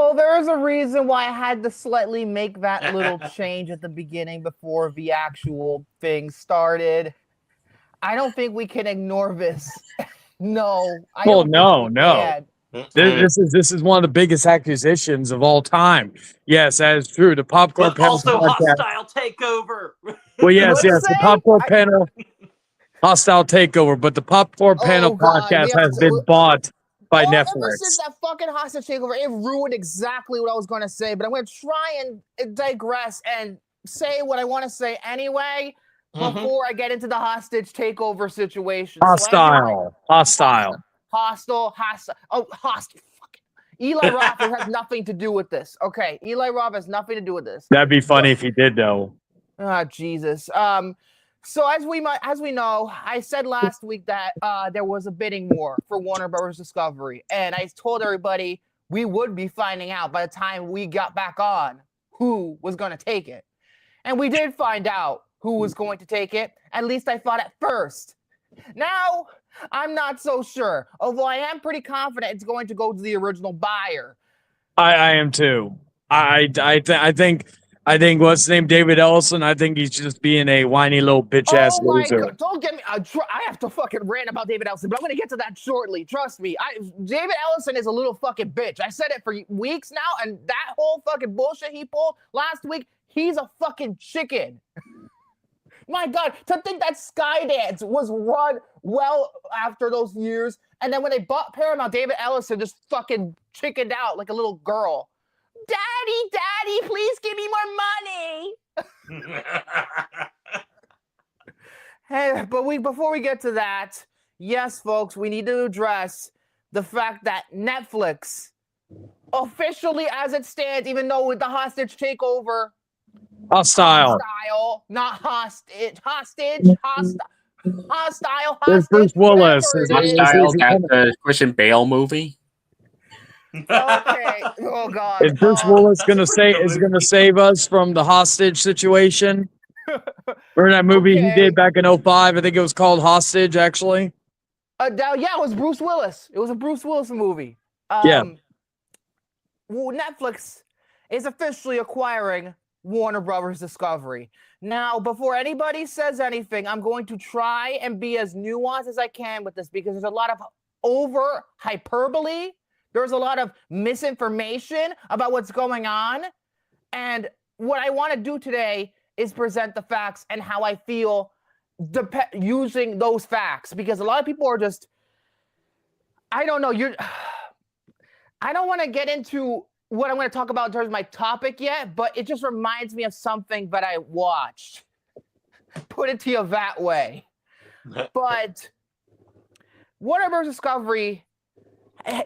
Well, there is a reason why I had to slightly make that little change at the beginning before the actual thing started. I don't think we can ignore this. No, I Well, don't no, think we no. can. This is one of the biggest acquisitions of all time. Yes, that is true. The Popcorn But Panel also podcast. hostile takeover. Well, yes, Let's the say Popcorn Panel hostile takeover, but the Popcorn Panel oh god, we podcast have has been to. bought by Ever since Netflix. that fucking hostage takeover, it ruined exactly what I was going to say. But I'm going to try and digress and say what I want to say anyway before I get into the hostage takeover situation. Hostile. Hostile. Oh, hostile. Eli Roth has nothing to do with this. Okay, Eli Roth has nothing to do with this. That'd be funny if he did, though. Oh, Jesus. So as we know, I said last week that there was a bidding war for Warner Bros. Discovery, and I told everybody we would be finding out by the time we got back on who was going to take it, and we did find out who was going to take it. At least I thought at first. Now I'm not so sure, although I am pretty confident it's going to go to the original buyer. I am too. I think what's his name, David Ellison. I think he's just being a whiny little bitch ass loser. God, don't get me. I have to fucking rant about David Ellison, but I'm gonna get to that shortly. Trust me. David Ellison is a little fucking bitch. I said it for weeks now, and that whole fucking bullshit he pulled last week, he's a fucking chicken. My God, to think that Skydance was run well after those years, and then when they bought Paramount, David Ellison just fucking chickened out like a little girl. Daddy, please give me more money. Hey, but before we get to that, yes, folks, we need to address the fact that Netflix, officially as it stands, even though with the hostage takeover, hostile, not hostage, hostile. There's Bruce Willis. Hostile, the Christian Bale movie. Okay. Oh God. Is Bruce Willis gonna save us from the hostage situation? Remember that movie he did back in 2005? I think it was called Hostage, actually. Yeah, it was Bruce Willis. It was a Bruce Willis movie. Yeah. Well, Netflix is officially acquiring Warner Brothers Discovery. Now, before anybody says anything, I'm going to try and be as nuanced as I can with this because there's a lot of over hyperbole. There's a lot of misinformation about what's going on. And what I want to do today is present the facts and how I feel using those facts. Because a lot of people are just, I don't know, I don't want to get into what I'm going to talk about in terms of my topic yet, but it just reminds me of something that I watched. Put it to you that way. But Warner Bros. Discovery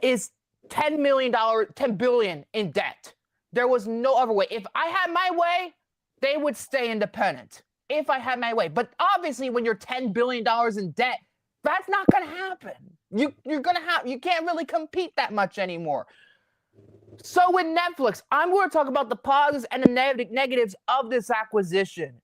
is $10 billion in debt. There was no other way. If I had my way, they would stay independent. If I had my way. But obviously, when you're $10 billion in debt, that's not going to happen. You can't really compete that much anymore. So with Netflix, I'm going to talk about the positives and the negatives of this acquisition.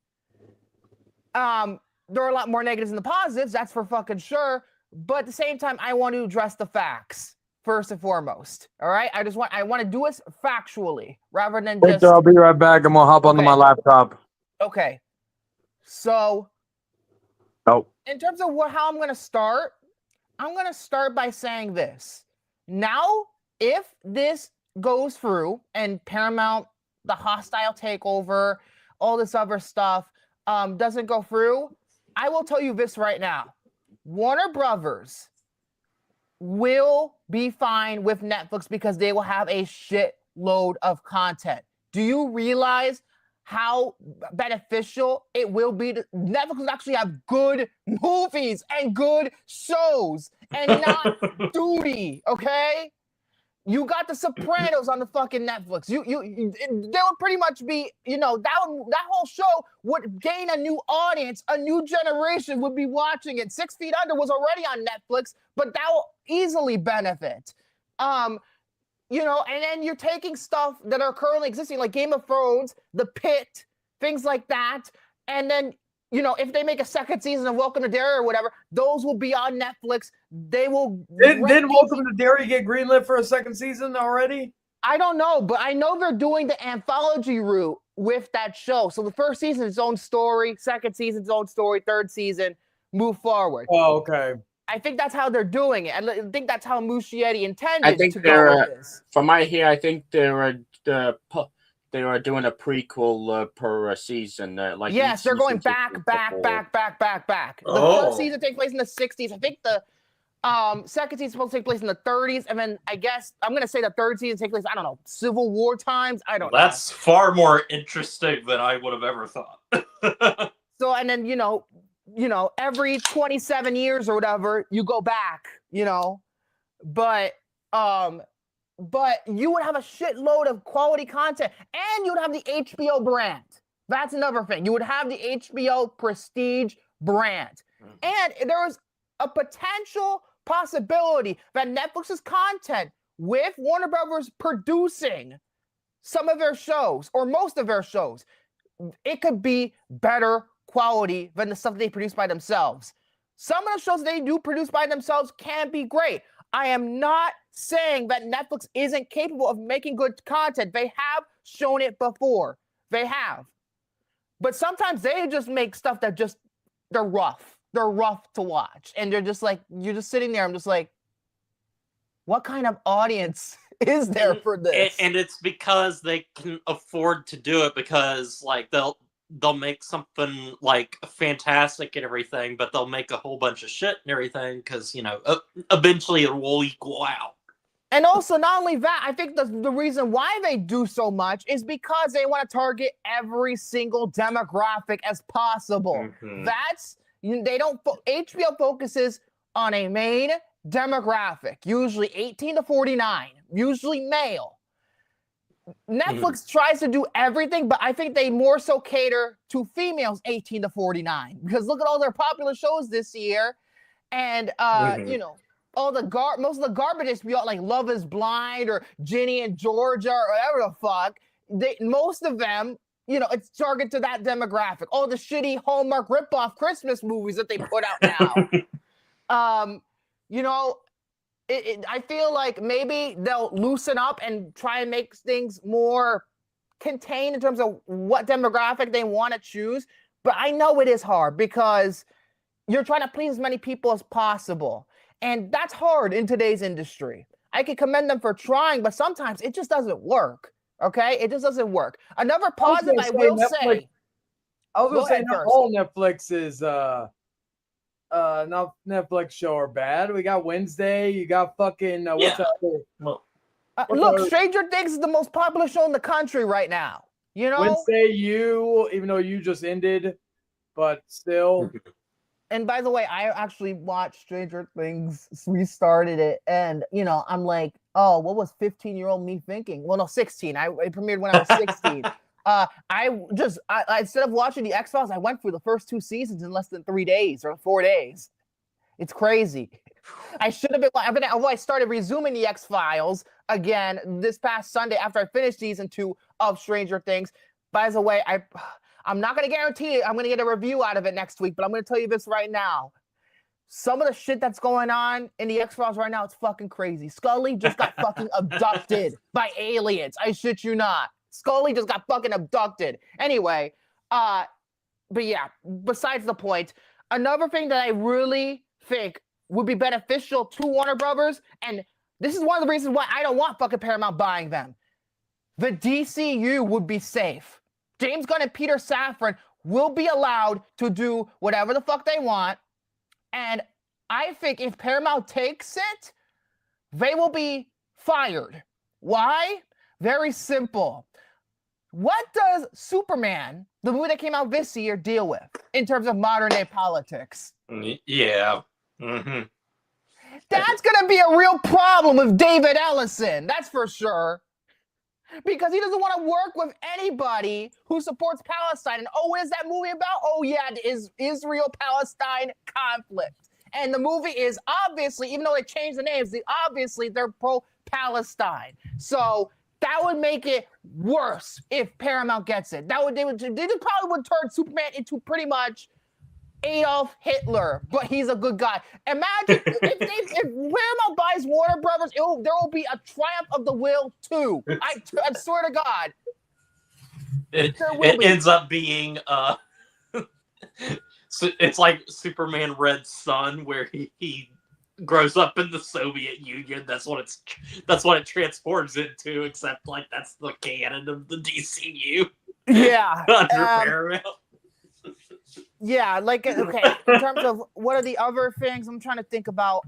There are a lot more negatives than the positives, that's for fucking sure. But at the same time, I want to address the facts first and foremost. All right? I want to do it factually rather than just... I'll be right back. I'm going to hop onto my laptop. Okay. So, in terms of how I'm going to start by saying this. Now, if this goes through and Paramount, the hostile takeover, all this other stuff doesn't go through, I will tell you this right now. Warner Brothers will be fine with Netflix because they will have a shitload of content. Do you realize how beneficial it will be to Netflix will actually have good movies and good shows and not duty, okay? You got The Sopranos on the fucking Netflix. There would pretty much be, that whole show would gain a new audience, a new generation would be watching it. 6 Feet Under was already on Netflix, but that will easily benefit. And then you're taking stuff that are currently existing, like Game of Thrones, The Pit, things like that, and then if they make a second season of Welcome to Derry or whatever, those will be on Netflix. They will. Didn't Welcome to Derry get greenlit for a second season already? I don't know, but I know they're doing the anthology route with that show. So the first season is its own story, second season its own story, third season move forward. Oh, okay. I think that's how they're doing it. I think that's how Muschietti intended I think to go with this. From I hear, I think they are doing a prequel per season. Yes, they're going back. The first season takes place in the 60s. I think the second season is supposed to take place in the 30s, and then I guess I'm gonna say the third season takes place, I don't know, Civil War times. I don't know. That's far more interesting than I would have ever thought. So, and then you know, every 27 years or whatever, you go back, but you would have a shitload of quality content, and you would have the HBO brand. That's another thing. You would have the HBO prestige brand, and there was a potential possibility that Netflix's content, with Warner Brothers producing some of their shows or most of their shows, it could be better quality than the stuff they produce by themselves. Some of the shows they do produce by themselves can be great. I am not saying that Netflix isn't capable of making good content. They have shown it before. They have. But sometimes they just make stuff that they're rough. They're rough to watch. And they're just like, you're just sitting there. I'm just like, what kind of audience is there for this? And it's because they can afford to do it, because like they'll make something like fantastic and everything, but they'll make a whole bunch of shit and everything because, eventually it will equal out. And also, not only that, I think the reason why they do so much is because they want to target every single demographic as possible. Mhm. HBO focuses on a main demographic, usually 18 to 49, usually male. Netflix tries to do everything, but I think they more so cater to females 18 to 49, because look at all their popular shows this year. And, all most of the garbage is like Love is Blind or Ginny and Georgia or whatever the fuck. Most of them, it's targeted to that demographic. All the shitty Hallmark ripoff Christmas movies that they put out now. I feel like maybe they'll loosen up and try and make things more contained in terms of what demographic they want to choose. But I know it is hard because you're trying to please as many people as possible. And that's hard in today's industry. I can commend them for trying, but sometimes it just doesn't work. Okay? It just doesn't work. Another positive I will say. I was going to say, not all Netflix is not Netflix show are bad. We got Wednesday. You got fucking what's that other? Look, Stranger Things is the most popular show in the country right now. Wednesday, even though you just ended, but still. And by the way, I actually watched Stranger Things. We started it, and I'm like, oh, what was 15-year-old me thinking? Well, no, 16. It premiered when I was 16. I instead of watching the X-Files, I went through the first 2 seasons in less than 3 days or 4 days. It's crazy. I should have been. Although I started resuming the X-Files again this past Sunday after I finished season 2 of Stranger Things. By the way, I'm not going to guarantee it. I'm going to get a review out of it next week, but I'm going to tell you this right now. Some of the shit that's going on in the X-Files right now, it's fucking crazy. Scully just got fucking abducted by aliens. I shit you not. Scully just got fucking abducted. Anyway, but yeah, besides the point, another thing that I really think would be beneficial to Warner Brothers, and this is one of the reasons why I don't want fucking Paramount buying them. The DCU would be safe. James Gunn and Peter Safran will be allowed to do whatever the fuck they want. And I think if Paramount takes it, they will be fired. Why? Very simple. What does Superman, the movie that came out this year, deal with in terms of modern day politics? Yeah. Mm-hmm. That's going to be a real problem with David Ellison. That's for sure. Because he doesn't want to work with anybody who supports Palestine. And what is that movie about? Oh, yeah, it is Israel-Palestine conflict. And the movie is obviously, even though they changed the names, obviously they're pro-Palestine. So that would make it worse if Paramount gets it. They probably would turn Superman into pretty much Adolf Hitler, but he's a good guy. Imagine if Paramount buys Warner Brothers, there will be a Triumph of the Will 2. I swear to God. It ends up being so it's like Superman Red Son, where he grows up in the Soviet Union. That's what it transforms into, except like that's the canon of the DCU. Yeah. Under Paramount. Yeah, like okay. In terms of what are the other things I'm trying to think about,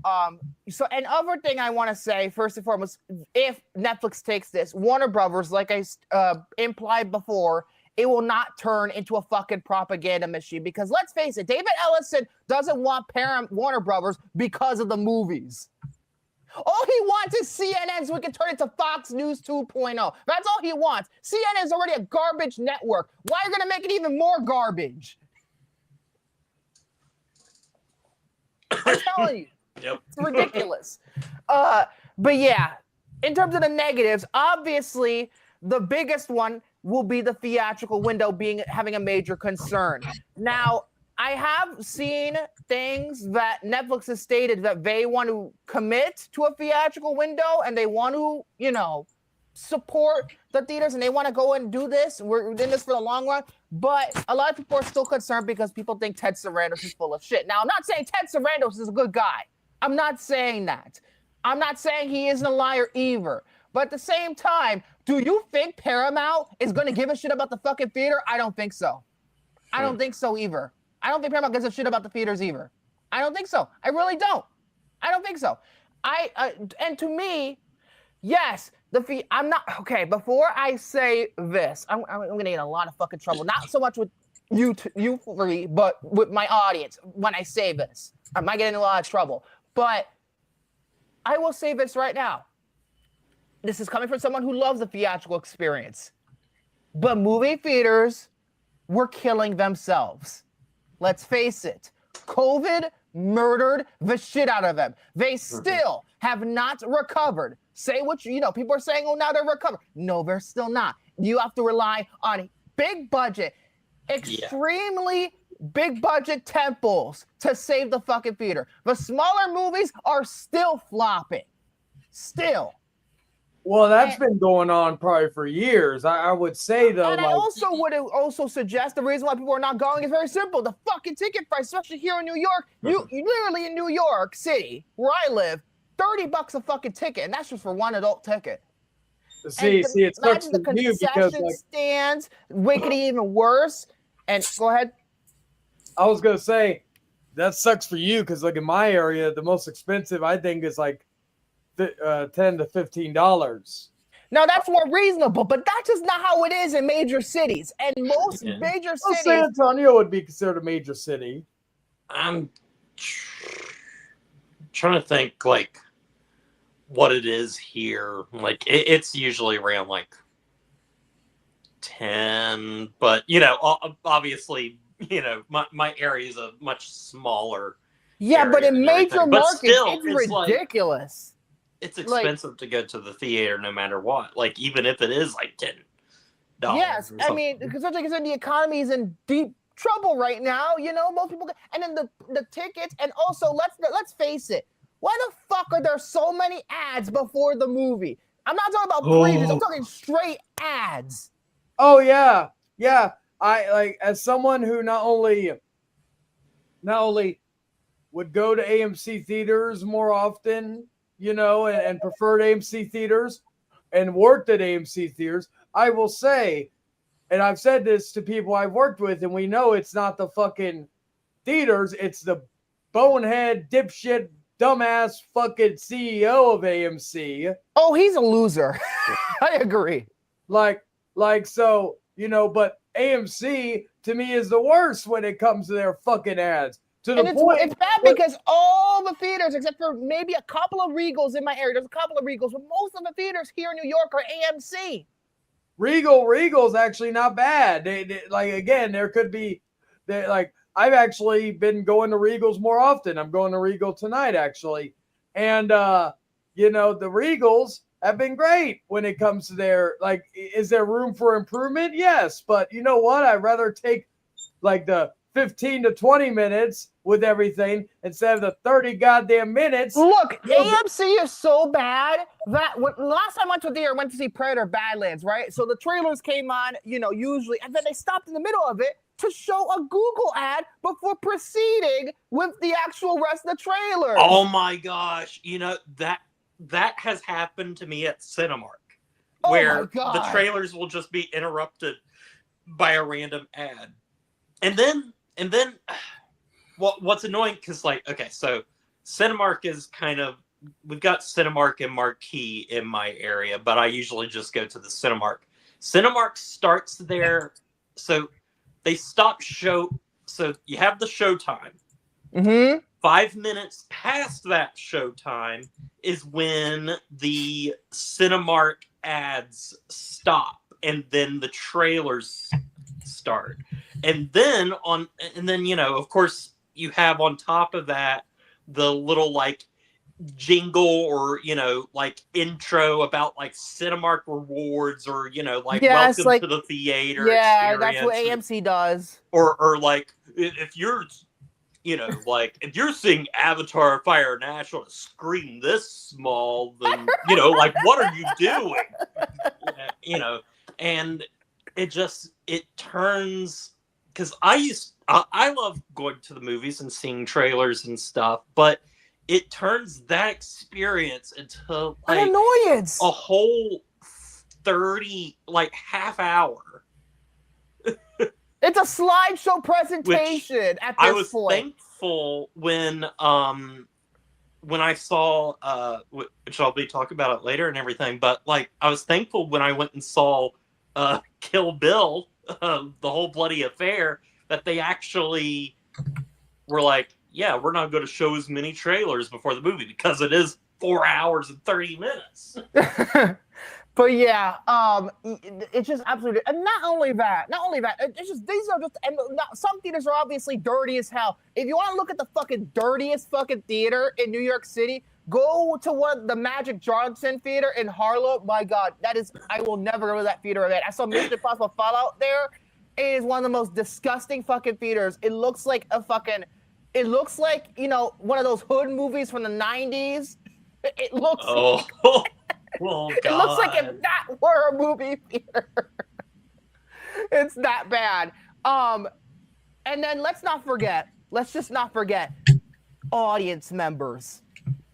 so another thing I want to say first and foremost, if Netflix takes this, Warner Brothers, like I implied before, it will not turn into a fucking propaganda machine because let's face it, David Ellison doesn't want Warner Brothers because of the movies. All he wants is CNN so we can turn it to Fox News 2.0. That's all he wants. CNN is already a garbage network. Why are you gonna make it even more garbage? I'm telling you. Yep. It's ridiculous. But yeah, in terms of the negatives, obviously the biggest one will be the theatrical window having a major concern. Now, I have seen things that Netflix has stated that they want to commit to a theatrical window and they want to, support the theaters and they want to go and do this. We're in this for the long run. But a lot of people are still concerned because people think Ted Sarandos is full of shit. Now, I'm not saying Ted Sarandos is a good guy. I'm not saying that. I'm not saying he isn't a liar either. But at the same time, do you think Paramount is going to give a shit about the fucking theater? I don't think so. I don't think so either. I don't think Paramount gives a shit about the theaters either. I don't think so. I really don't. I don't think so. And to me, yes, I'm not okay. Before I say this, I'm gonna get in a lot of fucking trouble. Not so much with you three, but with my audience. When I say this, I might get in a lot of trouble. But I will say this right now. This is coming from someone who loves the theatrical experience. But movie theaters were killing themselves. Let's face it. COVID murdered the shit out of them. They still have not recovered. Say what people are saying, oh, now they're recovered. No, they're still not. You have to rely on big budget, extremely big budget temples to save the fucking theater. The smaller movies are still flopping. Still. Well, that's been going on probably for years. I would say, though. And I also would also suggest the reason why people are not going is very simple. The fucking ticket price, especially here in New York, you literally in New York City, where I live, $30 a fucking ticket, and that's just for one adult ticket. See, it sucks the for you because stands make it even worse. And go ahead. I was gonna say that sucks for you because, like in my area, the most expensive I think is like $10 to $15. Now that's more reasonable, but that's just not how it is in major cities. And most major cities. San Antonio would be considered a major city. I'm trying to think like what it is here. Like it's usually around like 10, but obviously, my area is a much smaller. Yeah, but in major markets, it's ridiculous. It's expensive to go to the theater no matter what. Like even if it is like $10. Yes, I mean, because the economy is in deep trouble right now. Most people, and then the tickets, and also let's face it. Why the fuck are there so many ads before the movie? I'm not talking about previews. I'm talking straight ads. Oh yeah. I like as someone who not only would go to AMC theaters more often, and preferred AMC theaters and worked at AMC theaters, I will say, and I've said this to people I've worked with, and we know it's not the fucking theaters, it's the bonehead, dipshit, dumbass fucking CEO of AMC. Oh, he's a loser. I agree. But AMC to me is the worst when it comes to their fucking ads. It's bad because all the theaters, except for maybe a couple of Regals in my area, there's a couple of Regals, but most of the theaters here in New York are AMC. Regal's actually not bad. There could be, I've actually been going to Regals more often. I'm going to Regal tonight, actually. And, the Regals have been great when it comes to is there room for improvement? Yes. But you know what? I'd rather take, the 15 to 20 minutes with everything instead of the 30 goddamn minutes. Look, AMC is so bad that last time I went to the theater, I went to see Predator Badlands, right? So the trailers came on, usually, and then they stopped in the middle of it to show a Google ad before proceeding with the actual rest of the trailer. Oh my gosh. That has happened to me at Cinemark, where the trailers will just be interrupted by a random ad. And then what's annoying, because so Cinemark is we've got Cinemark and Marquee in my area, but I usually just go to the Cinemark. Cinemark starts there, so they stop so you have the showtime. Mm-hmm. 5 minutes past that showtime is when the Cinemark ads stop, and then the trailers start. And then of course you have on top of that the little jingle or intro about Cinemark rewards or welcome to the theater. Yeah, that's what AMC does. Or if you're if you're seeing Avatar Fire National on a screen this small, then what are you doing? And it turns, because I love going to the movies and seeing trailers and stuff, but it turns that experience into an annoyance. A whole 30 half hour. It's a slideshow presentation at this point. I was thankful when I saw which I'll be talking about it later and everything, but I was thankful when I went and saw Kill Bill, the whole bloody affair, that they actually were yeah, we're not going to show as many trailers before the movie because it is 4 hours and 30 minutes. But yeah, it's just absolutely, and not only that, it's just, these are just, and some theaters are obviously dirty as hell. If you want to look at the fucking dirtiest fucking theater in New York City, go to the Magic Johnson Theater in Harlem. My God, I will never go to that theater again. I saw Mission Impossible Fallout there. It is one of the most disgusting fucking theaters. It looks like one of those hood movies from the 90s. It looks Oh, it looks like if that were a movie theater. It's that bad. And then let's just not forget audience members.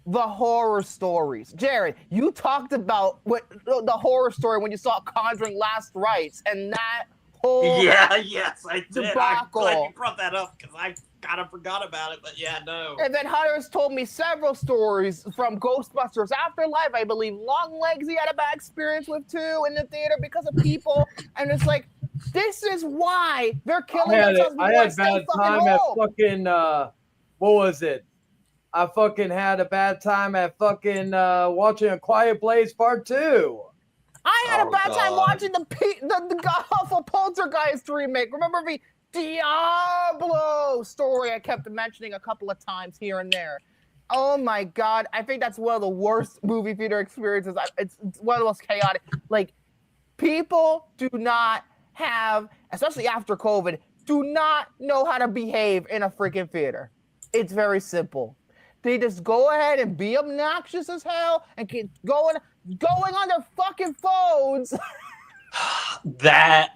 The horror stories. Jared, you talked about the horror story when you saw Conjuring Last Rites and that whole yes, I did. debacle. I'm glad you brought that up because I kind of forgot about it, but yeah, no. And then Hunter's told me several stories from Ghostbusters Afterlife. I believe Longlegs he had a bad experience with too in the theater because of people. And it's this is why they're killing themselves. I had a bad time at fucking, what was it? I fucking had a bad time at fucking watching A Quiet Place Part 2. I had a bad time watching the awful Poltergeist remake. Remember the Diablo story I kept mentioning a couple of times here and there. Oh my God. I think that's one of the worst movie theater experiences. It's one of the most chaotic. People do not have, especially after COVID, do not know how to behave in a freaking theater. It's very simple. They just go ahead and be obnoxious as hell and keep going on their fucking phones. That's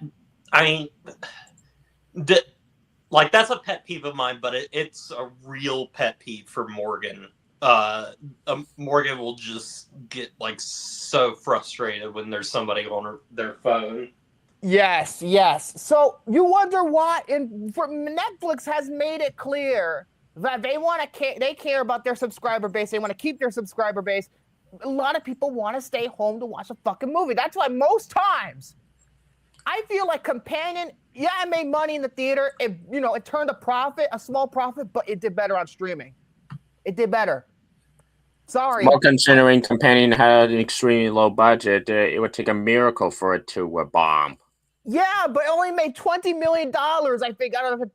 a pet peeve of mine, but it's a real pet peeve for Morgan. Morgan will just get so frustrated when there's somebody on their phone. Yes. So you wonder why? Netflix has made it clear that they care about their subscriber base. They want to keep their subscriber base. A lot of people want to stay home to watch a fucking movie. That's why most times I feel like Companion, it made money in the theater. It turned a small profit, but it did better on streaming. It did better. Sorry. Well, considering Companion had an extremely low budget, it would take a miracle for it to bomb. Yeah, but it only made $20 million, I think, out of a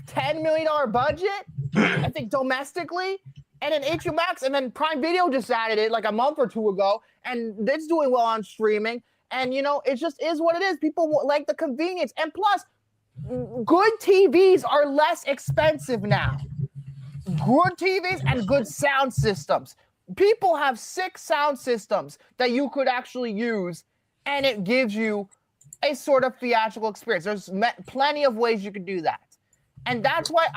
$10 million budget, I think, domestically. And then HBO Max, and then Prime Video just added it a month or two ago, and it's doing well on streaming. And, it just is what it is. People like the convenience. And plus, good TVs are less expensive now. Good TVs and good sound systems. People have 6 sound systems that you could actually use, and it gives you a sort of theatrical experience. There's plenty of ways you can do that. And that's why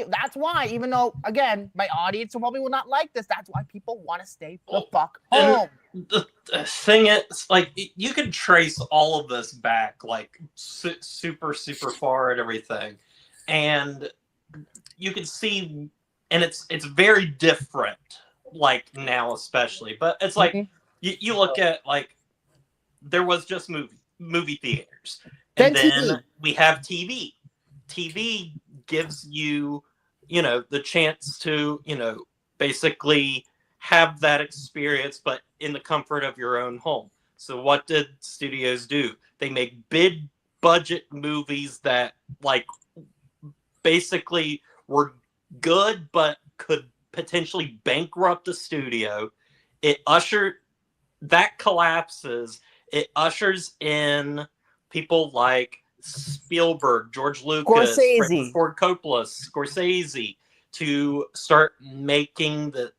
that's why, even though, again, my audience probably will not like this, that's why people want to stay the fuck home. The thing is, like, you can trace all of this back, like, super far and everything. And you can see, and it's very different, like, now especially. But it's like, you look at, like, there was just movie theaters. And then we have TV. TV gives you, the chance to, basically have that experience, but in the comfort of your own home. So what did studios do? They make big budget movies that, like, basically were good, but could potentially bankrupt the studio. That collapses. It ushers in people like Spielberg, George Lucas, Francis Ford Coppola, Scorsese, to start making the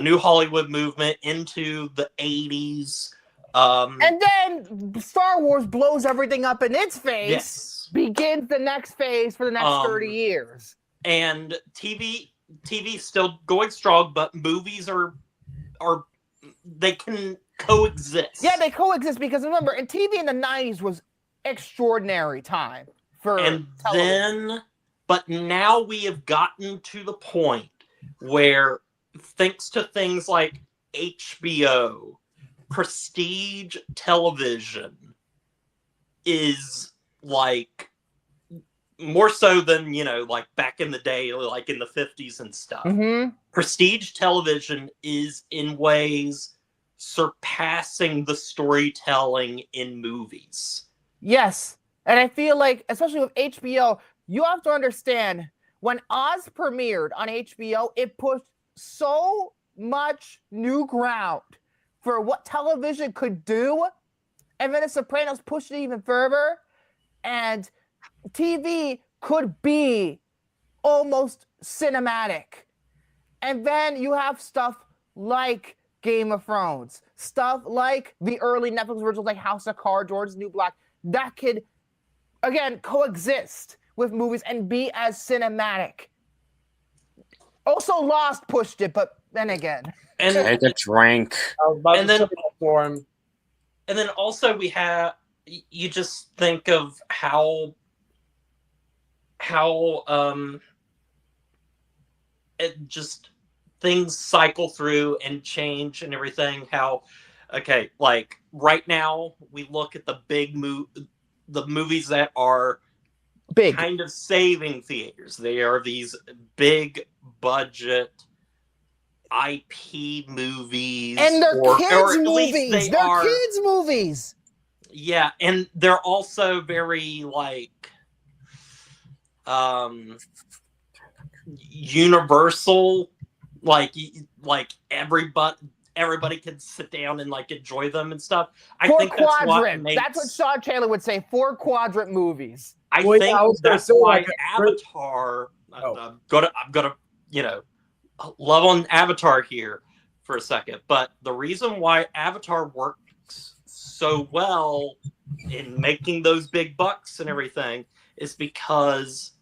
new Hollywood movement into the 80s. And then Star Wars blows everything up in its face, begins the next phase for the next 30 years. And TV's still going strong, but movies are they can coexist. Yeah, they coexist because remember, and TV in the 90s was extraordinary time for television. But now we have gotten to the point where, thanks to things like HBO, prestige television is, like, more so than, like, back in the day, like in the 50s and stuff. Prestige television is in ways surpassing the storytelling in movies. Yes. And I feel like, especially with HBO, you have to understand, when Oz premiered on HBO, it pushed so much new ground for what television could do. And then The Sopranos pushed it even further. And TV could be almost cinematic. And then you have stuff like Game of Thrones, stuff like the early Netflix originals like House of Cards, Orange is the New Black, that could, again, coexist with movies and be as cinematic. Also, Lost pushed it, but then again. And take a drink. And then also we have, you just think of how it just, things cycle through and change and everything. How, okay, like right now we look at the the movies that are big, kind of saving theaters. They are these big budget IP movies, and they're kids movies. They're kids movies. Yeah, and they're also very like universal, like everybody can sit down and like enjoy them and stuff. I think that's what makes, that's what Sean Taylor would say. 4-quadrant movies. I think that's why Avatar. I'm gonna love on Avatar here for a second, but the reason why Avatar works so well in making those big bucks and everything is because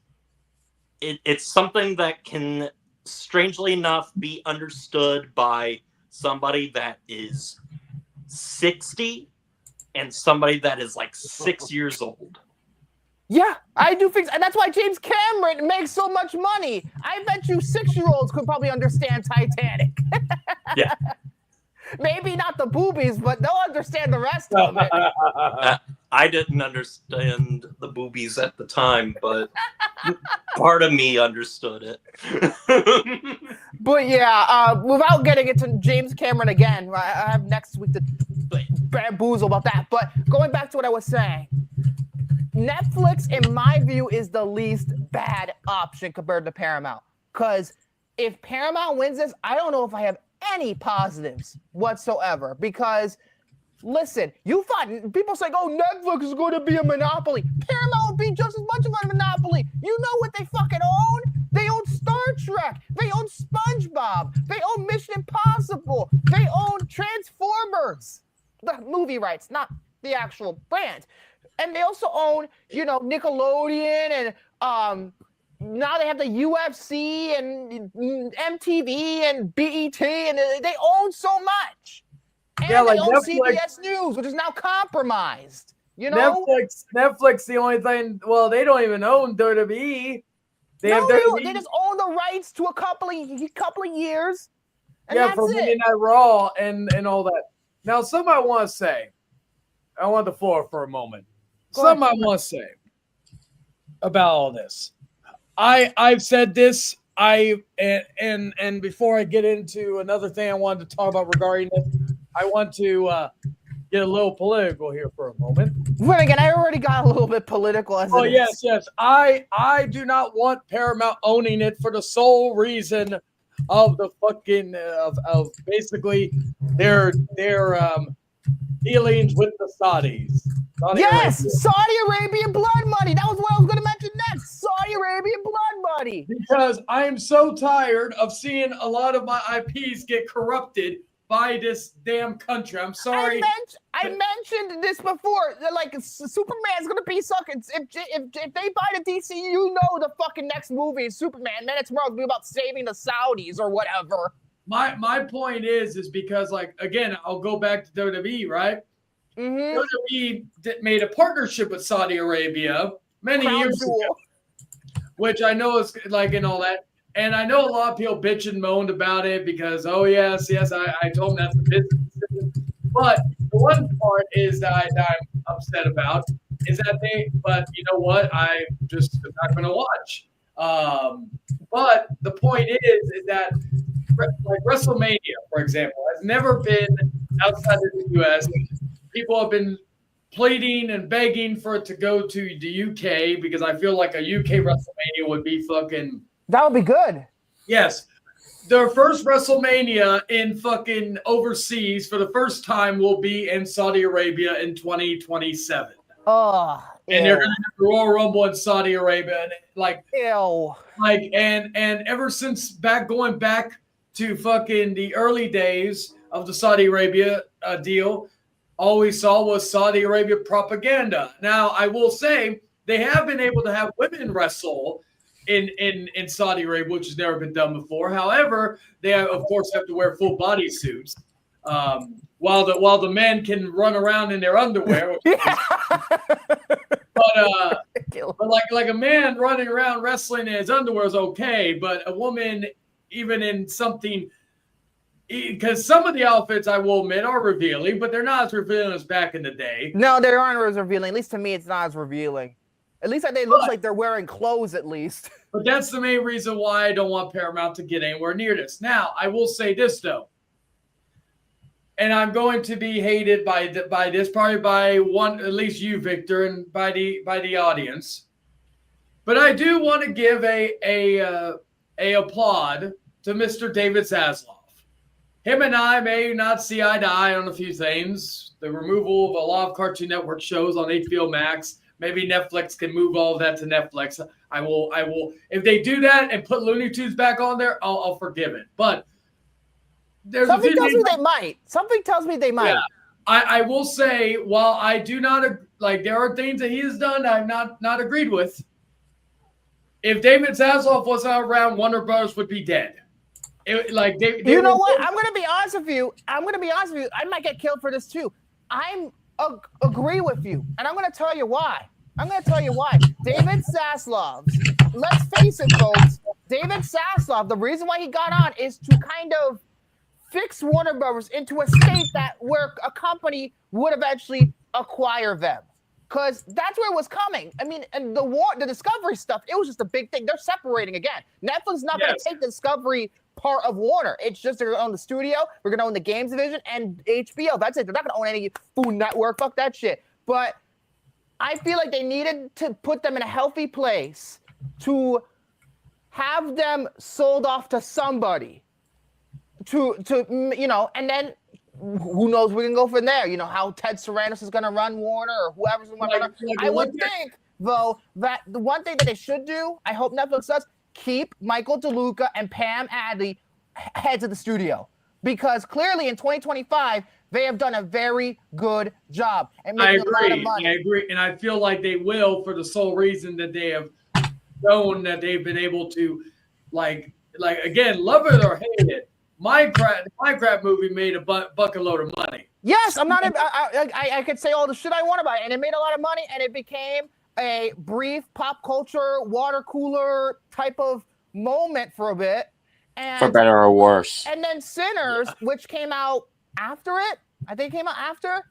it's something that can, strangely enough, be understood by somebody that is 60 and somebody that is like 6 years old. Yeah, I do think, and that's why James Cameron makes so much money. I bet you 6-year-olds could probably understand Titanic. Yeah. Maybe not the boobies, but they'll understand the rest of it. I didn't understand the boobies at the time, but part of me understood it. But yeah, without getting into James Cameron again, I have next week to bamboozle about that. But going back to what I was saying, Netflix, in my view, is the least bad option compared to Paramount. Because if Paramount wins this, I don't know if I have any positives whatsoever. Because Listen, you thought people saying, "Oh, Netflix is going to be a monopoly." Paramount would be just as much of a monopoly. You know what they fucking own? They own Star Trek. They own SpongeBob. They own Mission Impossible. They own Transformers, the movie rights, not the actual brand. And they also own, Nickelodeon and now they have the UFC and MTV and BET, and they own so much. And Yeah, like they own Netflix. CBS News, which is now compromised. You know, Netflix, the only thing. Well, they don't even own WWE. They have WWE. They just own the rights to a couple of years. And Yeah, that's for Monday it. Night Raw and all that. Now, something I want to say. I want the floor for a moment. Something I want to say about all this. I've said this. And before I get into another thing I wanted to talk about regarding this, I want to get a little political here for a moment. But again, I already got a little bit political as Oh it yes, is. yes. I do not want Paramount owning it for the sole reason of the fucking of basically their dealings with the Saudis. Saudi Arabia. Saudi Arabian blood money. That was what I was going to mention next. Saudi Arabian blood money. Because I am so tired of seeing a lot of my IPs get corrupted by this damn country. I'm sorry. I mentioned this before. Like Superman's gonna be sucking. If they buy the DC, the fucking next movie is Superman. Then tomorrow's gonna be about saving the Saudis or whatever. My point is because again, I'll go back to WWE, right? Mm-hmm. WWE made a partnership with Saudi Arabia many years ago, which I know is and all that. And I know a lot of people bitch and moaned about it because, oh, yes, I told them that's the business decision. But the one part is that I'm upset about is that but you know what? I'm just not going to watch. But the point is that like WrestleMania, for example, has never been outside of the U.S. People have been pleading and begging for it to go to the UK because I feel like a UK WrestleMania would be fucking... That would be good. Yes. Their first WrestleMania in fucking overseas for the first time will be in Saudi Arabia in 2027. Oh, and they're going to have the Royal Rumble in Saudi Arabia. And and ever since going back to fucking the early days of the Saudi Arabia deal, all we saw was Saudi Arabia propaganda. Now, I will say they have been able to have women wrestle in Saudi Arabia, which has never been done before. However, they of course have to wear full body suits, while the men can run around in their underwear. But like a man running around wrestling in his underwear is okay, but a woman even in something, because some of the outfits I will admit are revealing, but they're not as revealing as back in the day. No, they aren't as revealing. At least to me, it's not as revealing. At least it looks like they're wearing clothes, at least. But that's the main reason why I don't want Paramount to get anywhere near this. Now, I will say this, though. And I'm going to be hated by this, probably by one, at least you, Victor, and by the audience. But I do want to give a applaud to Mr. David Zaslav. Him and I may not see eye to eye on a few things. The removal of a lot of Cartoon Network shows on HBO Max. Maybe Netflix can move all of that to Netflix. I will. If they do that and put Looney Tunes back on there, I'll forgive it. But there's something tells me they might. Something tells me they might. Yeah, I will say, while I do not there are things that he has done I've not agreed with. If David Zaslav wasn't around, Warner Brothers would be dead. You know what? I'm gonna be honest with you. I might get killed for this too. Agree with you, and I'm going to tell you why. David Zaslav, let's face it, folks. David Zaslav, the reason why he got on is to kind of fix Warner Brothers into a state where a company would eventually acquire them, because that's where it was coming. I mean, and the Discovery stuff, it was just a big thing. They're separating again. Netflix is not going to take the Discovery part of Warner. It's just they're going to own the studio, we're going to own the games division, and HBO. That's it. They're not going to own any Food Network. Fuck that shit. But I feel like they needed to put them in a healthy place to have them sold off to somebody to and then who knows? We can go from there. You know how Ted Sarandos is going to run Warner or whoever's going to run. I would think, though, that the one thing that they should do, I hope Netflix does, keep Michael DeLuca and Pam Adley heads of the studio, because clearly in 2025 they have done a very good job and making a lot of money. I agree, and I feel like they will, for the sole reason that they have shown that they've been able to, like again, love it or hate it. Minecraft movie made a bucket load of money. Yes, I'm not. I could say all the shit I want about it, and it made a lot of money, and it became a brief pop culture water cooler type of moment for a bit. And, for better or worse. And then Sinners, which came out after it, I think it came out after.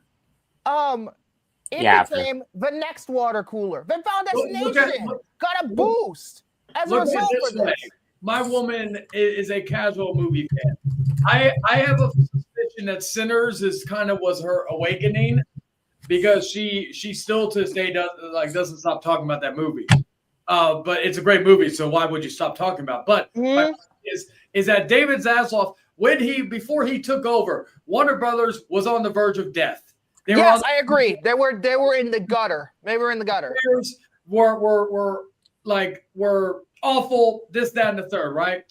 It became the next water cooler. The Final Destination got a boost as a result of this. My woman is a casual movie fan. I have a suspicion that Sinners was her awakening, because she still to this day doesn't stop talking about that movie. But it's a great movie, so why would you stop talking about it? But my point is that David Zaslav, before he took over, Warner Brothers was on the verge of death. I agree. They were in the gutter. They were in the gutter. Were awful, this, that, and the third, right?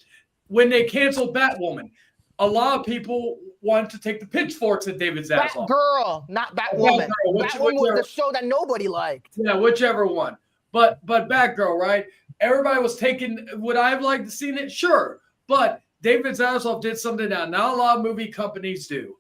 When they canceled Batwoman, a lot of people wanted to take the pitchforks at David Zaslav. Batgirl, not Batwoman. Batwoman was the show that nobody liked. Yeah, whichever one. But Batgirl, right? Everybody was taking. Would I have liked to see it? Sure. But David Zaslav did something that not a lot of movie companies do.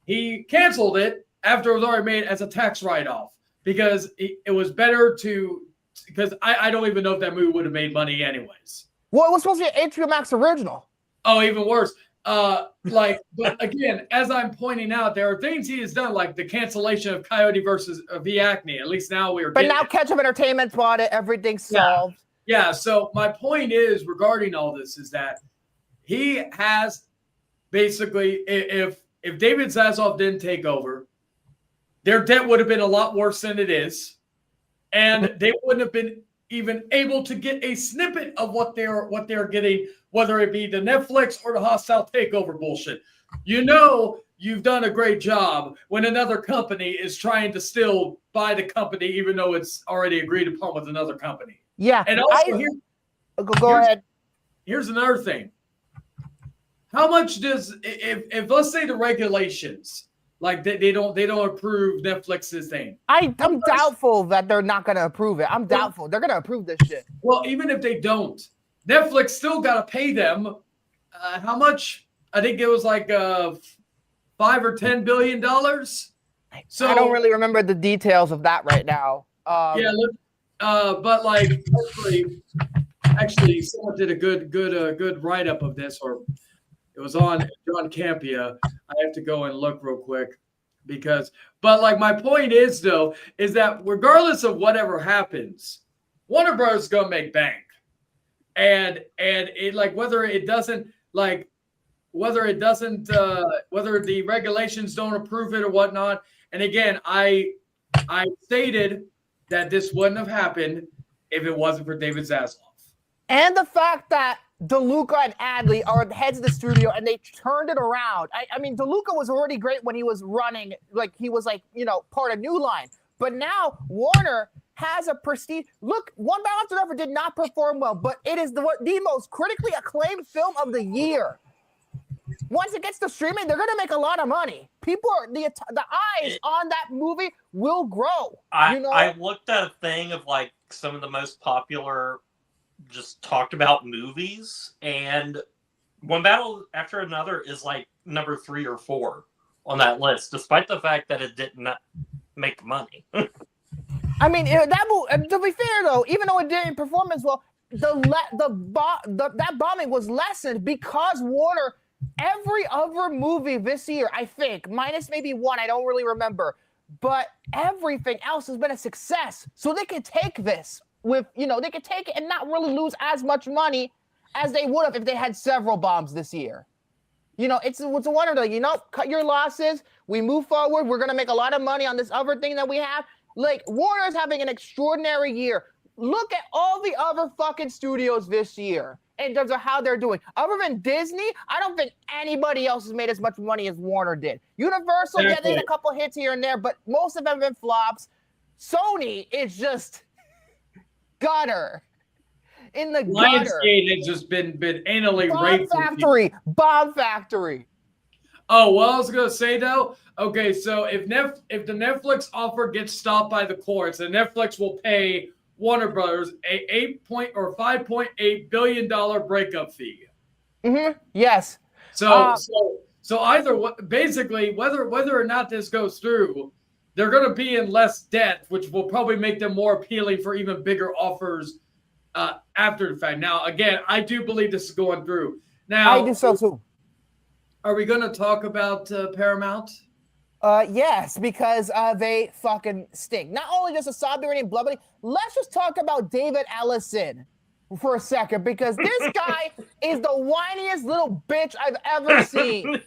He canceled it after it was already made as a tax write-off, because it was better to. Because I don't even know if that movie would have made money anyways. Well, it was supposed to be an HBO Max original. Oh, even worse. But again, as I'm pointing out, there are things he has done, like the cancellation of Coyote versus v. Acme. At least now we are. But now Ketchup Entertainment bought it. Everything's solved. Yeah. So my point is regarding all this is that he has basically, if David Zaslav didn't take over, their debt would have been a lot worse than it is. And they wouldn't have been even able to get a snippet of what they're getting, whether it be the Netflix or the hostile takeover bullshit. You know, you've done a great job when another company is trying to still buy the company, even though it's already agreed upon with another company. Yeah. And also, go ahead. Here's another thing. How much does, if let's say the regulations, like they don't approve Netflix's thing. I'm doubtful that they're not going to approve it. I'm doubtful. They're going to approve this shit. Well, even if they don't, Netflix still got to pay them. How much? I think it was like $5 or $10 billion. So I don't really remember the details of that right now. But like actually, someone did a good write up of this, or it was on John Campia. I have to go and look real quick but like my point is though, is that regardless of whatever happens, Warner Bros. Is gonna make bank, and it like whether the regulations don't approve it or whatnot. And again, I stated that this wouldn't have happened if it wasn't for David Zaslav. And the fact that DeLuca and Adley are heads of the studio, and they turned it around. I mean, DeLuca was already great when he was running, like he was part of New Line. But now Warner has a prestige. Look, One Battle After Another did not perform well, but it is the most critically acclaimed film of the year. Once it gets to streaming, they're gonna make a lot of money. People are the eyes on that movie will grow. I looked at a thing of like some of the most popular just talked about movies, and One Battle After Another is like number 3 or 4 on that list, despite the fact that it did not make money. I mean, to be fair though, even though it didn't perform as well, that bombing was lessened because Warner, every other movie this year, I think, minus maybe one, I don't really remember, but everything else has been a success. So they can take this with, they could take it and not really lose as much money as they would have if they had several bombs this year. It's a wonder, cut your losses. We move forward. We're going to make a lot of money on this other thing that we have. Like, Warner's having an extraordinary year. look at all the other fucking studios this year in terms of how they're doing. Other than Disney, I don't think anybody else has made as much money as Warner did. Universal, yeah, they had a couple hits here and there, but most of them have been flops. Sony is just gutter. In the gutter. Lionsgate has just been anally raped. Bomb Factory. Oh, well, I was gonna say though. Okay, so if the Netflix offer gets stopped by the courts, then Netflix will pay Warner Brothers a $5.8 billion breakup fee. Mm-hmm. Yes. So either basically whether or not this goes through, they're going to be in less debt, which will probably make them more appealing for even bigger offers after the fact. Now, again, I do believe this is going through. Now, I do so too. Are we going to talk about Paramount? Yes, because they fucking stink. Not only just a sobbing and blubbering, let's just talk about David Ellison for a second, because this guy is the whiniest little bitch I've ever seen.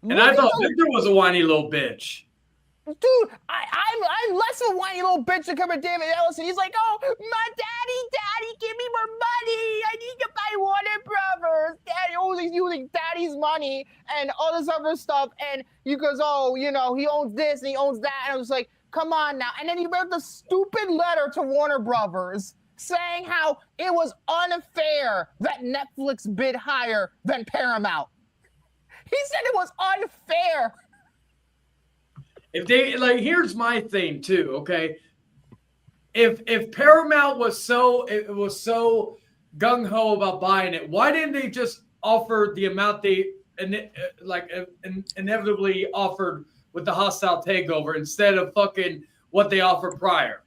And I thought Victor was a whiny little bitch. Dude, I'm less of a whiny little bitch than compared to David Ellison. He's like, oh, my daddy, give me more money. I need to buy Warner Brothers. Daddy always using daddy's money and all this other stuff. And he goes, oh, you know, he owns this and he owns that. And I was like, come on now. And then he wrote the stupid letter to Warner Brothers saying how it was unfair that Netflix bid higher than Paramount. He said it was unfair. If they here's my thing too, okay? If Paramount was so gung ho about buying it, why didn't they just offer the amount they inevitably offered with the hostile takeover instead of fucking what they offered prior?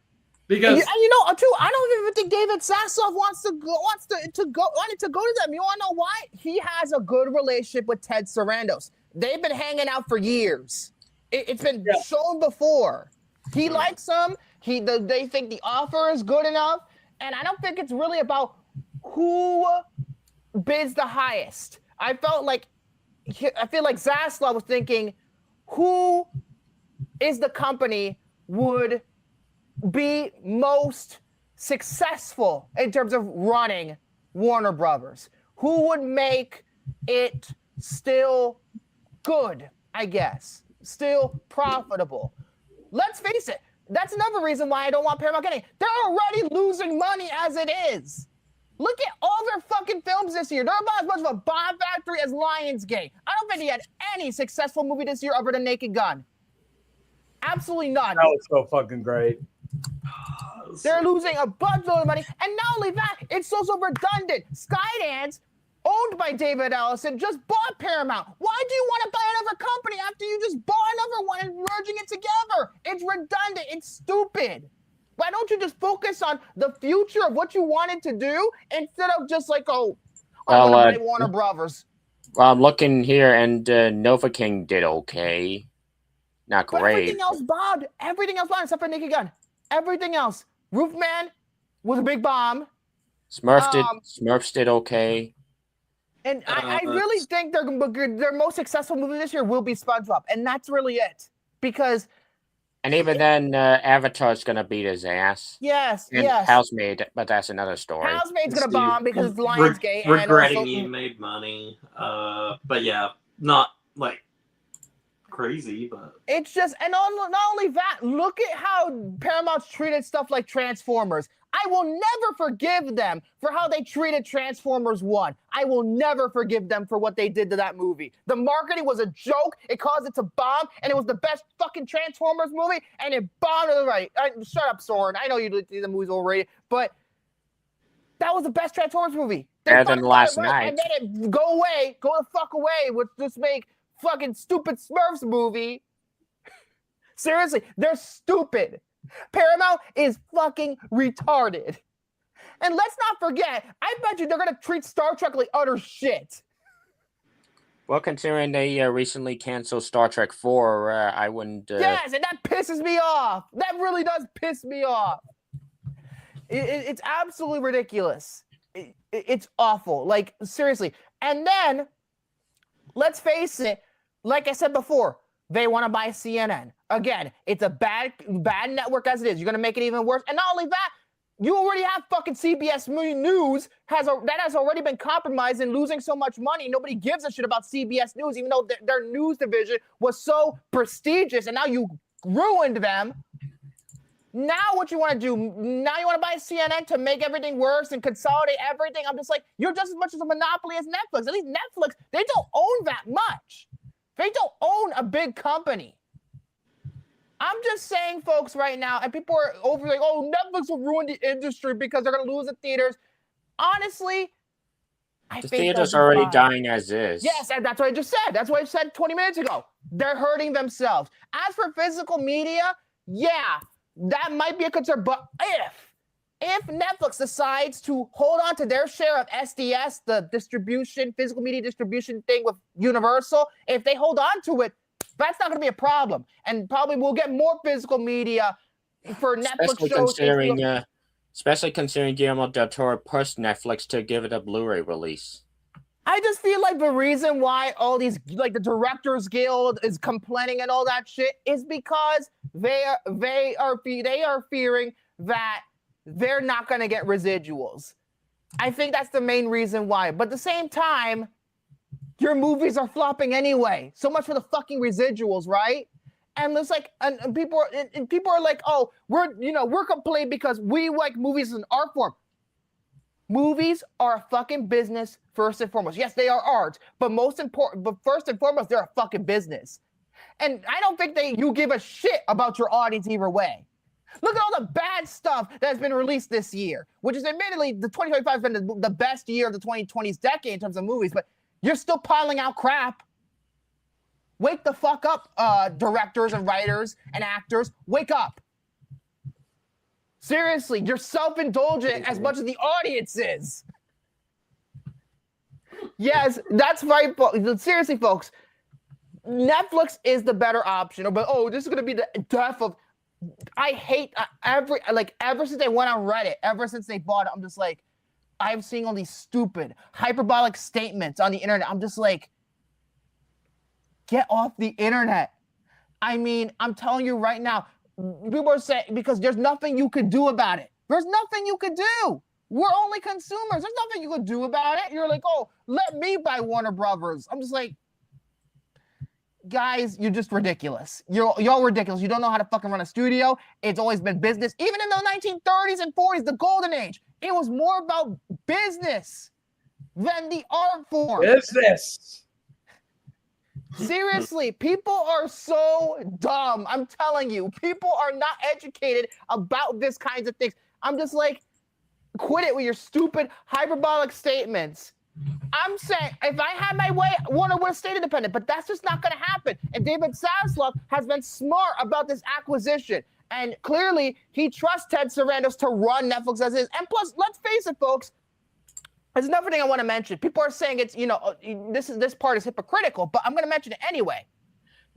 Because you know, too, I don't even think David Zassoff wanted to go to them. You want to know why? He has a good relationship with Ted Sarandos. They've been hanging out for years. It's been shown before. He likes them. They think the offer is good enough, and I don't think it's really about who bids the highest. I feel like Zaslav was thinking, who is the company would be most successful in terms of running Warner Brothers? Who would make it still good, I guess? Still profitable. Let's face it, that's another reason why I don't want Paramount getting it. They're already losing money as it is. Look at all their fucking films this year. They're about as much of a bomb factory as Lionsgate. I don't think they had any successful movie this year other than Naked Gun. Absolutely none. That was so fucking great. They're losing a bunch of money. And not only that, it's so redundant. Skydance, owned by David Ellison, just bought Paramount. Why do you want to buy another company after you just bought another one and merging it together? It's redundant. It's stupid. Why don't you just focus on the future of what you wanted to do instead of just like, I want to buy Warner Brothers? Well, I'm looking here, and Nova King did okay. Not great. But everything else bombed. Everything else bombed except for Naked Gun. Everything else. Roofman was a big bomb. Smurfs did okay. And I really think their most successful movie this year will be SpongeBob, and that's really it. Because, and even then, Avatar's gonna beat his ass. Yes, and yes. Housemaid, but that's another story. Housemaid's gonna bomb because it's Lionsgate. Regretting you made money, but yeah, not like crazy, but it's just, and not only that, look at how Paramount's treated stuff like Transformers. I will never forgive them for how they treated Transformers 1. I will never forgive them for what they did to that movie. The marketing was a joke. It caused it to bomb, and it was the best fucking Transformers movie, and it bombed to the right. Shut up, Soren. I know you did the movies already, but that was the best Transformers movie. Better than last night. And then it go the fuck away with just make fucking stupid Smurfs movie. Seriously, they're stupid. Paramount is fucking retarded. And let's not forget, I bet you they're going to treat Star Trek like utter shit. Well, considering they recently canceled Star Trek 4, I wouldn't... Yes, and that pisses me off. That really does piss me off. It's absolutely ridiculous. It's awful. Like, seriously. And then, let's face it, like I said before, they want to buy CNN. Again, it's a bad network as it is. You're going to make it even worse. And not only that, You already have fucking CBS News that has already been compromised and losing so much money. Nobody gives a shit about CBS News, even though their news division was so prestigious, and now you ruined them. Now what you want to do? Now you want to buy CNN to make everything worse and consolidate everything? I'm just like, you're just as much as a monopoly as Netflix. At least Netflix, they don't own that much. They don't own a big company. I'm just saying, folks, right now, and people are over like, oh, Netflix will ruin the industry because they're going to lose the theaters. Honestly, I The think theater's they'll be already fine. dying as is. Yes, and that's what I just said. That's what I said 20 minutes ago. They're hurting themselves. As for physical media, yeah, that might be a concern. But if Netflix decides to hold on to their share of SDS, the distribution, physical media distribution thing with Universal, if they hold on to it, that's not going to be a problem. And probably we'll get more physical media for Netflix shows. Especially considering Guillermo del Toro pushed Netflix to give it a Blu-ray release. I just feel like the reason why all these, like the Directors Guild is complaining and all that shit is because they are fearing that they're not going to get residuals. I think that's the main reason why. But at the same time, your movies are flopping anyway. So much for the fucking residuals, right? And it's like, and people are like, oh, we're complaining because we like movies as an art form. Movies are a fucking business first and foremost. Yes, they are art, but first and foremost, they're a fucking business. And I don't think you give a shit about your audience either way. Look at all the bad stuff that has been released this year, which is admittedly the 2025 has been the best year of the 2020s decade in terms of movies, but you're still piling out crap. Wake the fuck up, directors and writers and actors. Wake up. Seriously, you're self-indulgent as much as the audience is. Yes, that's right. Seriously, folks, Netflix is the better option. But this is going to be the death of... I hate ever since they went on Reddit, ever since they bought it, I'm just like, I'm seeing all these stupid, hyperbolic statements on the internet. I'm just like, get off the internet. I mean, I'm telling you right now, people are saying, because there's nothing you could do about it. There's nothing you could do. We're only consumers. There's nothing you could do about it. You're like, oh, let me buy Warner Brothers. I'm just like, guys, you're just ridiculous. Y'all ridiculous. You don't know how to fucking run a studio. It's always been business. Even in the 1930s and 40s, the golden age, it was more about business than the art form. Business. Seriously, people are so dumb. I'm telling you, people are not educated about this kinds of things. I'm just like, quit it with your stupid hyperbolic statements. I'm saying, if I had my way, Warner would have stayed independent, but that's just not going to happen. And David Zaslav has been smart about this acquisition. And clearly, he trusts Ted Sarandos to run Netflix as is. And plus, let's face it, folks, there's another thing I want to mention. People are saying it's, this part is hypocritical, but I'm going to mention it anyway.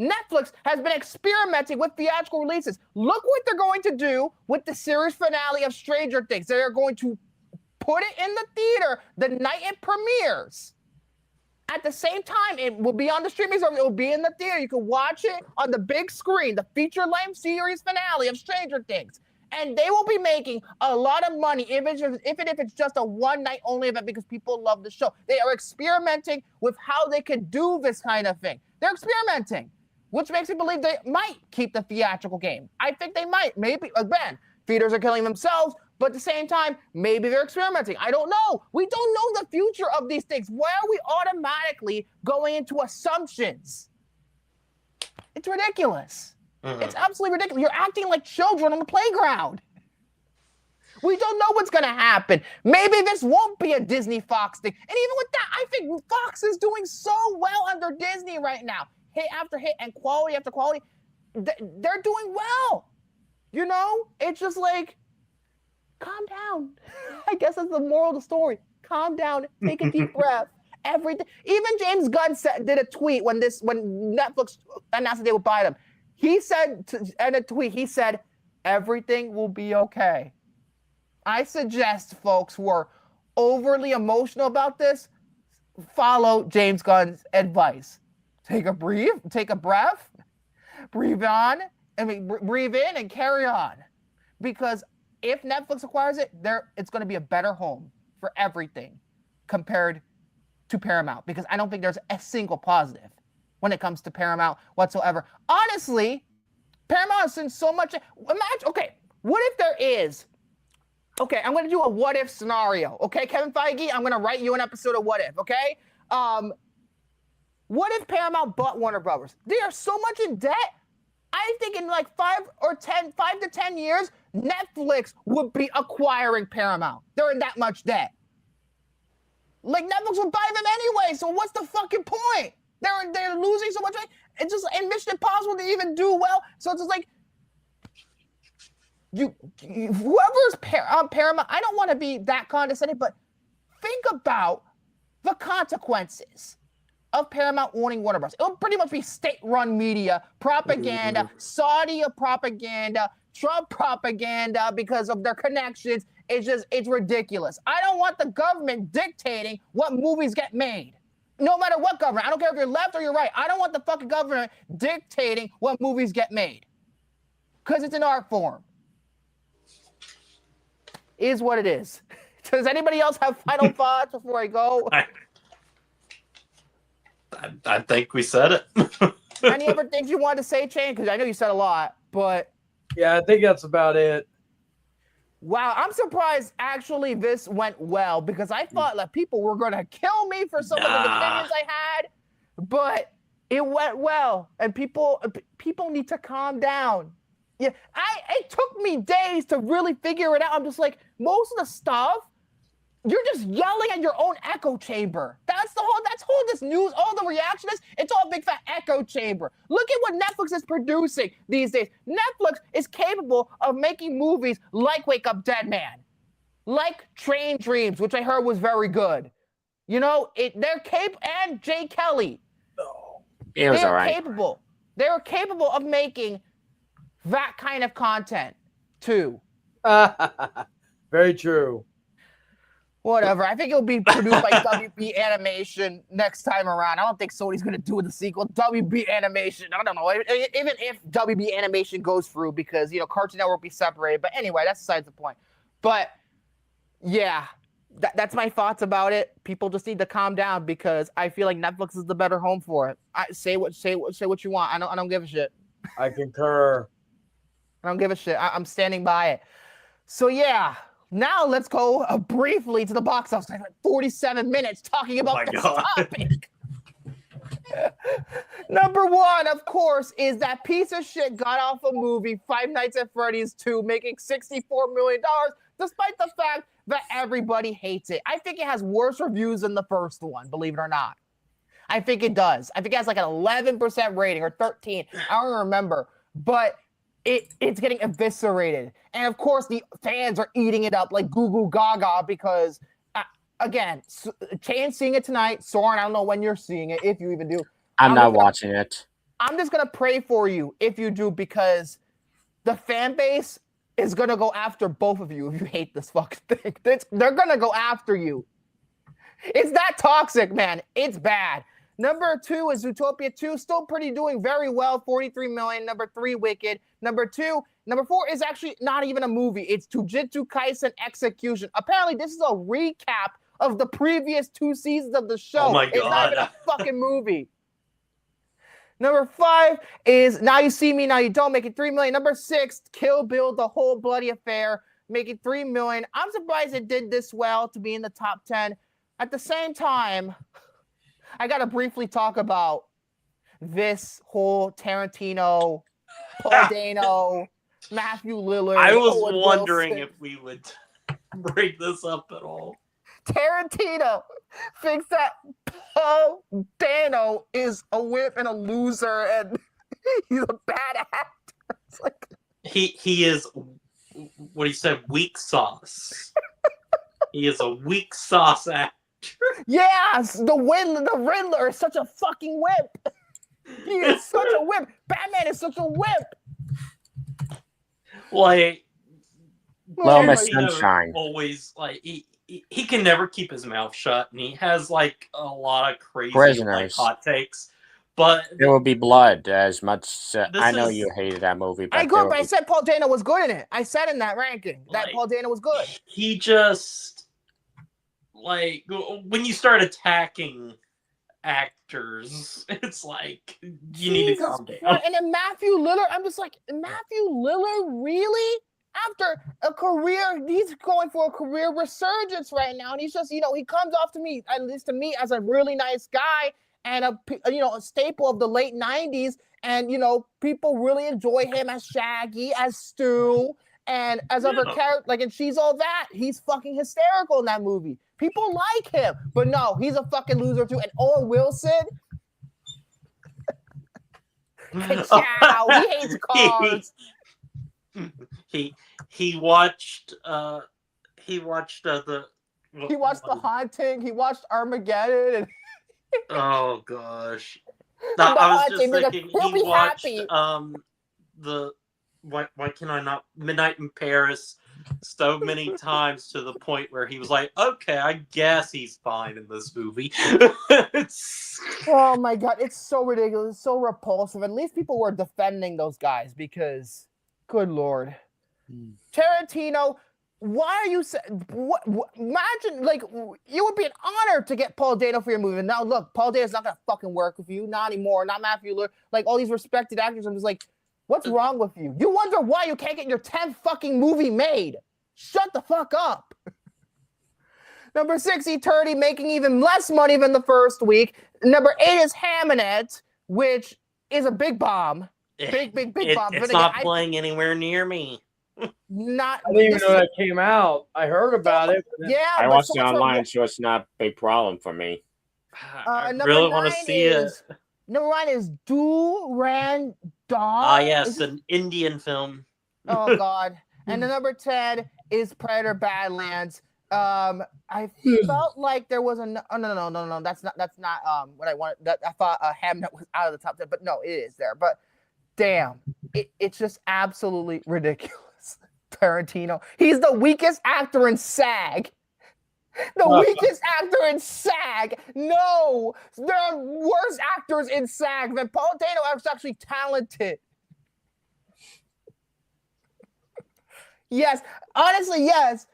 Netflix has been experimenting with theatrical releases. Look what they're going to do with the series finale of Stranger Things. They're going to put it in the theater the night it premieres. At the same time, it will be on the streaming service. It will be in the theater. You can watch it on the big screen, the feature-length series finale of Stranger Things. And they will be making a lot of money, even if it's just a one-night only event, because people love the show. They are experimenting with how they could do this kind of thing. They're experimenting, which makes me believe they might keep the theatrical game. I think they might. Maybe, again, theaters are killing themselves, but at the same time, maybe they're experimenting. I don't know. We don't know the future of these things. Why are we automatically going into assumptions? It's ridiculous. It's absolutely ridiculous. You're acting like children on the playground. We don't know what's going to happen. Maybe this won't be a Disney Fox thing. And even with that, I think Fox is doing so well under Disney right now. Hit after hit and quality after quality. They're doing well. It's just like, calm down. I guess that's the moral of the story. Calm down. Take a deep breath. Everything. Even James Gunn did a tweet when Netflix announced that they would buy them. He said in a tweet, he said, everything will be okay. I suggest folks who are overly emotional about this, follow James Gunn's advice. Take a breath, breathe in and carry on. Because if Netflix acquires it, it's going to be a better home for everything compared to Paramount, because I don't think there's a single positive when it comes to Paramount whatsoever. Honestly, Paramount has seen so much. Imagine, okay, what if there is? Okay, I'm going to do a what if scenario. Okay, Kevin Feige, I'm going to write you an episode of what if. Okay, what if Paramount bought Warner Brothers? They are so much in debt. I think in like 5 to 10 years, Netflix would be acquiring Paramount. They're in that much debt. Like, Netflix would buy them anyway, so what's the fucking point? They're losing so much. It's just, and Mission Impossible to even do well. So it's just like, whoever's on Paramount, I don't want to be that condescending, but think about the consequences of Paramount owning Warner Bros. It'll pretty much be state-run media, propaganda, Saudi propaganda, Trump propaganda because of their connections. It's ridiculous. I don't want the government dictating what movies get made. No matter what government. I don't care if you're left or you're right. I don't want the fucking government dictating what movies get made. Because it's an art form. Is what it is. Does anybody else have final thoughts before I go? I think we said it. Any other things you wanted to say, Shane? Because I know you said a lot, but... Yeah, I think that's about it. Wow, I'm surprised actually this went well, because I thought that people were going to kill me for some of the opinions I had, but it went well, and people need to calm down. Yeah, it took me days to really figure it out. I'm just like, most of the stuff, you're just yelling at your own echo chamber. That's whole this news, all the reaction is, it's all a big fat echo chamber. Look at what Netflix is producing these days. Netflix is capable of making movies like Wake Up Dead Man, like Train Dreams, which I heard was very good. You know, they're capable, and Jay Kelly. It was all right. They're capable of making that kind of content too. Very true. Whatever. I think it'll be produced by WB Animation next time around. I don't think Sony's going to do the sequel. WB Animation. I don't know. Even if WB Animation goes through, because, you know, Cartoon Network will be separated. But anyway, that's besides the point. But yeah, that's my thoughts about it. People just need to calm down, because I feel like Netflix is the better home for it. Say what you want. I don't give a shit. I concur. I don't give a shit. I'm standing by it. So yeah. Now let's go briefly to the box office. I have 47 minutes talking about this topic. Number one, of course, is that piece of shit god-awful movie, Five Nights at Freddy's 2, making $64 million, despite the fact that everybody hates it. I think it has worse reviews than the first one, believe it or not. I think it does. I think it has like an 11% rating or 13. I don't remember. But it's getting eviscerated. And of course, the fans are eating it up like goo goo gaga, because, again, Chain's seeing it tonight. Soren, I don't know when you're seeing it, if you even do. I'm not watching it. I'm just going to pray for you if you do, because the fan base is going to go after both of you if you hate this fucking thing. They're going to go after you. It's that toxic, man. It's bad. Number 2 is Zootopia 2, still doing very well, 43 million. Number 3, Wicked. Number 4 is actually not even a movie. It's Jujutsu Kaisen Execution. Apparently, this is a recap of the previous 2 seasons of the show. Oh my God. It's not even a fucking movie. Number 5 is Now You See Me, Now You Don't, making 3 million. Number 6, Kill Bill, The Whole Bloody Affair, making 3 million. I'm surprised it did this well to be in the top 10. At the same time, I got to briefly talk about this whole Tarantino, Paul Dano, Matthew Lillard. I was Owen wondering Wilson. if we would bring this up at all. Tarantino thinks that Paul Dano is a whip and a loser, and he's a bad actor. It's like, He is what he said, weak sauce. He is a weak sauce actor. yes, the Riddler is such a fucking whip. He is such a whip. Batman is such a whip. Like, Well, my Anyway, sunshine. always like he can never keep his mouth shut, and he has like a lot of crazy like, Prisoners. hot takes. But There will be blood. As much This I know is- you hated that movie, but I there agree, will but I be- said Paul Dano was good in it. I said in that ranking that Like- Paul Dano was good. he just like when you start attacking actors, it's like you need to Jesus calm down. Christ. And then Matthew Lillard, I'm just like, Matthew Lillard, really? After a career, he's going for a career resurgence right now, and he's just, he comes off to me, at least to me, as a really nice guy and a staple of the late '90s, and people really enjoy him as Shaggy, as Stu, and as other Yeah. characters, like in She's All That. He's fucking hysterical in that movie. People like him, but no, he's a fucking loser too. And Owen Wilson, ciao, he hates cars. He watched the He watched The Haunting. He watched Armageddon. And oh gosh. The I was Haunting, just nigga, thinking he'll he be watched happy. the why can I not Midnight in Paris so many times to the point where he was like, okay, I guess he's fine in this movie. It's Oh my god, it's so ridiculous, it's so repulsive. At least people were defending those guys because, good lord, Tarantino. Why are you saying? What? Imagine, like, it would be an honor to get Paul Dano for your movie. And now, look, Paul Dano's not gonna fucking work with you, not anymore. Not Matthew Lillard, like all these respected actors. I'm just like, what's wrong with you? You wonder why you can't get your 10th fucking movie made. Shut the fuck up. Number 6, Eternity, making even less money than the first week. Number 8 is Hammonet, which is a big bomb. Big bomb. But it's again, not playing anywhere near me. Not. I didn't even this know that came out. I heard about it. but then- Yeah, I but watched so it much for- online, so it's not a big problem for me. I number really want to 9 see is, it. Number 9 is Durandar. Ah, yes, Is it- an Indian film. Oh God. And the number 10 is Predator Badlands. I felt like there was no. That's not what I wanted. That I thought Hamnet was out of the top 10, but no, it is there. But damn, it's just absolutely ridiculous. Tarantino, he's the weakest actor in SAG. The weakest actor in SAG. No, there are worse actors in SAG than Paul Dano is actually talented. Yes, honestly, yes.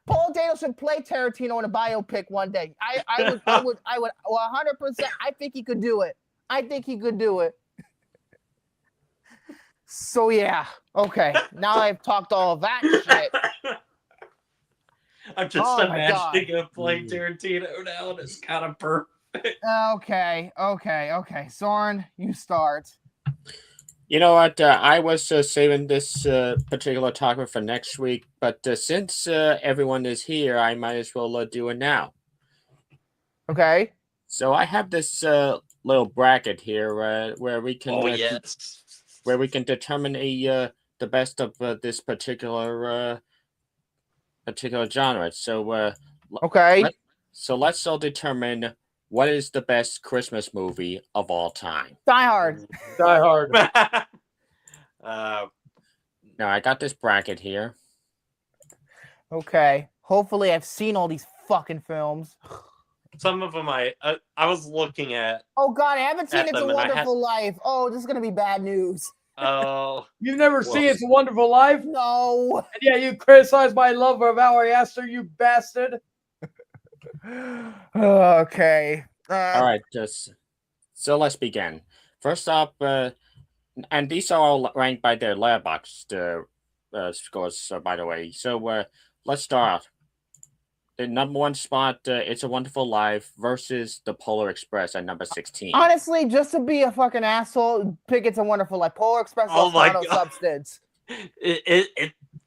Paul Dano should play Tarantino in a biopic one day. I would 100%. I think he could do it. So yeah, okay. Now I've talked all of that shit. I'm just Oh my imagining God. him playing Tarantino now, and it's kind of perfect. Okay. Soren, you start. You know what? I was saving this particular topic for next week, but since everyone is here, I might as well do it now. Okay. So I have this little bracket here where we can Oh yes. where we can determine the best of this particular genre. So Okay. so let's all determine what is the best Christmas movie of all time. Die Hard. Die Hard. Now I got this bracket here. Okay. Hopefully I've seen all these fucking films. Some of them I was looking at. Oh God, I haven't seen At It's a them, and I Wonderful Life. Oh, this is gonna be bad news. Oh, You've never seen It's a Wonderful Life? No. And yeah, you criticize my love for Valerie Astor, you bastard. Okay. All right, so let's begin. First up, and these are all ranked by their Letterboxd scores, by the way. So let's start. The number 1 spot, It's a Wonderful Life versus The Polar Express at number 16. Honestly, just to be a fucking asshole, pick It's a Wonderful Life. Polar Express Oh is my not God. substance.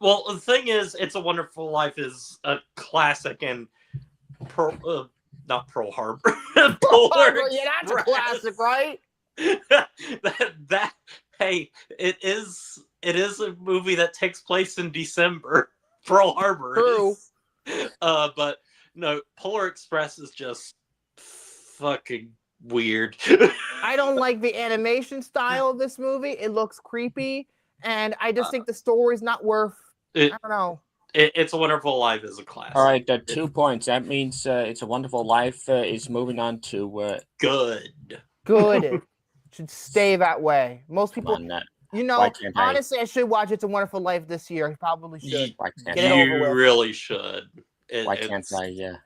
Well, the thing is, It's a Wonderful Life is a classic, and not Pearl Harbor. Polar Yeah, that's a Express. classic, right? Hey, it is a movie that takes place in December. Pearl Harbor. True. Is. But no, Polar Express is just fucking weird. I don't like the animation style of this movie. It looks creepy, and I just think the story's not worth. I don't know. It's a Wonderful Life is a classic. All right, 2 points. That means It's a Wonderful Life is moving on to Good. Good. should stay that way. Most people, Come on, you why know, can't I? honestly, I should watch It's a Wonderful Life this year. I probably should. Why can't Get it I? over with. You really should. Why can't It's- I?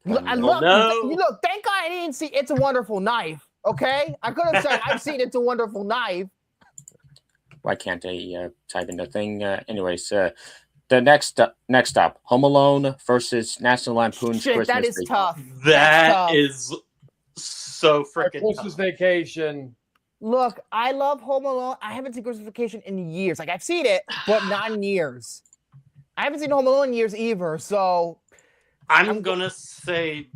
Look, I Oh, look, no. you look, thank God I didn't see It's a Wonderful Knife. Okay, I could have said I've seen It's a Wonderful Knife. Why can't I type in the thing? Anyways, the next up, Home Alone versus National Lampoon's Shit, Christmas that is Vacation. tough. That's That tough. is so freaking Christmas tough. Vacation. Look, I love Home Alone. I haven't seen Christmas Vacation in years. Like I've seen it, but not in years. I haven't seen Home Alone in years either. So I'm gonna say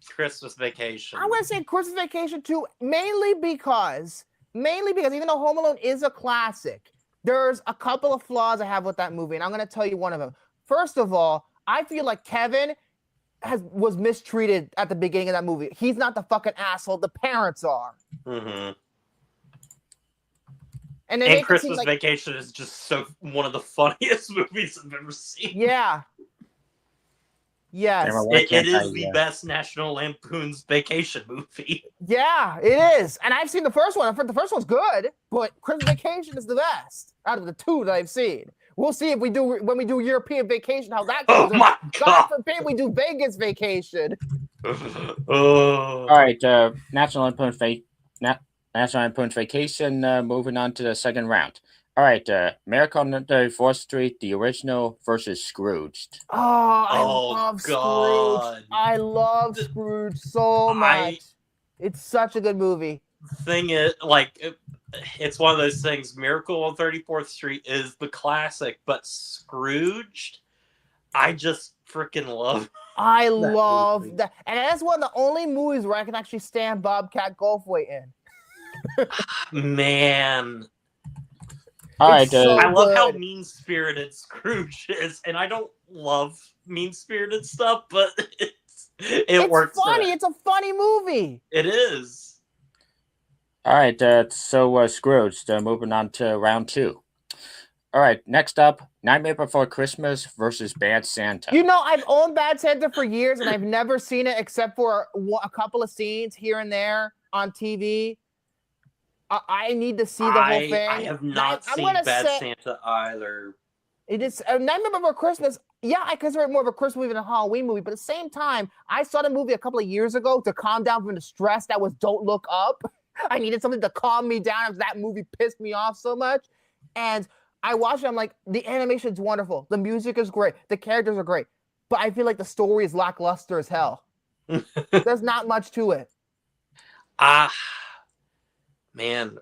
Christmas Vacation. I'm gonna say Christmas Vacation too, mainly because even though Home Alone is a classic, there's a couple of flaws I have with that movie, and I'm gonna tell you one of them. First of all, I feel like Kevin was mistreated at the beginning of that movie. He's not the fucking asshole. The parents are. Mm-hmm. And, they And make it seem Christmas like, Vacation is just one of the funniest movies I've ever seen. yeah. Yes. Damn it, why It can't is I, the best National Lampoon's Vacation movie. Yeah, it is. And I've seen the first one. The first one's good, but Christmas Vacation is the best out of the two that I've seen. We'll see if when we do European Vacation, how that Oh goes. my God god! forbid we do Vegas Vacation. All right, National Lampoon's Vacation. Moving on to the second round. All right, Miracle on 34th Street, the original versus Scrooged. Oh, I Oh, love God. Scrooge. I love Scrooge so much. It's such a good movie. Thing is, it's one of those things. Miracle on 34th Street is the classic, but Scrooged, I just freaking love. I That love movie. that. And that's one of the only movies where I can actually stand Bobcat Goldthwait in. Man, All right, It's so I love how good. mean-spirited Scrooge is, and I don't love mean-spirited stuff, but it works. It's funny. It's a funny movie. It is. all right. So Scrooged. Moving on to round two. All right, next up, Nightmare Before Christmas versus Bad Santa. You know, I've owned Bad Santa for years, and I've never seen it except for a couple of scenes here and there on TV. I need to see the whole thing. I have not I'm seen gonna Bad say- Santa either. It is Nightmare Before Christmas. Yeah, I consider it more of a Christmas movie than a Halloween movie. But at the same time, I saw the movie a couple of years ago to calm down from the stress that was Don't Look Up. I needed something to calm me down because that movie pissed me off so much. And I watched it. I'm like, the animation's wonderful. The music is great. The characters are great. But I feel like the story is lackluster as hell. There's not much to it. Man,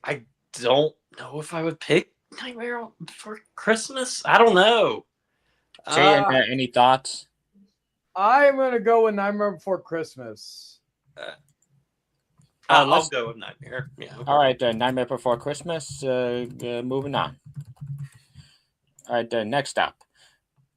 I don't know if I would pick Nightmare Before Christmas. I don't know. Jay, any thoughts? I'm gonna go with Nightmare Before Christmas. I'll let's- go with Nightmare. Yeah. All right, Nightmare Before Christmas. Moving on. All right, next up,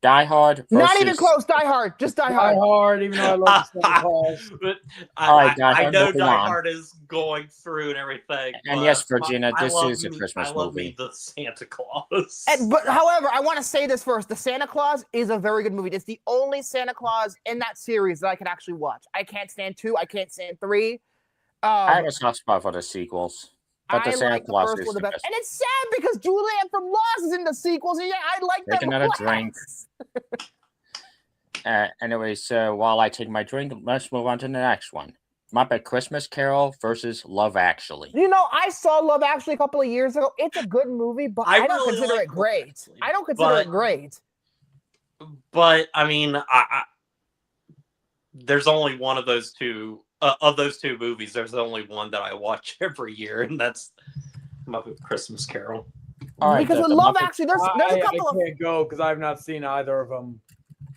Die Hard versus... Not even close. Die Hard. Just Die Die Hard. Hard, even though I love Santa Claus. But All right, Die I Hard, know moving Die on. Hard is going through and everything. And but yes, Virginia, I this love is a Christmas I love movie. Me the Santa Claus. But however, I want to say this first. The Santa Claus is a very good movie. It's the only Santa Claus in that series that I can actually watch. I can't stand 2. I can't stand 3. I have a soft spot for the sequels, but the I Santa like the Claus first is one the the best. best. And it's sad because Julianne from Lost is in the sequels. And yeah, I like Take them another less. drink. Anyways, while I take my drink, let's move on to the next one. Muppet Christmas Carol versus Love Actually. You know, I saw Love Actually a couple of years ago. It's a good movie, but I don't really consider like it great. Love Actually, I don't consider it but- great. But I mean, I there's only one of those two movies. There's only one that I watch every year, and that's Muppet Christmas Carol. All right, Because with the Love Muppet- Actually, there's a couple I of can't go because I've not seen either of them.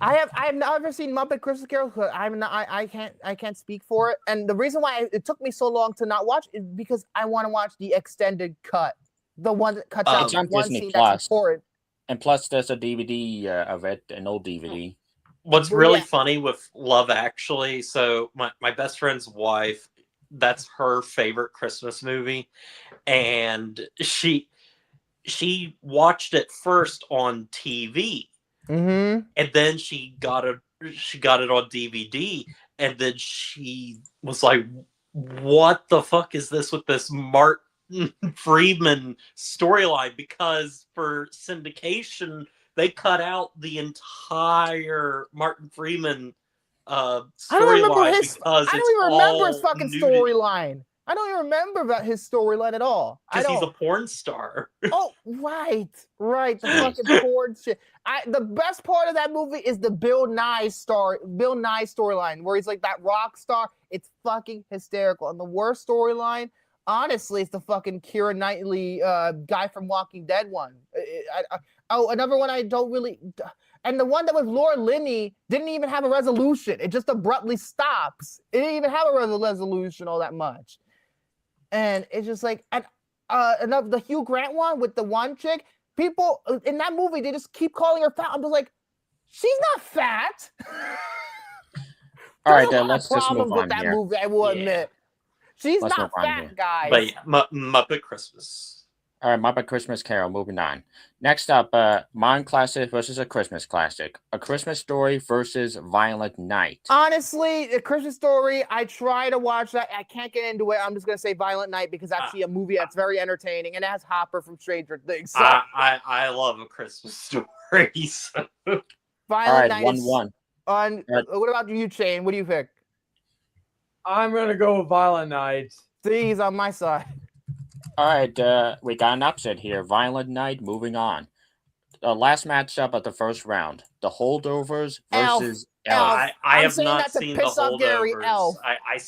I have never seen Muppet Christmas Carol. I can't speak for it. And the reason why it took me so long to not watch is because I want to watch the extended cut, the one that cuts out It's on one Disney scene Plus. that's important. And plus, there's a DVD of it, an old DVD. What's Well, really yeah. funny with Love Actually, so my best friend's wife, that's her favorite Christmas movie, and she watched it first on TV, Mm-hmm. and then she got it on DVD, and then she was like, what the fuck is this with this Martin Freeman storyline? Because for syndication, they cut out the entire Martin Freeman I don't remember storyline his. because I it's don't even remember his all fucking nudity. storyline. I don't even remember about his storyline at all. I Because he's a don't. porn star. Oh, right, the fucking porn shit. The best part of that movie is the Bill Nye storyline, where he's like that rock star. It's fucking hysterical. And the worst storyline, honestly, is the fucking Keira Knightley guy from Walking Dead one. Another one I don't really. And the one that was Laura Linney didn't even have a resolution. It just abruptly stops. It didn't even have a resolution all that much. And it's just like, the Hugh Grant one with the one chick, people in that movie, they just keep calling her fat. I'm just like, she's not fat. All right, There's a lot let's of just move problems with on that here. movie, I will admit. She's Let's not move on fat, here. guys. But yeah, Muppet Christmas. All right, Muppet Christmas Carol, moving on. Next up, Modern Classic versus A Christmas Classic. A Christmas Story versus Violent Night. Honestly, A Christmas Story, I try to watch that. I can't get into it. I'm just going to say Violent Night because that's actually a movie that's very entertaining, and it has Hopper from Stranger Things. So. I love A Christmas Story. So. Violent All right, Night 1-1. What about you, Shane? What do you pick? I'm gonna go with Violent Night. See, he's on my side. All right, we got an upset here. Violent Night, moving on. The last matchup of the first round. The Holdovers versus Elf. I I'm have saying not that to seen the piss off Gary, Holdovers. Elf. I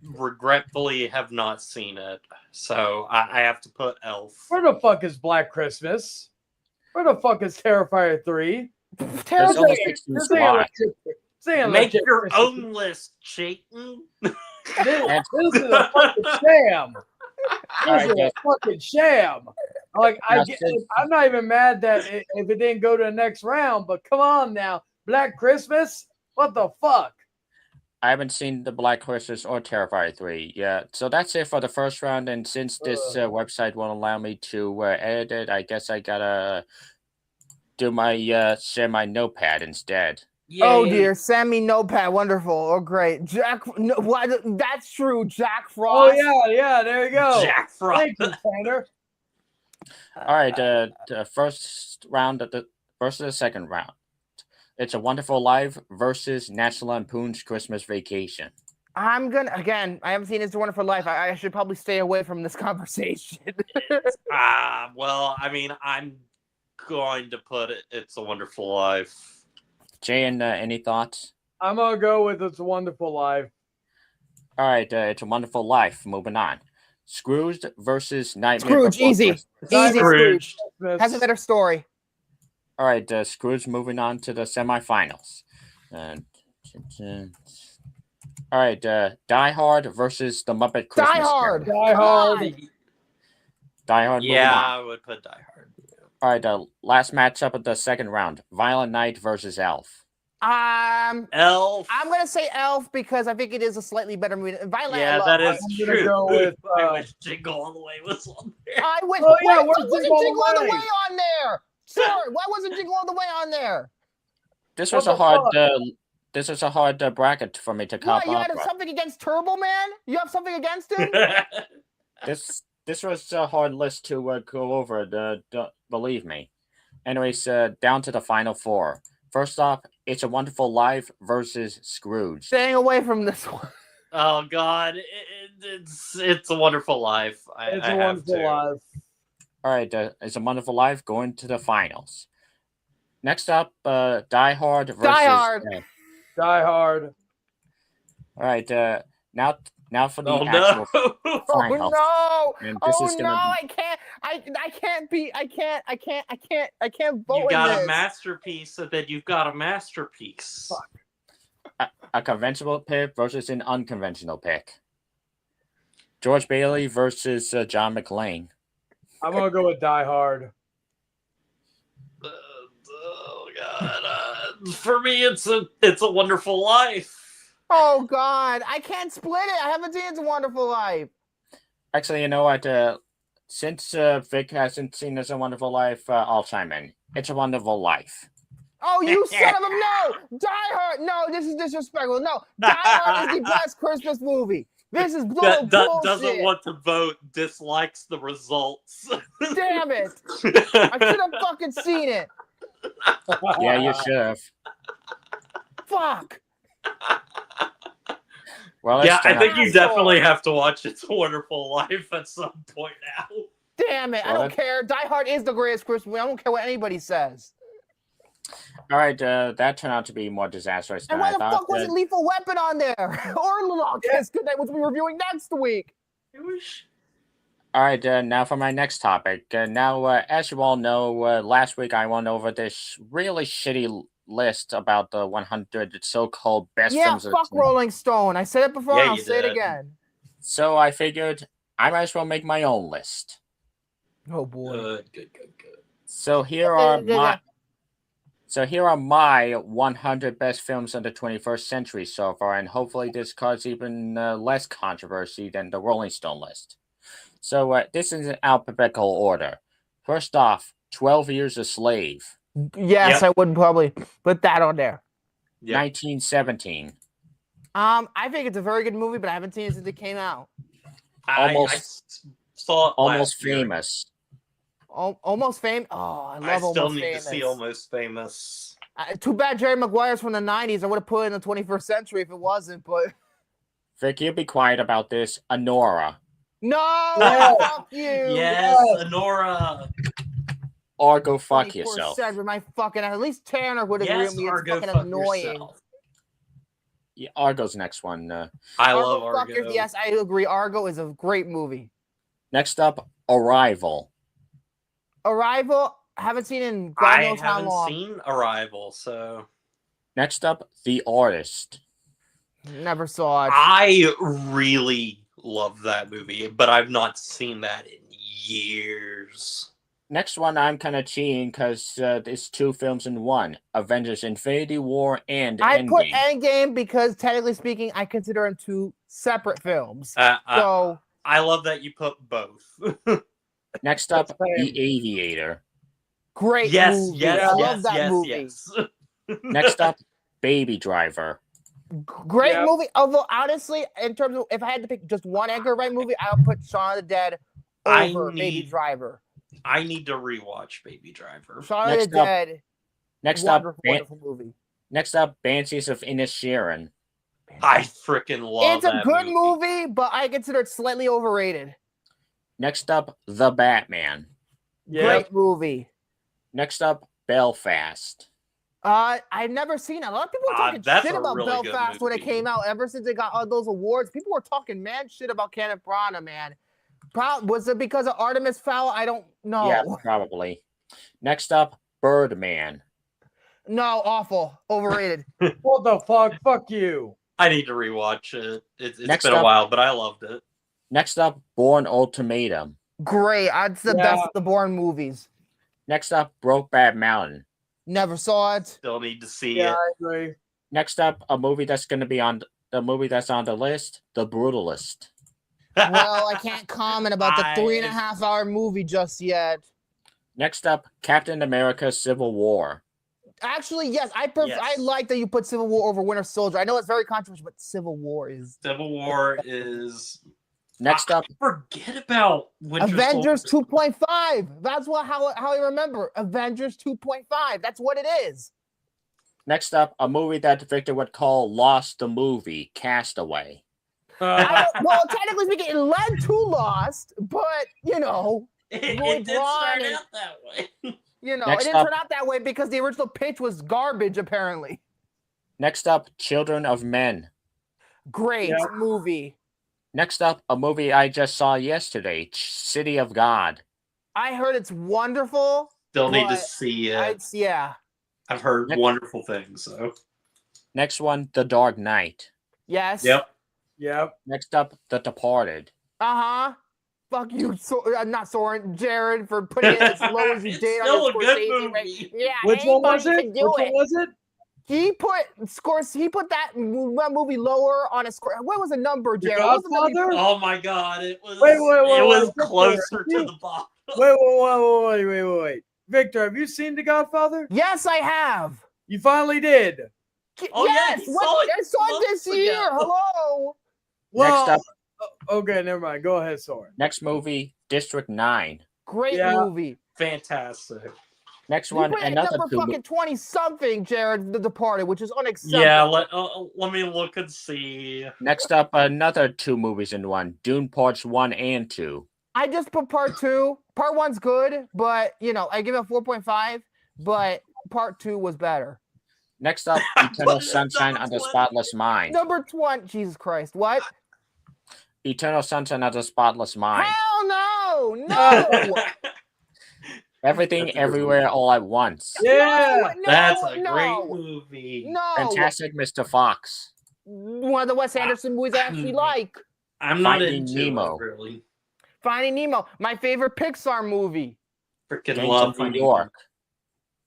regretfully have not seen it. So I have to put Elf. Where the fuck is Black Christmas? Where the fuck is Terrifier 3? There's only 16 spots. Make your own list, Chayton. This is a fucking sham. This is a fucking sham. Like I'm not even mad that if it didn't go to the next round, but come on now, Black Christmas, what the fuck? I haven't seen the Black Christmas or Terrifier 3 yet. So that's it for the first round. And since this website won't allow me to edit it, I guess I gotta do my share my notepad instead. Yay. Oh dear, send me notepad. Wonderful. Oh great, Jack. No, what? That's true. Jack Frost. Oh yeah. There you go. Jack Frost. Thank you, Tanner. All right, the first round of the first of the second round. It's a Wonderful Life versus National Lampoon's Christmas Vacation. I'm gonna again. I haven't seen It's a Wonderful Life. I should probably stay away from this conversation. Well, I mean, I'm going to put it. It's a Wonderful Life. Jay, and any thoughts? I'm gonna go with It's a Wonderful Life. All right, It's a Wonderful Life. Moving on. Scrooged versus Nightmare Scrooge, Before easy. Christmas. Easy Scrooge. Christmas. Has a better story. All right, Scrooge moving on to the semifinals. All right, Die Hard versus the Muppet Christmas Die Hard. Carol. Die Hard. Die Hard. Yeah, moving on. I would put Die Hard. All right, last matchup of the second round. Violent Night versus Elf. Elf. I'm gonna say Elf because I think it is a slightly better movie. Violent. Yeah, I that love. is I'm gonna true. go with, I wish Jingle All the Way was on there. I wish. Oh, yeah, why where's wasn't Jingle All the Jingle All the Way? Way on there? Sorry, why wasn't Jingle All the Way on there? This What was a the hard. fuck? This was a hard bracket for me to cop What, you had up. something against Turbo Man? You have something against him? This was a hard list to go over. Believe me. Anyways, down to the final four. First off, It's a Wonderful Life versus Scrooge. Staying away from this one. Oh God, it's a Wonderful Life. It's I a have Wonderful to. Life. All right, It's a Wonderful Life going to the finals. Next up, Die Hard versus Die Hard. Die Hard. All right, now for the Oh actual no! finals. Oh And no! this Oh is no! gonna I can't vote You in got this. a masterpiece, and then you've got a masterpiece. a conventional pick versus an unconventional pick. George Bailey versus John McClane. I'm gonna go with Die Hard. Oh God! For me, it's a Wonderful Life. Oh God! I can't split it. I haven't seen It's a Wonderful Life. Actually, you know what? Since Vic hasn't seen It's a Wonderful Life, I'll chime in. It's a Wonderful Life. Oh, you son of a no! Die Hard! No, this is disrespectful. No, Die Hard is the best Christmas movie. This is That bullshit. doesn't want to vote, dislikes the results. Damn it! I should have fucking seen it. Yeah, you should have. Fuck. Well, Yeah, it's I think you Asshole. definitely have to watch It's a Wonderful Life at some point now. Damn it! I Well, don't care. Die Hard is the greatest Christmas movie. I don't care what anybody says. all right. That turned out to be more disastrous than And why I the thought. fuck wasn't Lethal Weapon on there? Or Little Kiss Goodnight, which we're reviewing next week. All right, now for my next topic. As you all know, last week I went over this really shitty list about the 100 so-called best Yeah, films. fuck Rolling Stone. I said it before, Yeah, and I'll you say it did. again. So I figured I might as well make my own list. Oh boy. Good. So here are my 100 best films of the 21st century so far, and hopefully this causes even less controversy than the Rolling Stone list. So this is in alphabetical order. First off, 12 Years a Slave, Yes, I would probably put that on there. Yep. 1917. I think it's a very good movie, but I haven't seen it since it came out. I saw it Almost last year. Famous. Almost Famous. Oh, I love I still Almost need Famous. to see Almost Famous. Too bad Jerry Maguire's from the 90s. I would have put it in the 21st century if it wasn't, but Vic, you be quiet about this. Honora. no, Yeah. fuck you. Yes, Honora. Or go fuck 24/7, yourself. My fucking, at least Tanner would agree Yes, with me. It's Argo, fucking fuck annoying. yourself. Yeah, Argo's next one. I Argo love fuck Argo. Yes, I agree. Argo is a great movie. Next up, Arrival. Arrival, haven't seen in God I knows how haven't long. seen Arrival, so Next up, The Artist. Never saw it. I really love that movie, but I've not seen that in years. Next one, I'm kind of cheating because it's two films in one. Avengers Infinity War and I put Endgame. Endgame because, technically speaking, I consider them two separate films. I love that you put both. Next up, That's fair. The Aviator. Great yes, movie. yes, I yes, love that yes, movie. yes. Next up, Baby Driver. Great Yep. movie. Although, honestly, in terms of if I had to pick just one Edgar Wright movie, I would put Shaun of the Dead over Baby Driver. I need to rewatch Baby Driver. Shaun of the Next up, Dead. Next up, Wonderful movie. Next up, Banshees of Inisherin. I freaking love It's a that good movie, but I consider it slightly overrated. Next up, The Batman. Yeah. Great movie. Next up, Belfast. I've never seen it. A lot of people were talking that's shit a about really good Belfast when it movie. came out. Ever since it got all those awards, people were talking mad shit about Kenneth Branagh, man. Was it because of Artemis Fowl? I don't know. Yeah, probably. Next up, Birdman. No, awful. Overrated. What the fuck? Fuck you. I need to rewatch it. It's Next been a up- while, but I loved it. Next up, Born Ultimatum. Great. It's the best of the Bourne movies. Next up, Brokeback Mountain. Never saw it. Still need to see Yeah, it. I agree. Next up, a movie that's going to be on the movie that's on the list, The Brutalist. Well, I can't comment about the I- 3.5 hour movie just yet. Next up, Captain America: Civil War. Actually, yes, I Yes. like that you put Civil War over Winter Soldier. I know it's very controversial, but Civil War is Civil War is. Next up, Forget about Winter Avengers Soldier. 2.5. That's how I remember. Avengers 2.5. That's what it is. next up, a movie that Victor would call Lost the Movie, Castaway. Well, technically speaking, it led to Lost, but It Roy did start Braun and- out that way. Next it didn't up- turn out that way because the original pitch was garbage, apparently. Next up, Children of Men. Great Yeah. movie. Next up, a movie I just saw yesterday, City of God. I heard it's wonderful. Still need to But see it. Yeah. I've heard Next- wonderful things. So. Next one, The Dark Knight. Yes. Yep. Yep. Next up, The Departed. Uh-huh. Fuck you, not Soren, Jared, for putting it as low as you It's did still on a your good Scorsese movie. rate. Yeah, Which one was anybody it? can Which do one it. was it? He put that movie lower on a score. What was the number, The Jared? What was the number? Godfather? Oh my god! It was. Wait, it was Victor, closer to you- the bottom. Wait. Victor, have you seen The Godfather? Yes, I have. You finally did. Oh, yeah, yes, he saw it I saw it this months year. ago. Hello. Well, Next up, Okay, never mind. Go ahead, Soren. Next movie, District 9. Great Yeah. movie. Fantastic. Next You one, put it at another number 2 fucking 20 something, Jared, The Departed, which is unacceptable. Yeah, let me look and see. Next up, another 2 movies in one. Dune Parts 1 and 2. I just put part 2. Part 1's good, but I give it a 4.5, but part 2 was better. Next up, Eternal Sunshine of the Spotless Mind. Number 20, Jesus Christ, what? Eternal Sunshine of the Spotless Mind. Hell no! No! Everything, That's a good Everywhere, movie. All at Once. Yeah. No, That's a no, great movie. No. Fantastic Mr. Fox. One of the Wes Anderson movies I actually like. I'm not Finding into Nemo. it, really. Finding Nemo, my favorite Pixar movie. Freaking Gangs love of New Finding York.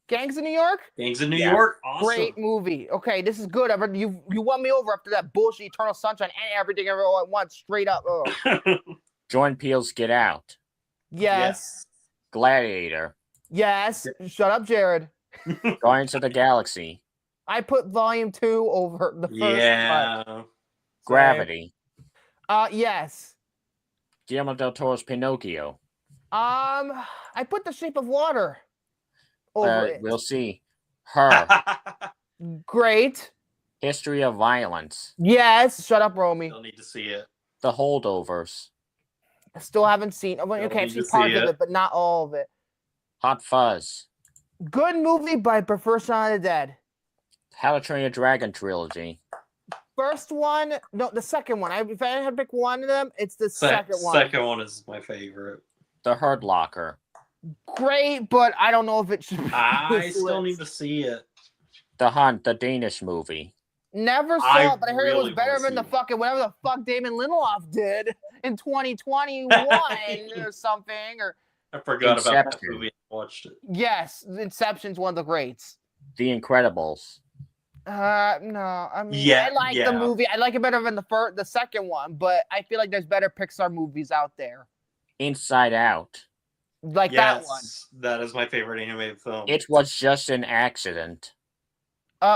Gangs of New York? Gangs of New Yeah. York. Awesome. Great movie. Okay, this is good. You won me over after that bullshit Eternal Sunshine and Everything Everywhere All at Once. Straight up. Ugh. Jordan Peele's Get Out. Yes. Gladiator. Yes. Shut up, Jared. Guardians of the Galaxy. I put volume 2 over the first one. Yeah. Gravity. Yes. Guillermo del Toro's Pinocchio. I put The Shape of Water over it. We'll see. Her. Great. History of Violence. Yes. Shut up, Romy. Don't need to see it. The Holdovers. I still haven't seen. Oh, Don't okay, I've need seen to part see of it. it, but not all of it. Hot Fuzz. Good movie, but I prefer Shaun of the Dead. How to Train a Dragon trilogy. First one, no, the second one. If I had to pick one of them, it's the second one. Second one is my favorite. The Hurt Locker. Great, but I don't know if it should be. I still need to see it. The Hunt, the Danish movie. Never saw I it, but I heard it was really better wanna than the see it. fucking whatever the fuck Damon Lindelof did in 2021 or something. Or I forgot about that Inception. movie. I watched it. yes, Inception's one of the greats. The Incredibles. No, I mean, Yeah, I like yeah. the movie. I like it better than the second one, but I feel like there's better Pixar movies out there, Inside Out. like that one. That is my favorite animated film. It was just an accident.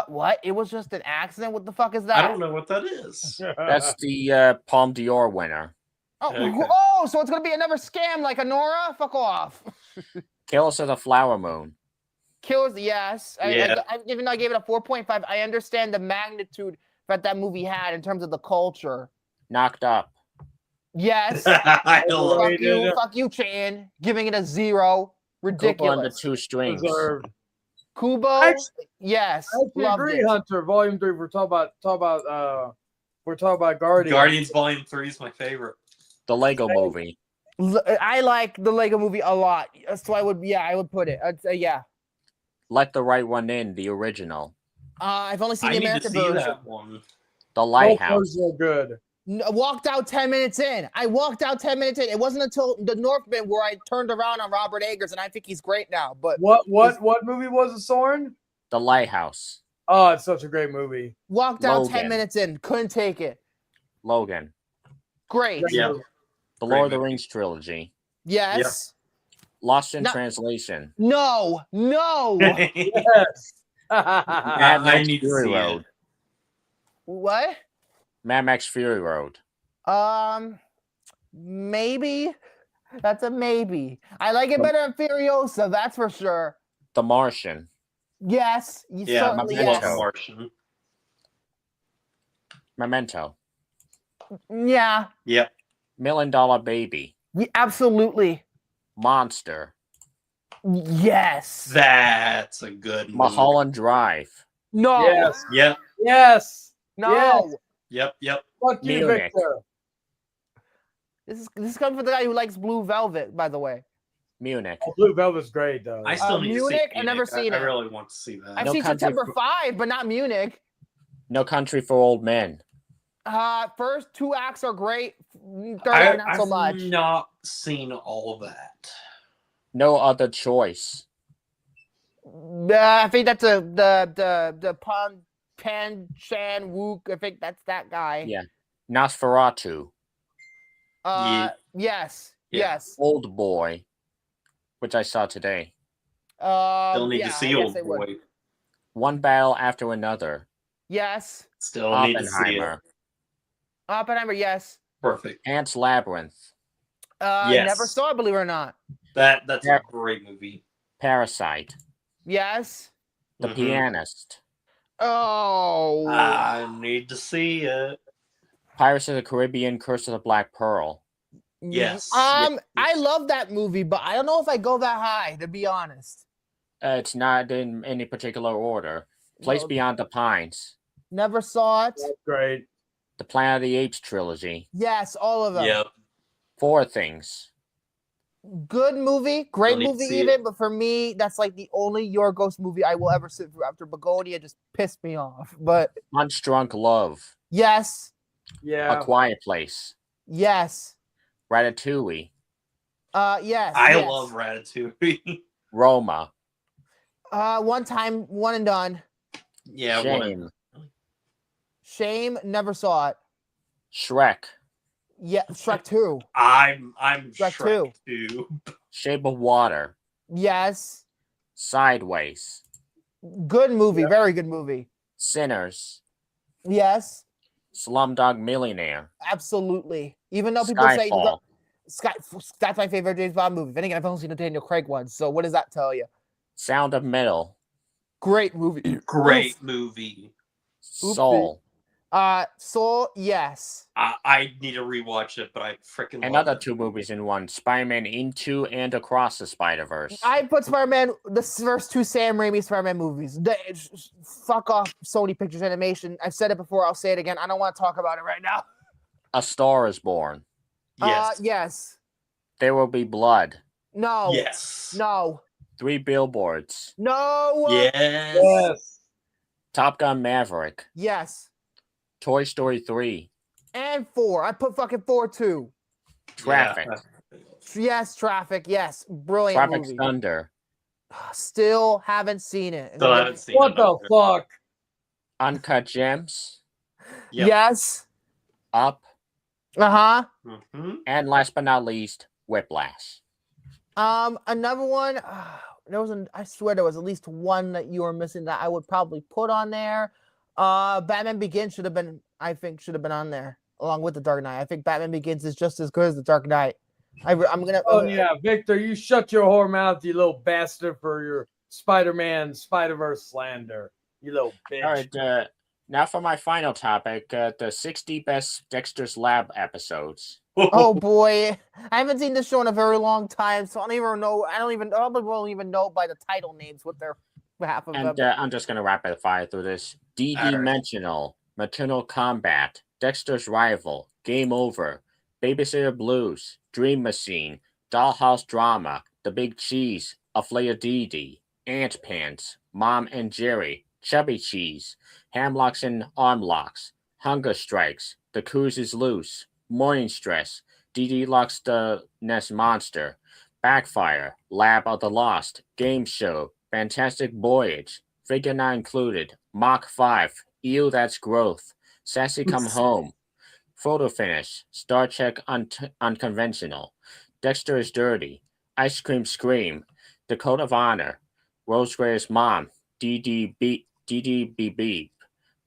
What? It was just an accident. What the fuck is I that? don't know what that is. That's the Palme d'Or winner. Oh, Okay. oh, so it's gonna be another scam like Anora? Fuck off. Killers of the Flower Moon. Kills, yes. Yeah. Even though I gave it a 4.5, I understand the magnitude that movie had in terms of the culture. Knocked Up. Yes. I love Fuck it. you, fuck you, Chan. Giving it a 0. Kubo and the Ridiculous. Two Strings. Deserved. Kubo, Actually- yes. I actually Loved agree, it. Hunter. Volume 3. We're talking about Guardians. Guardians Volume 3 is my favorite. The Lego Movie. I like the Lego movie a lot. So I would put it. I'd say, yeah. Let the Right One In, the original. I've only seen I the need to American see version. that one. The Both Lighthouse. those are good. Walked out 10 minutes in. I walked out 10 minutes in. It wasn't until The Northman where I turned around on Robert Eggers, and I think he's great now. But What movie was it, Soren? The Lighthouse. Oh, it's such a great movie. walked out 10 Logan. minutes in. Couldn't take it. Logan. Great. Great Yeah. movie. The Great Lord of the movie. Rings trilogy. Yes. Lost in No. Translation. No. No. Yes. Mad I Max need to Fury see Road. it. What? Mad Max Fury Road. Maybe. That's a maybe. I like it better than Furiosa, that's for sure. The Martian. Yes. Yeah, Certainly I love yes. Martian. Memento. Yeah. Yep. $1 Million Baby. Absolutely. Monster. Yes. That's a good movie. Mulholland Drive. No. Yes. Yep. Yes. No. Yes. Yep. Fuck you, Munich. Victor. This is coming from the guy who likes Blue Velvet, by the way. Munich. Oh, Blue Velvet's great, though. I still need to see Munich? I've never seen I it. really want to see that. I've No seen Country September for- 5, but not Munich. No Country for Old Men. First 2 acts are great. Third I've not so much. not seen all of that. No Other Choice. I think that's the Pan Chan Wook. I think that's that guy. Yeah. Nosferatu. Yeah. Yes. Yeah. Yes. Old Boy. Which I saw today. Still need yeah, to I see guess Old I would. Boy. One Battle After Another. Yes. Still need to see it. Oppenheimer. Oppenheimer. Yes. Perfect. Ants Labyrinth, Never Yes. saw it, believe it or not. That's Yeah. a great movie. Parasite, Yes. The Mhm. Pianist, Oh. I need to see it. Pirates of the Caribbean, Curse of the Black Pearl. Yes. I yes. love that movie, but I don't know if I go that high, to be honest. It's not in any particular order. Place No, Beyond the Pines, never saw it. That's great. the Planet of the Apes trilogy, Yes, all of them. Yep. Four Things, Good movie, great Don't need to movie see even, it. but for me, that's like the only Yorgos movie I will ever sit through. After Begonia just pissed me off. But Punch Drunk Love, yes, Yeah. A Quiet Place, yes, Ratatouille, yes. I yes. love Ratatouille. Roma, One time, one and done. yeah. Shame, Shame, never saw it. Shrek, Yeah, Shrek 2. I'm Shrek Shrek too. Shape of Water, Yes. Sideways, Good movie, Yeah. very good movie. Sinners, Yes, Slumdog Millionaire, absolutely. Even though people say Skyfall, that's my favorite James Bond movie. Then again, I've only seen the Daniel Craig one. So what does that tell you? Sound of Metal, Great movie. Great movie. Soul, Soul, yes. I need to rewatch it, but I freaking love another it. two movies in one, Spider-Man Into and Across the Spider-Verse. I put Spider-Man, the first two Sam Raimi Spider-Man movies. Fuck off, Sony Pictures Animation. I've said it before, I'll say it again. I don't want to talk about it right now. A Star is Born, Yes. Yes. There Will Be Blood, No. Yes. No. Three Billboards, No. Yes. Yes. Top Gun Maverick, Yes. Toy Story 3, And 4. I put fucking 4 too. Traffic, Yes, Traffic. Yes. Brilliant Traffic movie. Thunder, Still haven't seen it. Still haven't seen What it. the fuck? Uncut Gems, Yep. Yes. Up, Uh-huh. hmm and last but not least, Whiplash. Another one. I swear there was at least one that you were missing that I would probably put on there. Batman Begins should have been on there along with The Dark Knight. I think Batman Begins is just as good as The Dark Knight. I'm gonna. Oh yeah, Victor, you shut your whore mouth, you little bastard, for your Spider-Man Spider-Verse slander. You little bitch. All right, now for my final topic, the 60 best Dexter's Lab episodes. Oh boy, I haven't seen this show in a very long time, so I don't even know. I probably won't even know by the title names what they're half of And them. I'm just going to rapid fire through this. D-Dimensional, Maternal Combat, Dexter's Rival, Game Over, Babysitter Blues, Dream Machine, Dollhouse Drama, The Big Cheese, Aflaya Dee, Ant Pants, Mom and Jerry, Chubby Cheese, Hamlocks and Armlocks, Hunger Strikes, The Coos is Loose, Morning Stress, Dee Locks the Nest Monster, Backfire, Lab of the Lost, Game Show, Fantastic Voyage, Figure Not Included, Mach 5, Ew That's Growth, Sassy Come Home, Photo Finish, Star Trek Unconventional, Dexter is Dirty, Ice Cream Scream, The Code of Honor, Rose Grare's Mom, DDBB,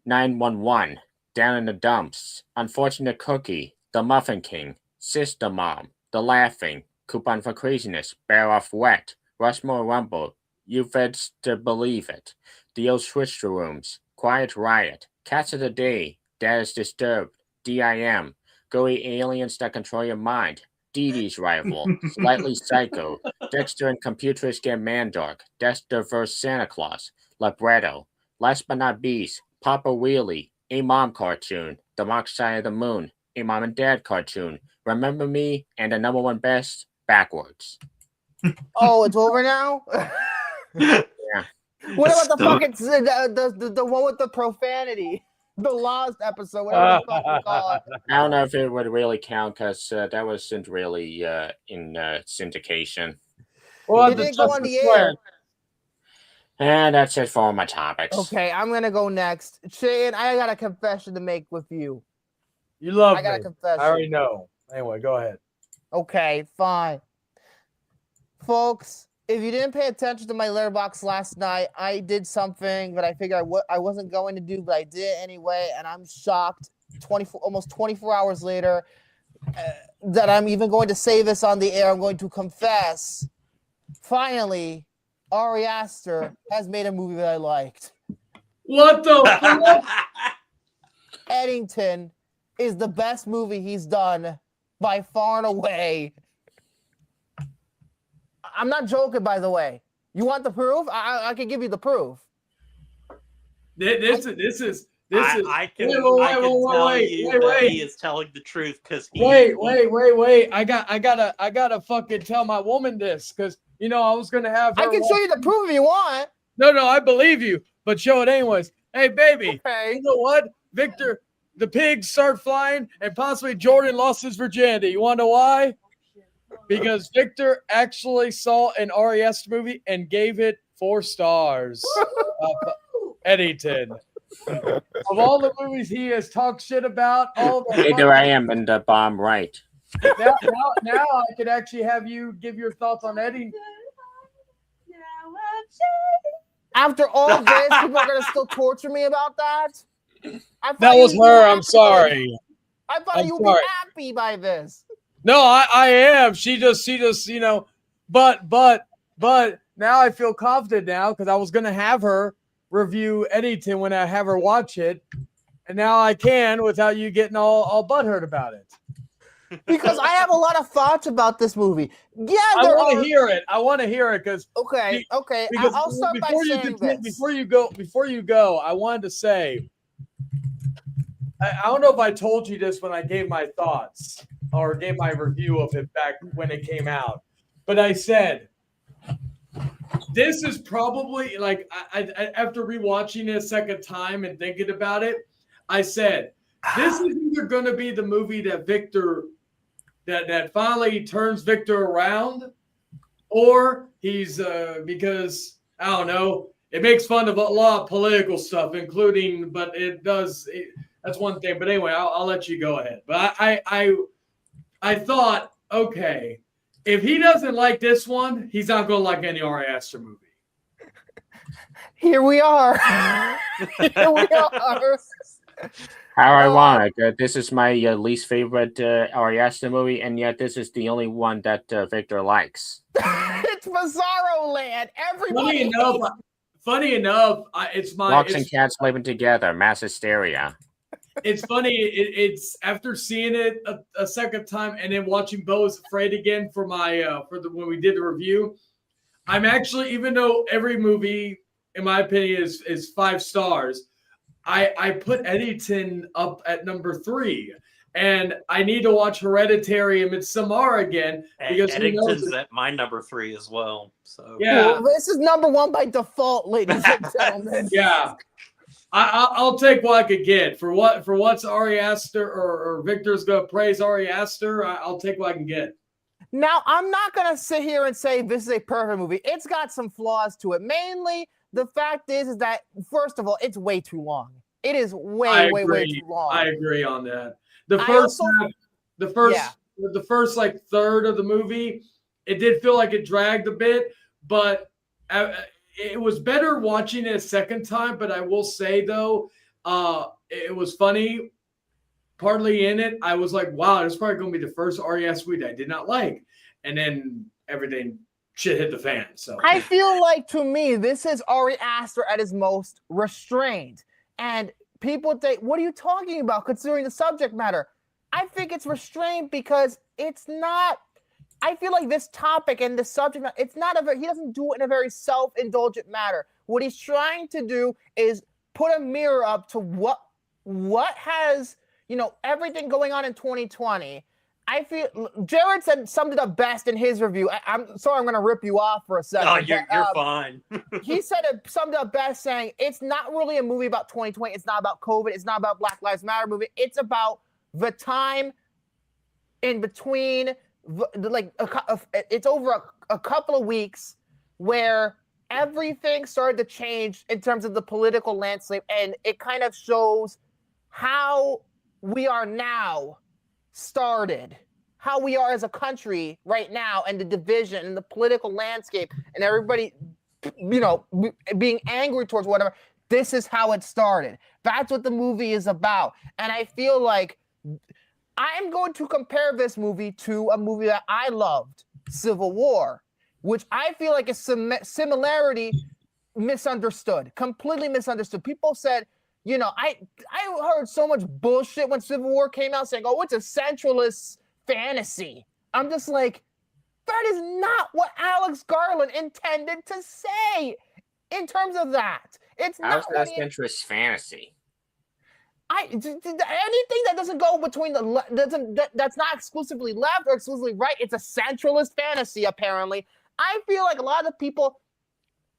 911, Down in the Dumps, Unfortunate Cookie, The Muffin King, Sister Mom, The Laughing, Coupon for Craziness, Bear Off Wet, Rushmore Rumble, You Feds to Believe It, The Old Switch Rooms, Quiet Riot, Cats of the Day, Dad is Disturbed, DIM, Gooey Aliens That Control Your Mind, Dee Dee's Rival, Slightly Psycho, Dexter and Computerists Get Mandark, Dexter vs. Santa Claus, Libretto, last but not least, Papa Wheelie, a mom cartoon, The Dark Side of the Moon, a mom and dad cartoon, Remember Me, and the number one best, Backwards. Oh, it's over now. Yeah. What about the Still- fucking the one with the profanity? The Lost episode, whatever the fuck you call it. I don't know if it would really count because that wasn't really in syndication. Well, It didn't go on the air. And that's it for all my topics. Okay, I'm gonna go next. Shane, I got a confession to make with you. You love I got a me. confession. I already know. Anyway, go ahead. Okay, fine. Folks, if you didn't pay attention to my Letterboxd last night, I did something that I figured I wasn't going to do, but I did anyway, and I'm shocked. Almost 24 hours later, that I'm even going to say this on the air. I'm going to confess. Finally, Ari Aster has made a movie that I liked. What the fuck? Eddington is the best movie he's done by far and away. I'm not joking, by the way. You want the proof? I can give you the proof. This is. I can tell you that he is telling the truth because wait. I gotta fucking tell my woman this because I was gonna have her. I can show you the proof if you want. No, I believe you, but show it anyways. Hey, baby, Okay. You know what? Victor, the pigs start flying, and possibly Jordan lost his virginity. You want to know why? Because Victor actually saw an Ari Aster movie and gave it 4 stars. Eddington. Of all the movies he has talked shit about, all the Either I am in the bomb right. now I could actually have you give your thoughts on Eddie. After all this, people are gonna still torture me about that. That was her. I'm sorry. I thought I'm you would sorry. be happy by this. No, I am. She just, but now I feel confident now because I was gonna have her review Eddington when I have her watch it, and now I can without you getting all butthurt about it. Because I have a lot of thoughts about this movie. Yeah, I want to hear it. I want to hear it because Okay. because I'll start by saying this. Before you go, I wanted to say, I don't know if I told you this when I gave my thoughts or gave my review of it back when it came out, but I said, this is probably like, I after rewatching it a second time and thinking about it, I said, this is either going to be the movie that Victor, that finally turns Victor around, or he's, because, I don't know, it makes fun of a lot of political stuff, including, but that's one thing. But anyway, I'll let you go ahead. But I thought, okay, if he doesn't like this one, he's not going to like any Ari Aster movie. Here we are. Here we are. How ironic. This is my least favorite Ari Aster movie, and yet this is the only one that Victor likes. It's Bizarro Land. Everybody. Funny enough, it's my Dogs and cats living together, mass hysteria. It's funny. It's after seeing it a second time and then watching Beau is Afraid again for my when we did the review. I'm actually, even though every movie, in my opinion, is 5 stars, I put Eddington up at number 3, and I need to watch Hereditary and Midsommar again because Eddington's at my number 3 as well. So yeah, Well, this is number 1 by default, ladies and gentlemen. yeah. I'll take what I could get for what's Ari Aster or Victor's gonna praise Ari Aster. I'll take what I can get. Now, I'm not going to sit here and say this is a perfect movie. It's got some flaws to it. Mainly, the fact is that, first of all, it's way too long. It is way too long. I agree on that. The first like third of the movie, it did feel like it dragged a bit, but it was better watching it a second time. But I will say though, it was funny. Partly in it, I was like, wow, this is probably going to be the first Ari Aster movie I did not like. And then everything shit hit the fan. So I feel like, to me, this is Ari Aster at his most restrained. And people think, what are you talking about considering the subject matter? I think it's restrained because it's not, I feel like this topic and the subject matter, it's not he doesn't do it in a very self-indulgent manner. What he's trying to do is put a mirror up to what has, everything going on in 2020. I feel Jared summed it up best in his review. I'm sorry, I'm going to rip you off for a second. Oh, you're fine. He summed it up best saying it's not really a movie about 2020. It's not about COVID. It's not about Black Lives Matter movie. It's about the time in between, it's over a couple of weeks where everything started to change in terms of the political landscape, and it kind of shows how we are now started, how we are as a country right now, and the division and the political landscape and everybody, being angry towards whatever. This is how it started. That's what the movie is about. And I feel like I'm going to compare this movie to a movie that I loved, Civil War, which I feel like is similarity misunderstood, completely misunderstood. People said, you know, I heard so much bullshit when Civil War came out saying, oh, it's a centralist fantasy. I'm just like, that is not what Alex Garland intended to say in terms of that. It's How's not that centrist fantasy? anything that doesn't go between that's not exclusively left or exclusively right. It's a centralist fantasy, apparently. I feel like a lot of people,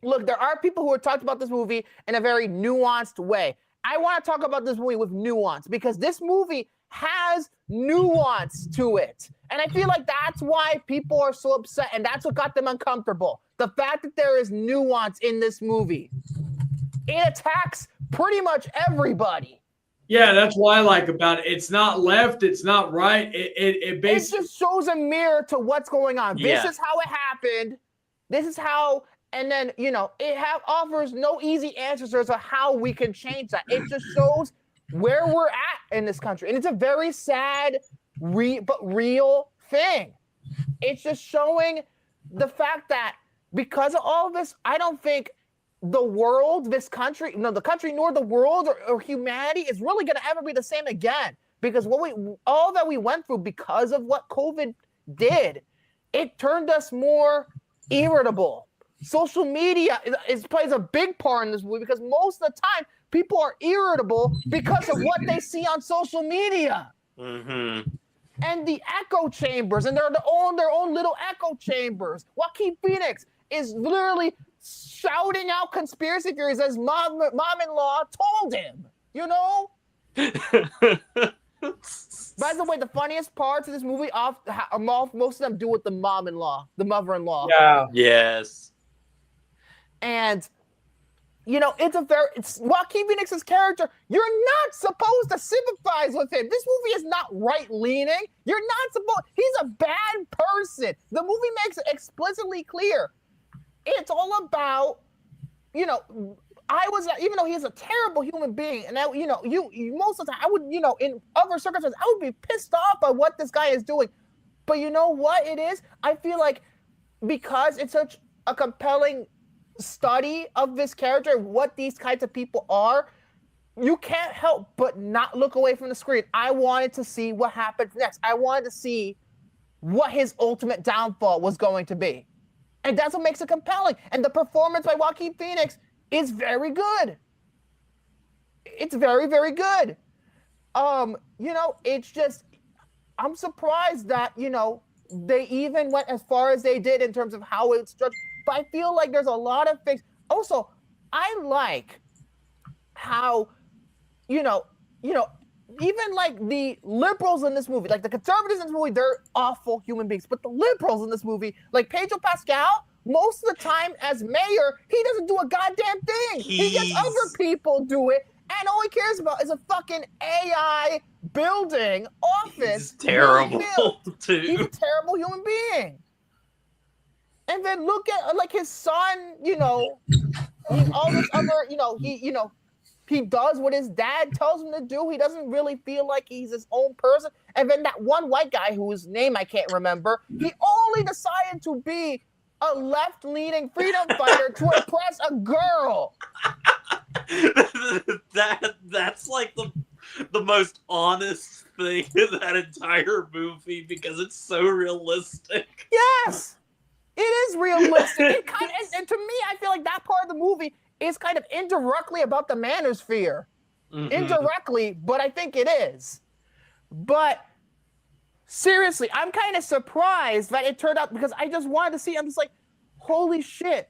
look, there are people who have talked about this movie in a very nuanced way. I want to talk about this movie with nuance because this movie has nuance to it. And I feel like that's why people are so upset and that's what got them uncomfortable. The fact that there is nuance in this movie. It attacks pretty much everybody. Yeah, that's what I like about it. It's not left, it's not right. It basically just shows a mirror to what's going on. Yeah. This is how it happened. This is how, and then, you know, it offers no easy answers as to how we can change that. It just shows where we're at in this country. And it's a very sad, but real thing. It's just showing the fact that because of all of this, I don't think the world, this country, no, the country nor the world or humanity is really going to ever be the same again. Because all that we went through because of what COVID did, it turned us more irritable. Social media plays a big part in this movie because most of the time people are irritable because of what they see on social media. Mm-hmm. And the echo chambers, and they're their own little echo chambers. Joaquin Phoenix is literally shouting out conspiracy theories as mom-in-law told him, you know? By the way, the funniest parts of this movie, most of them do with the mom-in-law, the mother-in-law. yeah. Yes. And, you know, it's Joaquin Phoenix's character. You're not supposed to sympathize with him. This movie is not right-leaning. You're not supposed, he's a bad person. The movie makes it explicitly clear. It's all about, you know, even though he's a terrible human being, and you know, you most of the time, I would, you know, in other circumstances, I would be pissed off by what this guy is doing. But you know what it is? I feel like because it's such a compelling study of this character, what these kinds of people are, you can't help but not look away from the screen. I wanted to see what happens next. I wanted to see what his ultimate downfall was going to be. And that's what makes it compelling. And the performance by Joaquin Phoenix is very good. It's very, very good. You know, it's just, I'm surprised that, you know, they even went as far as they did in terms of how it's structured. But I feel like there's a lot of things. Also, I like how, you know, even like the liberals in this movie, like the conservatives in this movie, they're awful human beings. But the liberals in this movie, like Pedro Pascal, most of the time as mayor, he doesn't do a goddamn thing. He gets other people do it, and all he cares about is a fucking AI building office. He's terrible too. He's a terrible human being. And then look at like his son, you know, all this other, he does what his dad tells him to do. He doesn't really feel like he's his own person. And then that one white guy whose name I can't remember, he only decided to be a left-leaning freedom fighter to impress a girl. That's like the most honest thing in that entire movie because it's so realistic. Yes, it is realistic. And to me, I feel like that part of the movie is kind of indirectly about the manosphere. Mm-hmm. Indirectly, but I think it is. But seriously, I'm kind of surprised that it turned out because I just wanted to see. I'm just like, holy shit.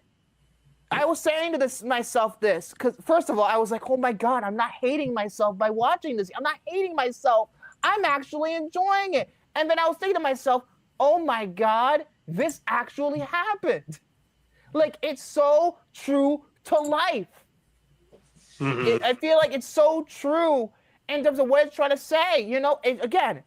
I was saying to myself because first of all, I was like, oh my God, I'm not hating myself by watching this. I'm not hating myself. I'm actually enjoying it. And then I was thinking to myself, oh my God, this actually happened. Like, it's so true to life. Mm-hmm. I feel like it's so true in terms of what it's trying to say. You know, again,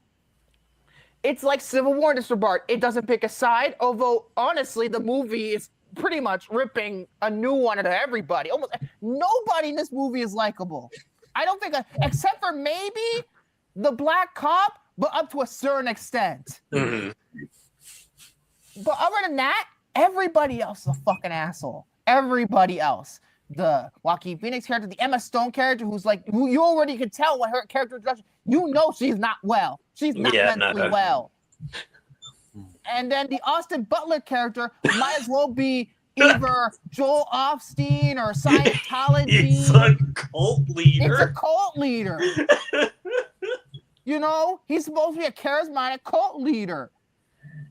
it's like Civil War, Mr. Bart. It doesn't pick a side, although honestly, the movie is pretty much ripping a new one at everybody. Almost nobody in this movie is likable. I don't think, except for maybe the black cop, but up to a certain extent. Mhm. But other than that, everybody else is a fucking asshole. Everybody else. The Joaquin Phoenix character, the Emma Stone character, who you already could tell what her character introduction. You know she's not well. She's not mentally well. And then the Austin Butler character might as well be either Joel Osteen or Scientology. He's a cult leader. It's a cult leader. You know, he's supposed to be a charismatic cult leader.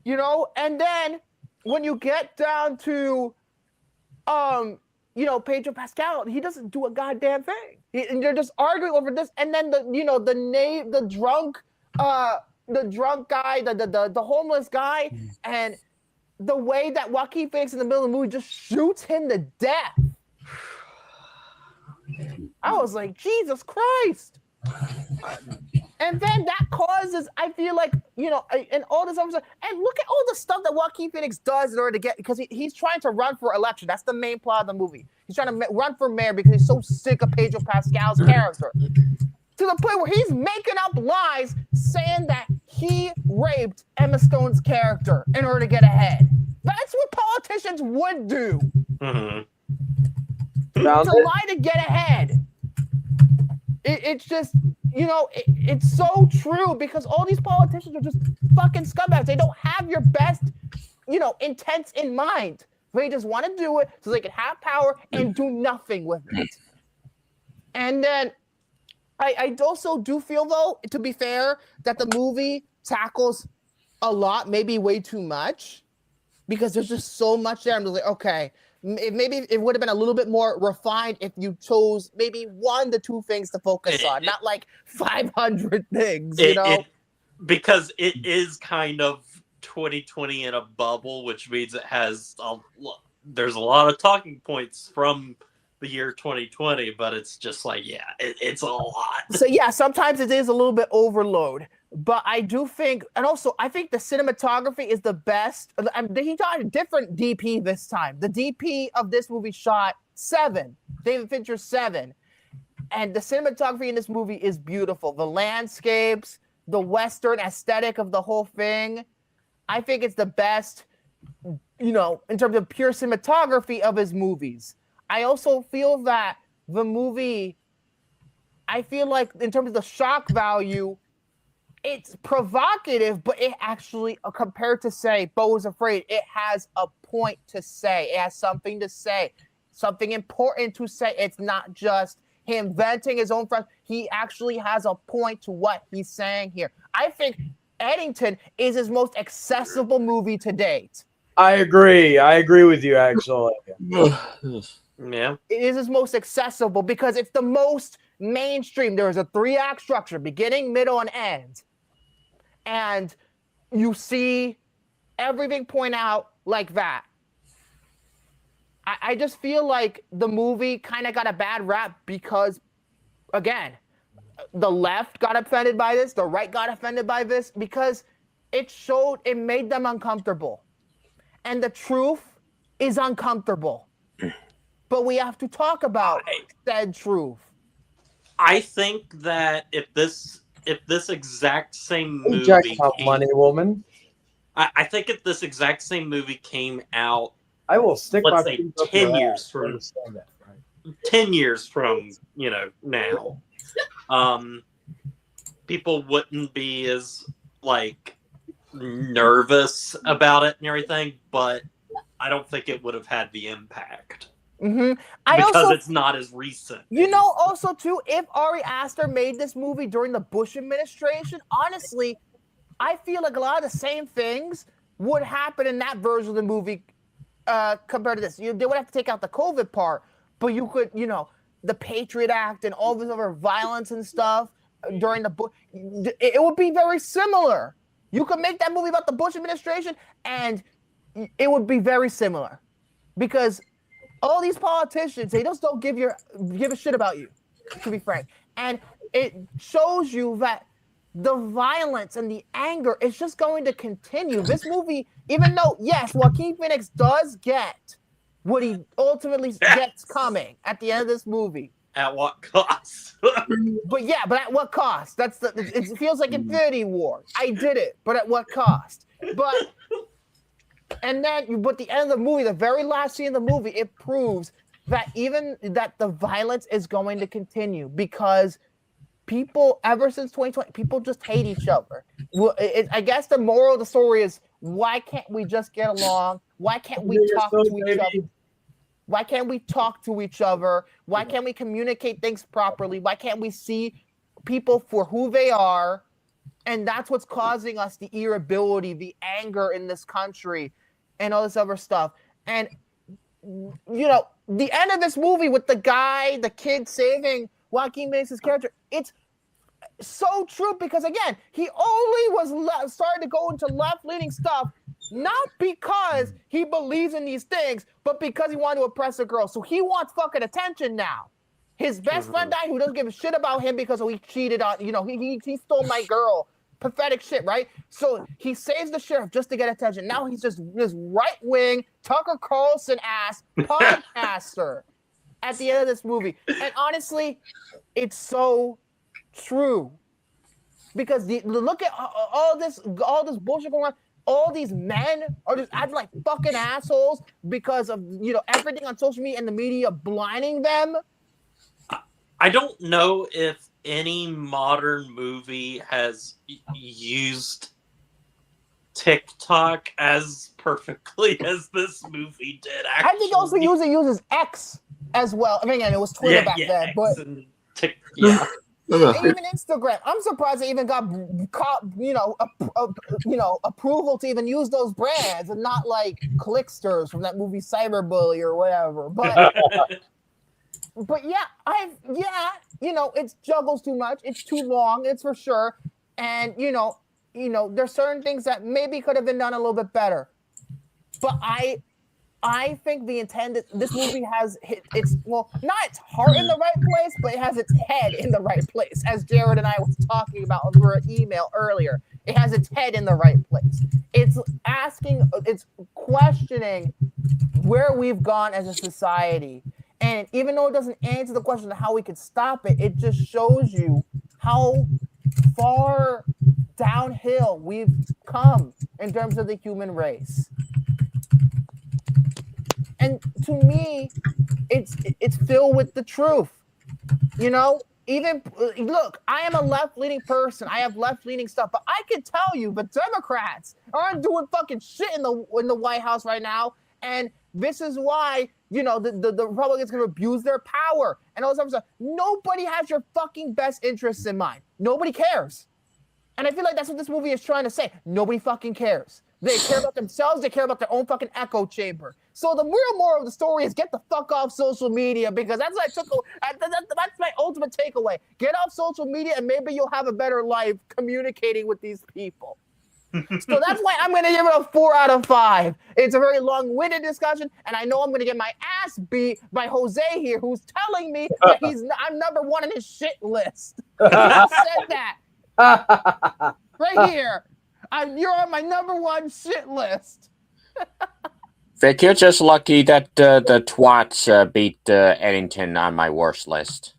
You know, and then when you get down to, Pedro Pascal, he doesn't do a goddamn thing. And they're just arguing over this. And then the drunk guy, the homeless guy, and the way that Joaquin Phoenix in the middle of the movie just shoots him to death. I was like, Jesus Christ. And then that causes, I feel like, and all this other stuff. And look at all the stuff that Joaquin Phoenix does in order to get, because he's trying to run for election. That's the main plot of the movie. He's trying to run for mayor because he's so sick of Pedro Pascal's character. To the point where he's making up lies saying that he raped Emma Stone's character in order to get ahead. That's what politicians would do. Mm-hmm. To lie to get ahead. It's just, it's so true because all these politicians are just fucking scumbags. They don't have your best, intents in mind. They just want to do it so they can have power and do nothing with it. And then I also do feel, though, to be fair, that the movie tackles a lot, maybe way too much, because there's just so much there. I'm just like, okay, maybe it would have been a little bit more refined if you chose maybe 1 to 2 things to focus on, not like 500 things, because it is kind of 2020 in a bubble, which means it has there's a lot of talking points from the year 2020, but it's just like, it's a lot. So sometimes it is a little bit overload, but I do think, and also I think the cinematography is the best. He got a different DP this time. The DP of this movie shot 7, David Fincher 7, and the cinematography in this movie is beautiful. The landscapes, the Western aesthetic of the whole thing. I think it's the best, in terms of pure cinematography of his movies. I also feel that the movie, I feel like in terms of the shock value, it's provocative, but it actually, compared to, say, Beau Was Afraid, it has a point to say. It has something to say, something important to say. It's not just him venting his own friends. He actually has a point to what he's saying here. I think Eddington is his most accessible movie to date. I agree with you, actually. Yeah. It is his most accessible because it's the most mainstream. There is a 3-act structure, beginning, middle, and end. And you see everything point out like that. I just feel like the movie kind of got a bad rap because, again, the left got offended by this, the right got offended by this, because it made them uncomfortable. And the truth is uncomfortable. But we have to talk about said truth. I think that if this exact same movie money, woman. I think if this exact same movie came out, I will stick let's my say feet up 10 your years ass. from Understand that, right? 10 years from now, people wouldn't be as nervous about it and everything, but I don't think it would have had the impact. Mm-hmm. Because it's not as recent. Also too, if Ari Aster made this movie during the Bush administration, honestly, I feel like a lot of the same things would happen in that version of the movie compared to this. They would have to take out the COVID part, but you could, the Patriot Act and all this other violence and stuff during the Bush, it would be very similar. You could make that movie about the Bush administration and it would be very similar because all these politicians, they just don't give a shit about you, to be frank. And it shows you that the violence and the anger is just going to continue. This movie, even though, yes, Joaquin Phoenix does get what he ultimately gets coming at the end of this movie, At what cost? But at what cost? It feels like Infinity War. I did it, but at what cost? But the end of the movie, the very last scene of the movie, it proves that the violence is going to continue because people, ever since 2020, people just hate each other. I guess the moral of the story is, why can't we just get along? Why can't we talk to each other? Why can't we talk to each other? Why can't we communicate things properly? Why can't we see people for who they are? And that's what's causing us the irritability, the anger in this country, and all this other stuff. And, the end of this movie with the kid saving Joaquin Phoenix's character, it's so true because, again, he only was starting to go into left-leaning stuff not because he believes in these things, but because he wanted to oppress a girl. So he wants fucking attention now. His best friend died, who doesn't give a shit about him because he cheated on, he stole my girl. Pathetic shit, right? So he saves the sheriff just to get attention. Now he's just this right-wing, Tucker Carlson ass podcaster at the end of this movie. And honestly, it's so true. Because look at all this bullshit going on. All these men are just acting like fucking assholes because of everything on social media and the media blinding them. I don't know if any modern movie has used TikTok as perfectly as this movie did. Actually, I think also uses X as well. I mean, again, it was Twitter back then, but even Instagram. I'm surprised they even got approval to even use those brands and not like Clicksters from that movie Cyberbully or whatever. But it juggles too much. It's too long. It's for sure. And there's certain things that maybe could have been done a little bit better. But I think this movie has not its heart in the right place, but it has its head in the right place. As Jared and I was talking about over an email earlier, it has its head in the right place. It's questioning where we've gone as a society. And even though it doesn't answer the question of how we could stop it, it just shows you how far downhill we've come in terms of the human race. And to me, it's filled with the truth. Even look, I am a left-leaning person. I have left-leaning stuff, but I can tell you the Democrats aren't doing fucking shit in the White House right now. And this is why, the Republicans can abuse their power and all this other stuff. Nobody has your fucking best interests in mind. Nobody cares. And I feel like that's what this movie is trying to say. Nobody fucking cares. They care about themselves. They care about their own fucking echo chamber. So the real moral of the story is get the fuck off social media, because that's my ultimate takeaway. Get off social media and maybe you'll have a better life communicating with these people. So that's why I'm going to give it a 4 out of 5. It's a very long-winded discussion, and I know I'm going to get my ass beat by Jose here, who's telling me that I'm number 1 in his shit list. He said that. Right here. You're on my number 1 shit list. Vic, you're just lucky that the twats beat Eddington on my worst list.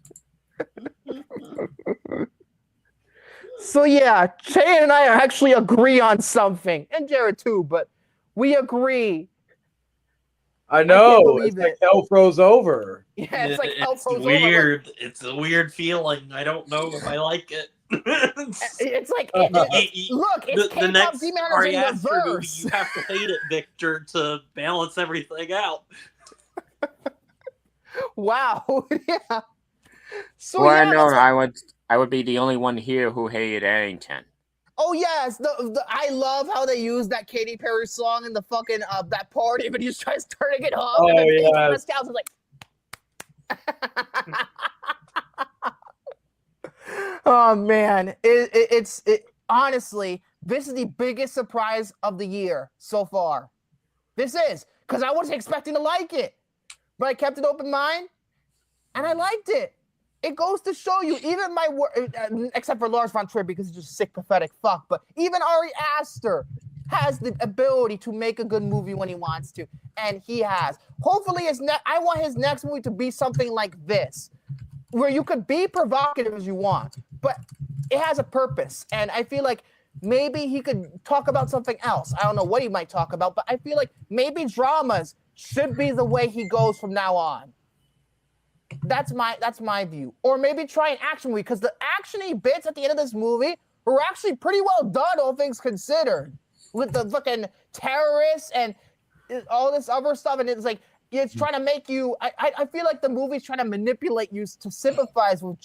So yeah, Shane and I actually agree on something, and Jared too, but we agree. I know. It's like hell froze over. Yeah, it's like hell froze over. Weird. It's a weird feeling. I don't know if I like it. It's like, look, it's the next Demon Ari in Aster movie, reverse. you have to hate it, Victor, to balance everything out. Wow. Yeah. So Well, yeah, no, I would be the only one here who hated Eddington. Oh yes, I love how they use that Katy Perry song in the fucking that party, but he's trying turning it up. Oh, and then yeah. Pascal's like. Oh man, it's honestly, this is the biggest surprise of the year so far. This is because I wasn't expecting to like it, but I kept an open mind, and I liked it. It goes to show you, even my except for Lars von Trier because he's just a sick, pathetic fuck, but even Ari Aster has the ability to make a good movie when he wants to, and he has. Hopefully, I want his next movie to be something like this. where you could be provocative as you want, but it has a purpose. And I feel like maybe he could talk about something else. I don't know what he might talk about, but I feel like maybe dramas should be the way he goes from now on. That's my view. Or maybe try an action movie, because the actiony bits at the end of this movie were actually pretty well done, all things considered, with the fucking terrorists and all this other stuff. And it's like, it's trying to make you, I feel like the movie's trying to manipulate you to sympathize with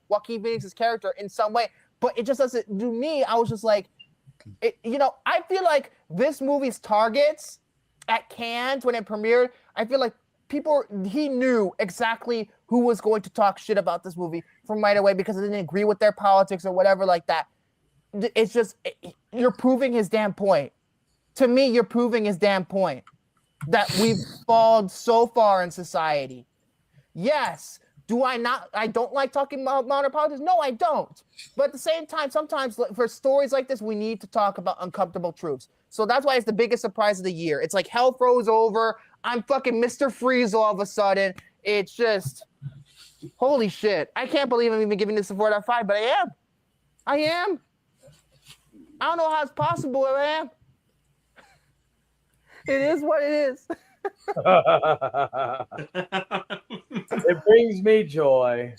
Joaquin Phoenix's character in some way, but it just doesn't do me. I was just like, I feel like this movie's targets at Cannes when it premiered, I feel like he knew exactly who was going to talk shit about this movie from right away because it didn't agree with their politics or whatever like that. It's just, you're proving his damn point. To me, you're proving his damn point. That we've fallen so far in society. Yes. I don't like talking about modern politics? No, I don't. But at the same time, sometimes for stories like this, we need to talk about uncomfortable truths. So that's why it's the biggest surprise of the year. It's like hell froze over. I'm fucking Mr. Freeze all of a sudden. It's just, holy shit. I can't believe I'm even giving this a 4 out of 5, but I am. I don't know how it's possible, but I am. It is what it is. It brings me joy.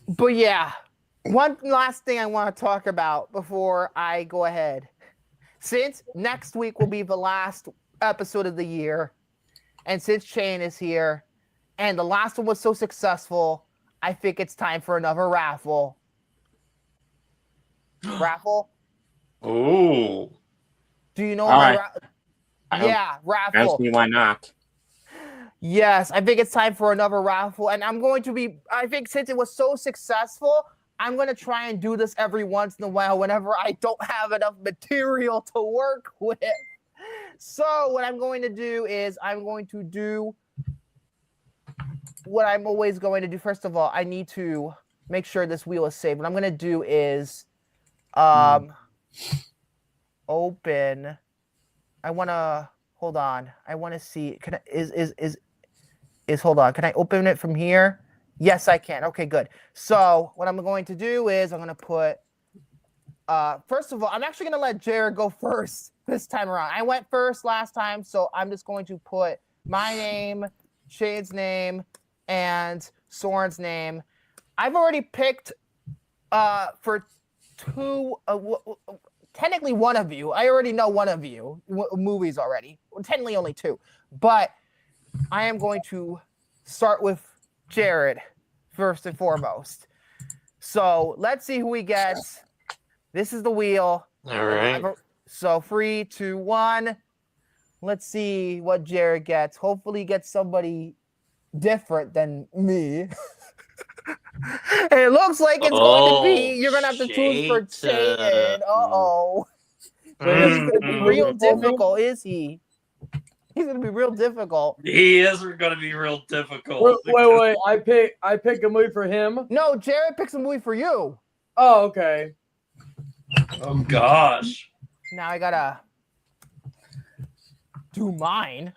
But yeah, one last thing I want to talk about before I go ahead. Since next week will be the last episode of the year, and since Shane is here, and the last one was so successful, I think it's time for another raffle. Raffle? Ooh. Do you know All my right. Yeah, raffle. Ask me why not. Yes, I think it's time for another raffle. And I think since it was so successful, I'm going to try and do this every once in a while whenever I don't have enough material to work with. So what I'm going to do is I'm going to do what I'm always going to do. First of all, I need to make sure this wheel is saved. What I'm going to do is open. I want to hold on. I want to see. Can I, hold on. Can I open it from here? Yes, I can. Okay, good. So what I'm going to do is I'm going to put. First of all, I'm actually going to let Jared go first this time around. I went first last time, so I'm just going to put my name, Shane's name, and Soren's name. I've already picked for two. Technically one of you. I already know one of you movies already. Well, technically only two. But I am going to start with Jared first and foremost. So let's see who he gets. This is the wheel. All right. So 3, 2, 1. Let's see what Jared gets. Hopefully he gets somebody different than me. And it looks like it's going to be, you're going to have to choose for Shane. Uh-oh. He's going to be real difficult, is he? He's going to be real difficult. He is going to be real difficult. Wait. I pick a movie for him? No, Jared picks a movie for you. Oh, okay. Oh, gosh. Now I got to do mine.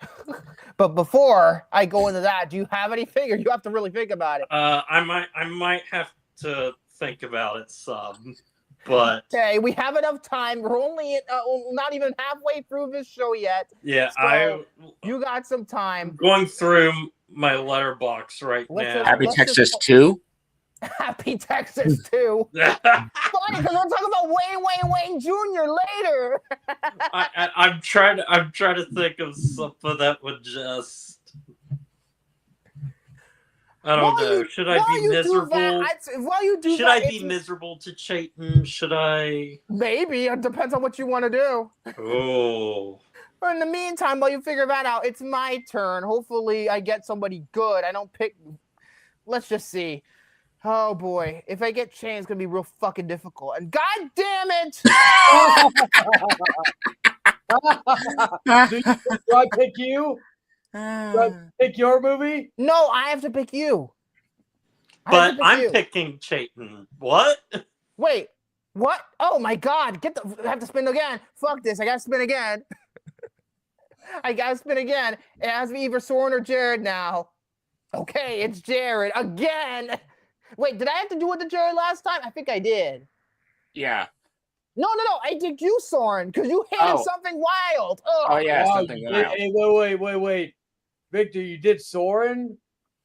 But before I go into that, do you have anything, or you have to really think about it? I might have to think about it some, but okay, we have enough time. We're only not even halfway through this show yet. Yeah, so you got some time. I'm going through my Letterboxd right now. Happy Texas 2? Happy Texas 2. Funny, because we'll talk about Wayne Jr. later. I'm trying to think of something that would just. I don't know. Should I be miserable? Should I be miserable to Chayton? Should I? Maybe. It depends on what you want to do. Oh. But in the meantime, while you figure that out, it's my turn. Hopefully, I get somebody good. I don't pick. Let's just see. Oh boy, if I get Shane, it's gonna be real fucking difficult. And god damn it! Do I pick you? Do I pick your movie? No, I have to pick you. But I'm picking Chayton. What? Wait, what? Oh my god! I have to spin again. Fuck this! I gotta spin again. I gotta spin again. It has to be either Soren or Jared now. Okay, it's Jared again. Wait, did I have to do it to Jared last time? I think I did. Yeah. No. I did you, Soren, because you hated Oh. something wild. Ugh. Oh yeah, Wow, something you did- else. Hey, wait. Victor, you did Soren?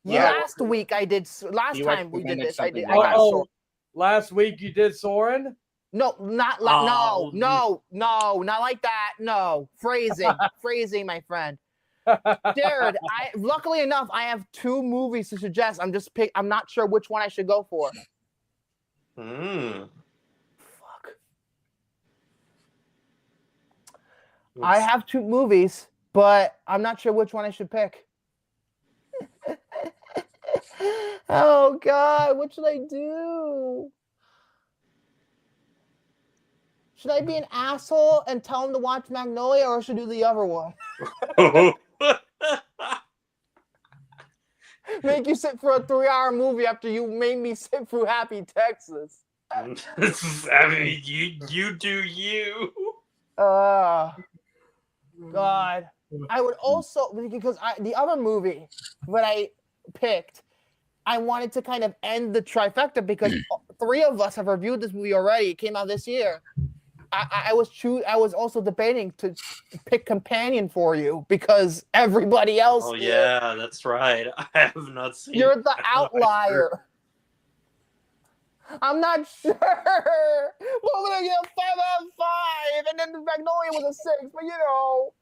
Yeah. Last week I did. Last You time we did recommended this, I did. something I got Oh, Soren. last week you did Soren? No, not Oh. no, not like that. No, phrasing, my friend. Jared, luckily enough, I have 2 movies to suggest. I'm not sure which one I should go for. Hmm. Fuck. I have 2 movies, but I'm not sure which one I should pick. Oh God, what should I do? Should I be an asshole and tell him to watch Magnolia, or should I do the other one? Make you sit for a 3-hour movie after you made me sit through Happy Texas. I mean, you do you. God. I would also, because the other movie that I picked, I wanted to kind of end the trifecta because 3 of us have reviewed this movie already. It came out this year. I was also debating to pick Companion for you because everybody else. Oh yeah, that's right. I have not seen. You're the outlier. I'm not sure. We're gonna get a 5 out of 5, and then the Magnolia was a 6. But you know,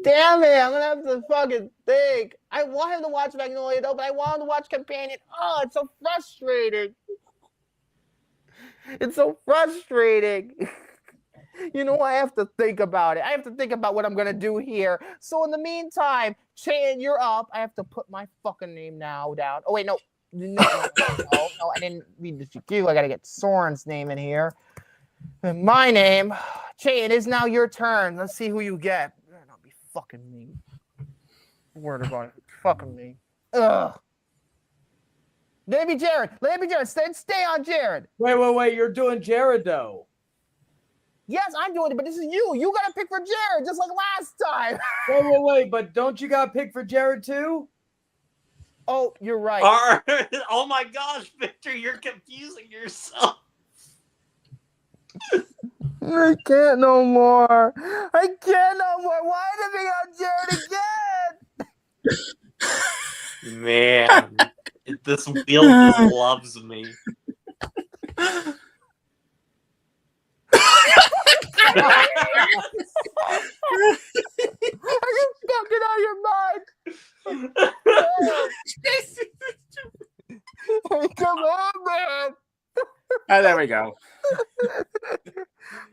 damn it, I'm gonna have to fucking think. I want him to watch Magnolia though, but I want him to watch Companion. Oh, it's so frustrating. It's so frustrating. You know, I have to think about it. I have to think about what I'm gonna do here. So in the meantime, Chan, you're up. I have to put my fucking name now down. Oh wait, no, I didn't read the GQ. I gotta get Soren's name in here. And my name, Chan, is now your turn. Let's see who you get. Better not be fucking me. Word of God, fucking me. Ugh. Let it be Jared. Stay on Jared. Wait. You're doing Jared, though. Yes, I'm doing it, but this is you. You got to pick for Jared, just like last time. Wait. But don't you got to pick for Jared, too? Oh, you're right. Oh my gosh, Victor, you're confusing yourself. I can't no more. Why did we on Jared again? Man, this wheel just loves me. Are you fucking out of your mind? Come on, man. Oh, there we go.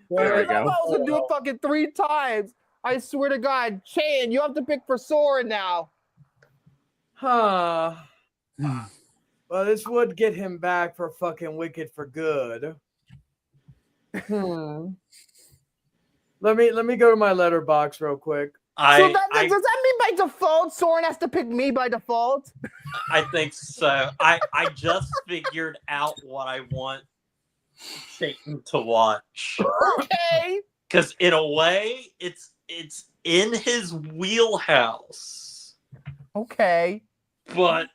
There we I'm go. also do it fucking 3 times. I swear to God, Chan, you have to pick for Soren now. Huh. Well, this would get him back for fucking Wicked for good. Let me go to my letterbox real quick. Does that mean by default Soren has to pick me by default? I think so. I just figured out what I want Satan to watch. Okay. Because in a way, it's in his wheelhouse. Okay. But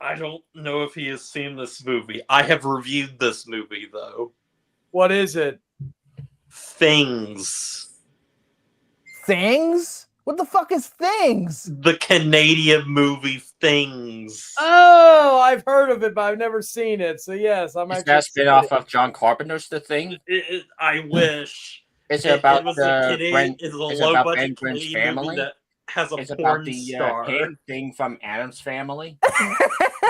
I don't know if he has seen this movie. I have reviewed this movie though. What is it? Things. Things? What the fuck is Things? The Canadian movie Things. Oh, I've heard of it, but I've never seen it. So yes, I'm Is actually. that a spin-off of John Carpenter's The Thing? I wish. Is it about was the a Brent, it's a is it low about budget Ben Brent's Canadian movie family? that has a Is it about porn the star. hand thing from Adam's Family?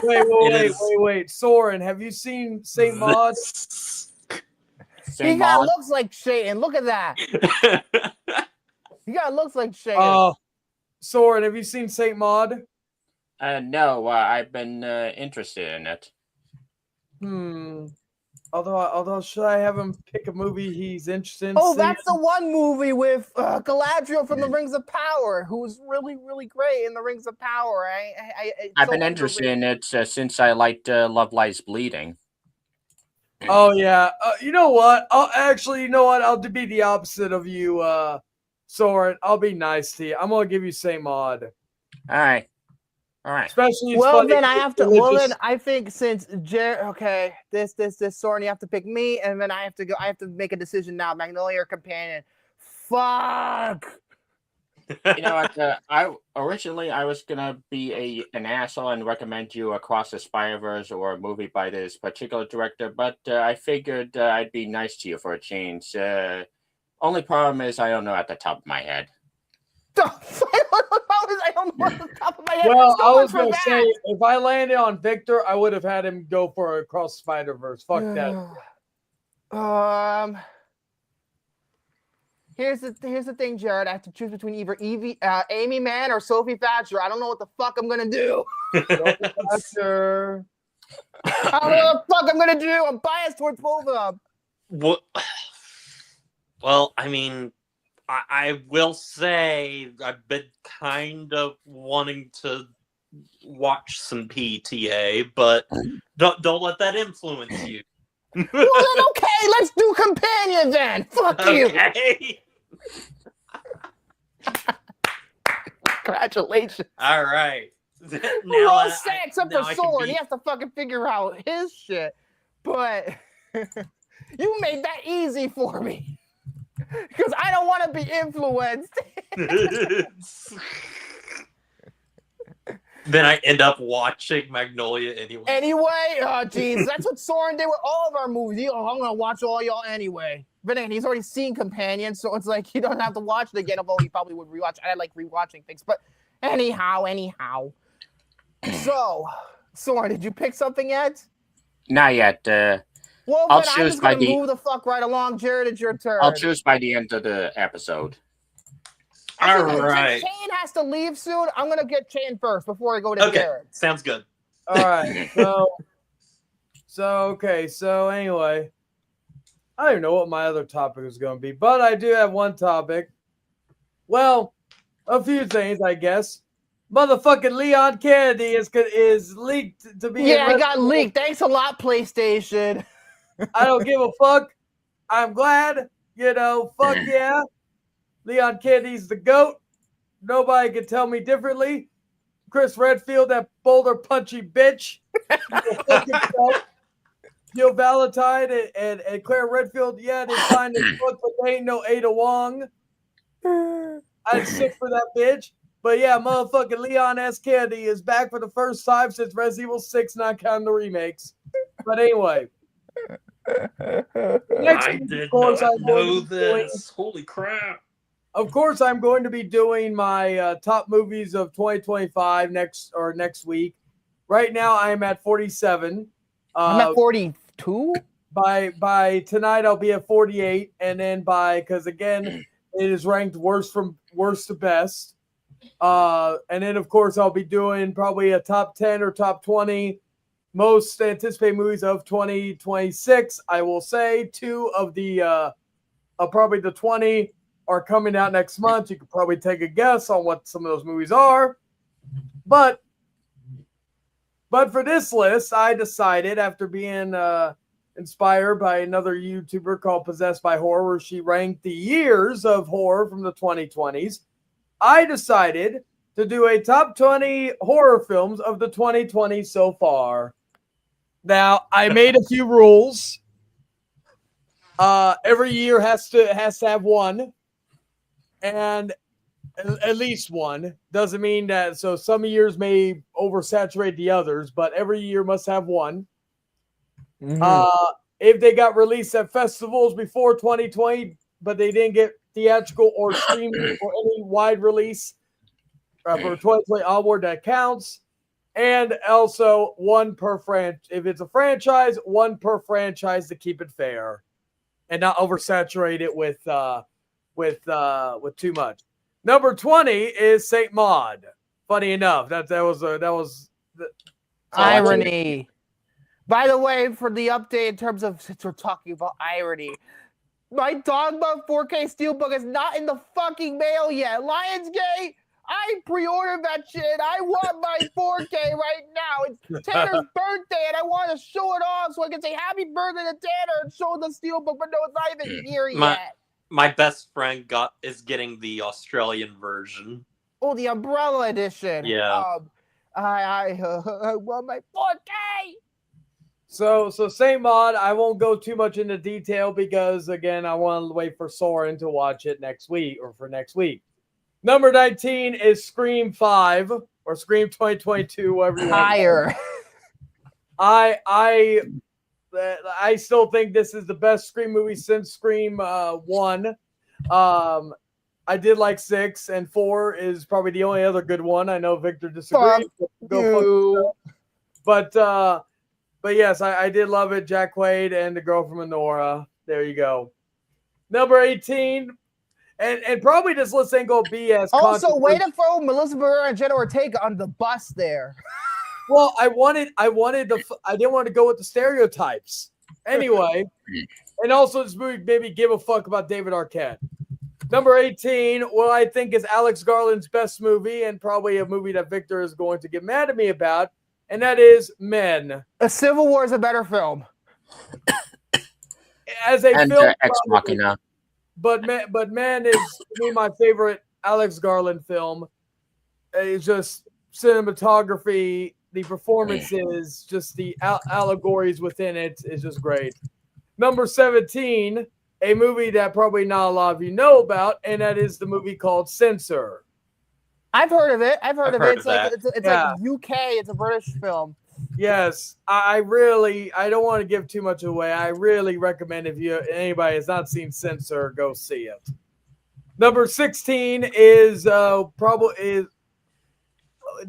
Wait. Soren, have you seen Saint Maud? He got looks like Satan. Look at that. He got looks like Satan. Soren, have you seen Saint Maud? No, I've been interested in it. Although, should I have him pick a movie he's interested in? Oh, that's the one movie with Galadriel from the Rings of Power, who's really, really great in the Rings of Power. I've been interested in it since I liked Love Lies Bleeding. Oh yeah. You know what? I'll be the opposite of you, Soren. I'll be nice to you. I'm gonna give you Saint Maud. All right. All right. Especially it's Well, funny then I if have it's to. Well, religious. then I think since okay, this, Soren, you have to pick me, and then I have to go. I have to make a decision now. Magnolia or Companion? Fuck. You know what? I originally I was gonna be an asshole and recommend you Across the Spider-Verse or a movie by this particular director, but I figured I'd be nice to you for a change. Only problem is I don't know at the top of my head. I don't know off the top of my head. Well, So I much was for gonna that. say if I landed on Victor, I would have had him go for Across Spider-Verse. Fuck that. Here's the thing, Jared. I have to choose between either Amy Mann or Sophie Thatcher. I don't know what the fuck I'm gonna do. Sure. I don't know what the fuck I'm gonna do. I'm biased towards both of them. What? Well, I mean, I will say I've been kind of wanting to watch some PTA, but don't let that influence you. Well, then okay, let's do Companion then. Fuck you. Okay. Congratulations. All right. We're all set except for now I can Soren. be- He has to fucking figure out his shit. But you made that easy for me. Because I don't want to be influenced. Then I end up watching Magnolia anyway. Anyway, oh jeez, that's what Soren did with all of our movies. I'm gonna watch all y'all anyway. But then he's already seen Companion, so it's like you don't have to watch it again. Although he probably would rewatch. I like rewatching things, but anyhow. So, Soren, did you pick something yet? Not yet. Well, I'll then I'm choose just by gonna move the fuck right along. Jared, it's your turn. I'll choose by the end of the episode. All Since right. Shane has to leave soon, I'm gonna get Shane first before I go to Okay. Jared. Sounds good. All right. So anyway, I don't even know what my other topic is going to be, but I do have one topic. Well, a few things, I guess. Motherfucking Leon Kennedy is leaked to be. Yeah, I got leaked. Thanks a lot, PlayStation. I don't give a fuck. I'm glad. Fuck yeah. Leon Kennedy's the GOAT. Nobody can tell me differently. Chris Redfield, that boulder punchy bitch. Jill Valentine and Claire Redfield, yeah, they signed the book, but they ain't no Ada Wong. I'd sit for that bitch. But yeah, motherfucking Leon S. Kennedy is back for the first time since Resident Evil 6, not counting the remakes. But anyway. I did not know this. Holy crap. Of course, I'm going to be doing my top movies of 2025 next week. Right now, I am at 47. I'm at 42. By tonight, I'll be at 48, and then because again, it is ranked worst from worst to best. And then of course, I'll be doing probably a top 10 or top 20 most anticipated movies of 2026. I will say 2 of the probably the 20 are coming out next month. You could probably take a guess on what some of those movies are. But for this list, I decided after being inspired by another YouTuber called Possessed by Horror, where she ranked the years of horror from the 2020s, I decided to do a top 20 horror films of the 2020s so far. Now, I made a few rules. Every year has to have one. And at least one. Doesn't mean that. So some years may oversaturate the others, but every year must have one. Mm-hmm. If they got released at festivals before 2020, but they didn't get theatrical or streaming or any wide release for 2020 onward, that counts. And also one per franchise. If it's a franchise, one per franchise to keep it fair and not oversaturate it with too much. Number 20 is Saint Maud. Funny enough, that was Irony. By the way, for the update in terms of since we're talking about irony, my Dogma 4K Steelbook is not in the fucking mail yet. Lionsgate, I pre-ordered that shit. I want my 4K right now. It's Tanner's birthday, and I want to show it off so I can say happy birthday to Tanner and show the Steelbook, but no, it's not even here yet. My best friend is getting the Australian version. Oh, the Umbrella edition. Yeah. I want my 4K. So same mod. I won't go too much into detail because again, I want to wait for Soren to watch it next week or for next week. Number 19 is Scream 5 or Scream 2022, whatever you want. Higher. I still think this is the best Scream movie since Scream 1. I did like 6, and 4 is probably the only other good one. I know Victor disagrees. You. But yes, I did love it. Jack Quaid and the girl from Honora. There you go. Number 18, and probably this list ain't gonna be as. Also, way to throw Melissa Barrera and Jenna Ortega on the bus there. Well, I didn't want to go with the stereotypes. Anyway, and also this movie made me give a fuck about David Arquette. Number 18, what I think is Alex Garland's best movie, and probably a movie that Victor is going to get mad at me about, and that is Men. A Civil War is a better film. As a And film, Ex Machina. but Men is to me my favorite Alex Garland film. It's just cinematography, the performances, just the allegories within it is just great. Number 17, a movie that probably not a lot of you know about, and that is the movie called Censor. I've heard of it. I've heard of it. It's like that. it's like UK. It's a British film. Yes, I don't want to give too much away. I really recommend if anybody has not seen Censor, go see it. Number 16 is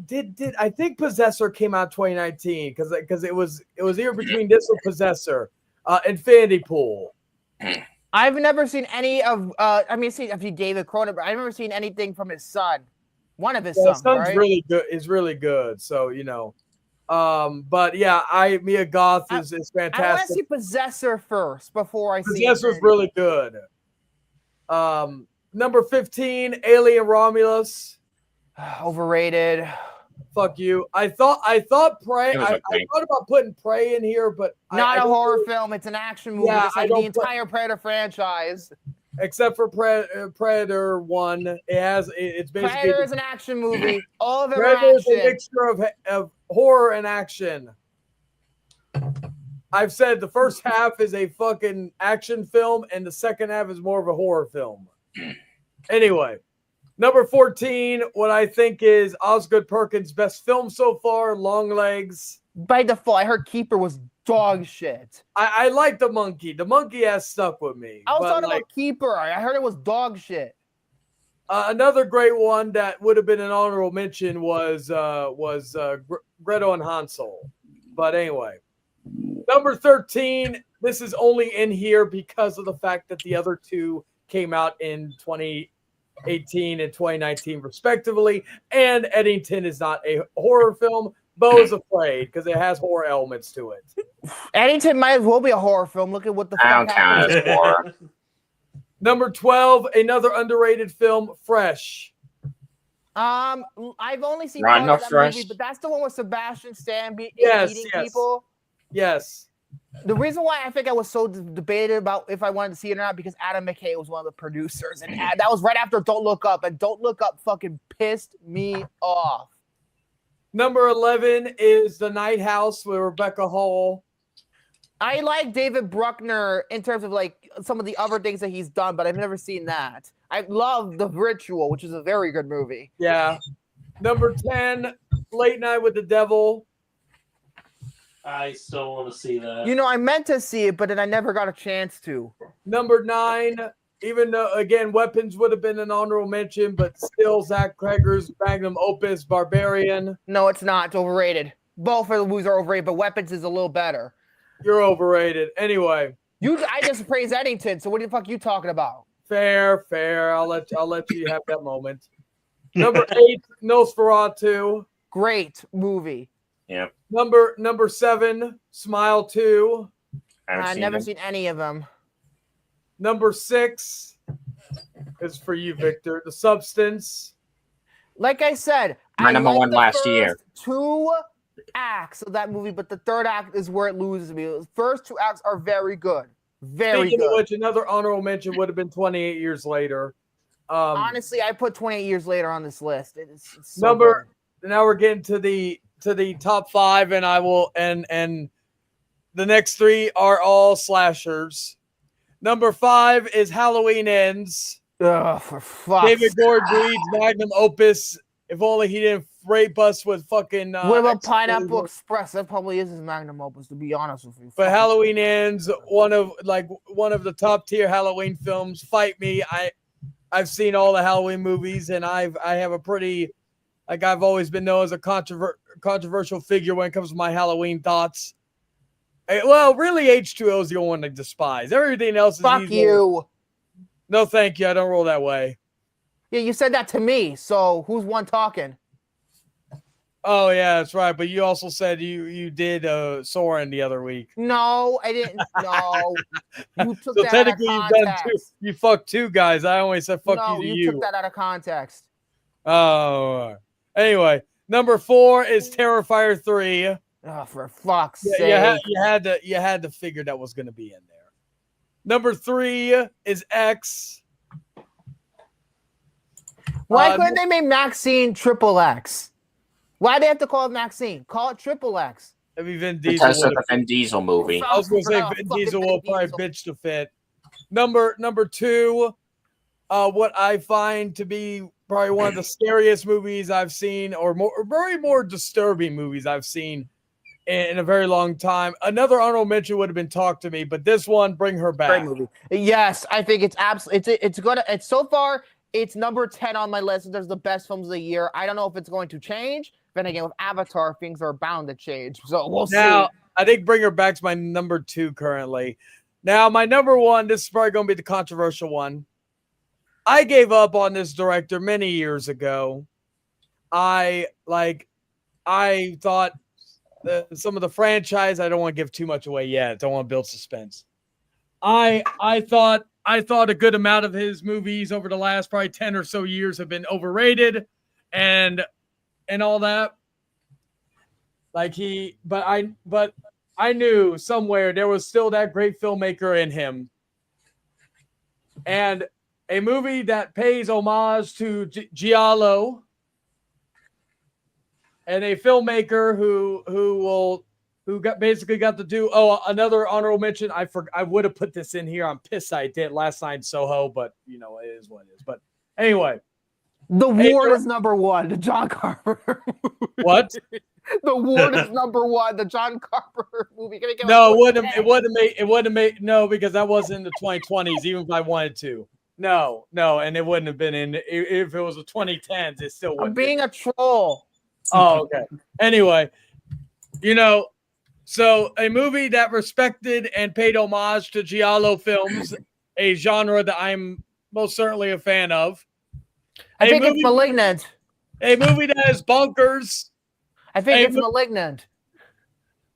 did I think Possessor came out 2019 because it was either between this or Possessor. Infinity Pool. I've never seen any of. Seen a few David Cronenberg. I've never seen anything from his son. One of his sons, His son's right? really good. Is really good. So but yeah, Mia Goth is I want to fantastic. see Possessor first before I see. Possessor's really good. Number 15, Alien Romulus. Overrated. Fuck you. I thought Prey. It was I okay. thought about putting Prey in here, but Not I a don't horror really- film. It's an action movie. Yeah, It's I like the don't put- entire Predator franchise. except for Predator 1. It's basically Predator is an action movie. All of them are Predator is a action. mixture of horror and action. I've said the first half is a fucking action film, and the second half is more of a horror film. Anyway, number 14, what I think is Osgood Perkins' best film so far, Longlegs. By default, I heard Keeper was dog shit. I like The Monkey. The Monkey has stuck with me. I was but, talking about Keeper. I heard it was dog shit. another great one that would have been an honorable mention was Gretel and Hansel. But anyway, number 13. This is only in here because of the fact that the other two came out in 2018 and 2019 respectively, and Eddington is not a horror film. Beau is Afraid because it has horror elements to it. Eddington might as well be a horror film. Look at what the I don't fuck count happened. as horror. Number 12, another underrated film, Fresh. I've only seen Right, part not of that Fresh. movie, but that's the one with Sebastian Stan eating Yes. people. Yes. The reason why I think I was so debated about if I wanted to see it or not because Adam McKay was one of the producers, and that was right after Don't Look Up, and Don't Look Up fucking pissed me off. Number 11 is The Night House with Rebecca Hall. I like David Bruckner in terms of like some of the other things that he's done, but I've never seen that. I love The Ritual, which is a very good movie. Yeah. Number 10, Late Night with the Devil. I still want to see that. You know, I meant to see it, but then I never got a chance to. Number 9, even though, again, Weapons would have been an honorable mention, but still Zach Cregger's magnum opus, Barbarian. No, it's not. It's overrated. Both of the movies are overrated, but Weapons is a little better. You're overrated. Anyway, I just praised Eddington, so what the fuck are you talking about? fair. I'll let you have that moment. Number 8, Nosferatu. Great movie. Yep. Number 7, Smile 2. I've never seen any of them. Number 6 is for you, Victor. The Substance. Like I said, My number liked one the last year. first 2 acts of that movie, but the third act is where it loses me. The first 2 acts are very good. Very Speaking of good. which, another honorable mention would have been 28 Years Later. Honestly, I put 28 Years Later on this list. It's so Number good. now we're getting to the top 5, and I will and the next 3 are all slashers. Number 5 is Halloween Ends. Ugh, for fuck's David Gordon Green's magnum opus. If only he didn't rape us with fucking. What about Pineapple Express? That probably is his magnum opus, to be honest with you. But Halloween Ends, one of the top tier Halloween films. Fight me. I've seen all the Halloween movies, and I have a pretty, I've always been known as a controversial figure when it comes to my Halloween thoughts. Well, really, H2O is the only one to despise. Everything else is Fuck you. No, thank you. I don't roll that way. Yeah, you said that to me. So who's one talking? Oh yeah, that's right. But you also said you did Soren the other week. No, I didn't. No, you took So that out of technically, you've done 2. context. You fucked 2 guys. I only said fuck No, you to you you. took that out of context. Oh. Anyway, number 4 is Terrifier 3. Oh, for fuck's Yeah, sake! you had to figure that was going to be in there. Number 3 is X. Why couldn't they make Maxine Triple X? Why do they have to call it Maxine? Call it Triple X. I mean, Vin Diesel. Because of the Vin Diesel movie. I was going to say Oh, Vin fucking Diesel Vin will probably Diesel. bitch to fit. Number 2, what I find to be probably one of the scariest movies I've seen, or very more disturbing movies I've seen in a very long time. Another honorable mention would have been Talk to Me, but this one, Bring Her Back. Great movie. Yes, I think it's absolutely. It's so far. It's number 10 on my list. There's the best films of the year. I don't know if it's going to change. Then again, with Avatar, things are bound to change. So we'll see. Now, I think Bring Her Back's my number 2 currently. Now, my number 1, this is probably going to be the controversial one. I gave up on this director many years ago. I thought some of the franchise, I don't want to give too much away yet. Don't want to build suspense. I thought a good amount of his movies over the last probably 10 or so years have been overrated and all that. But I knew somewhere there was still that great filmmaker in him. And a movie that pays homage to Giallo, and a filmmaker who basically got to do. Oh, another honorable mention. I would have put this in here. I'm pissed I did last night in Soho, but it is what it is. But anyway, The Ward is number 1. The John Carpenter. what? The Ward is number 1. The John Carpenter movie. No, it wouldn't have made no, because that wasn't in the 2020s. Even if I wanted to. No, and it wouldn't have been in if it was the 2010s. It still wouldn't. I'm being a troll. Oh, okay. Anyway, so a movie that respected and paid homage to Giallo films, a genre that I'm most certainly a fan of. I think it's Malignant. A movie that is bonkers. I think it's Malignant.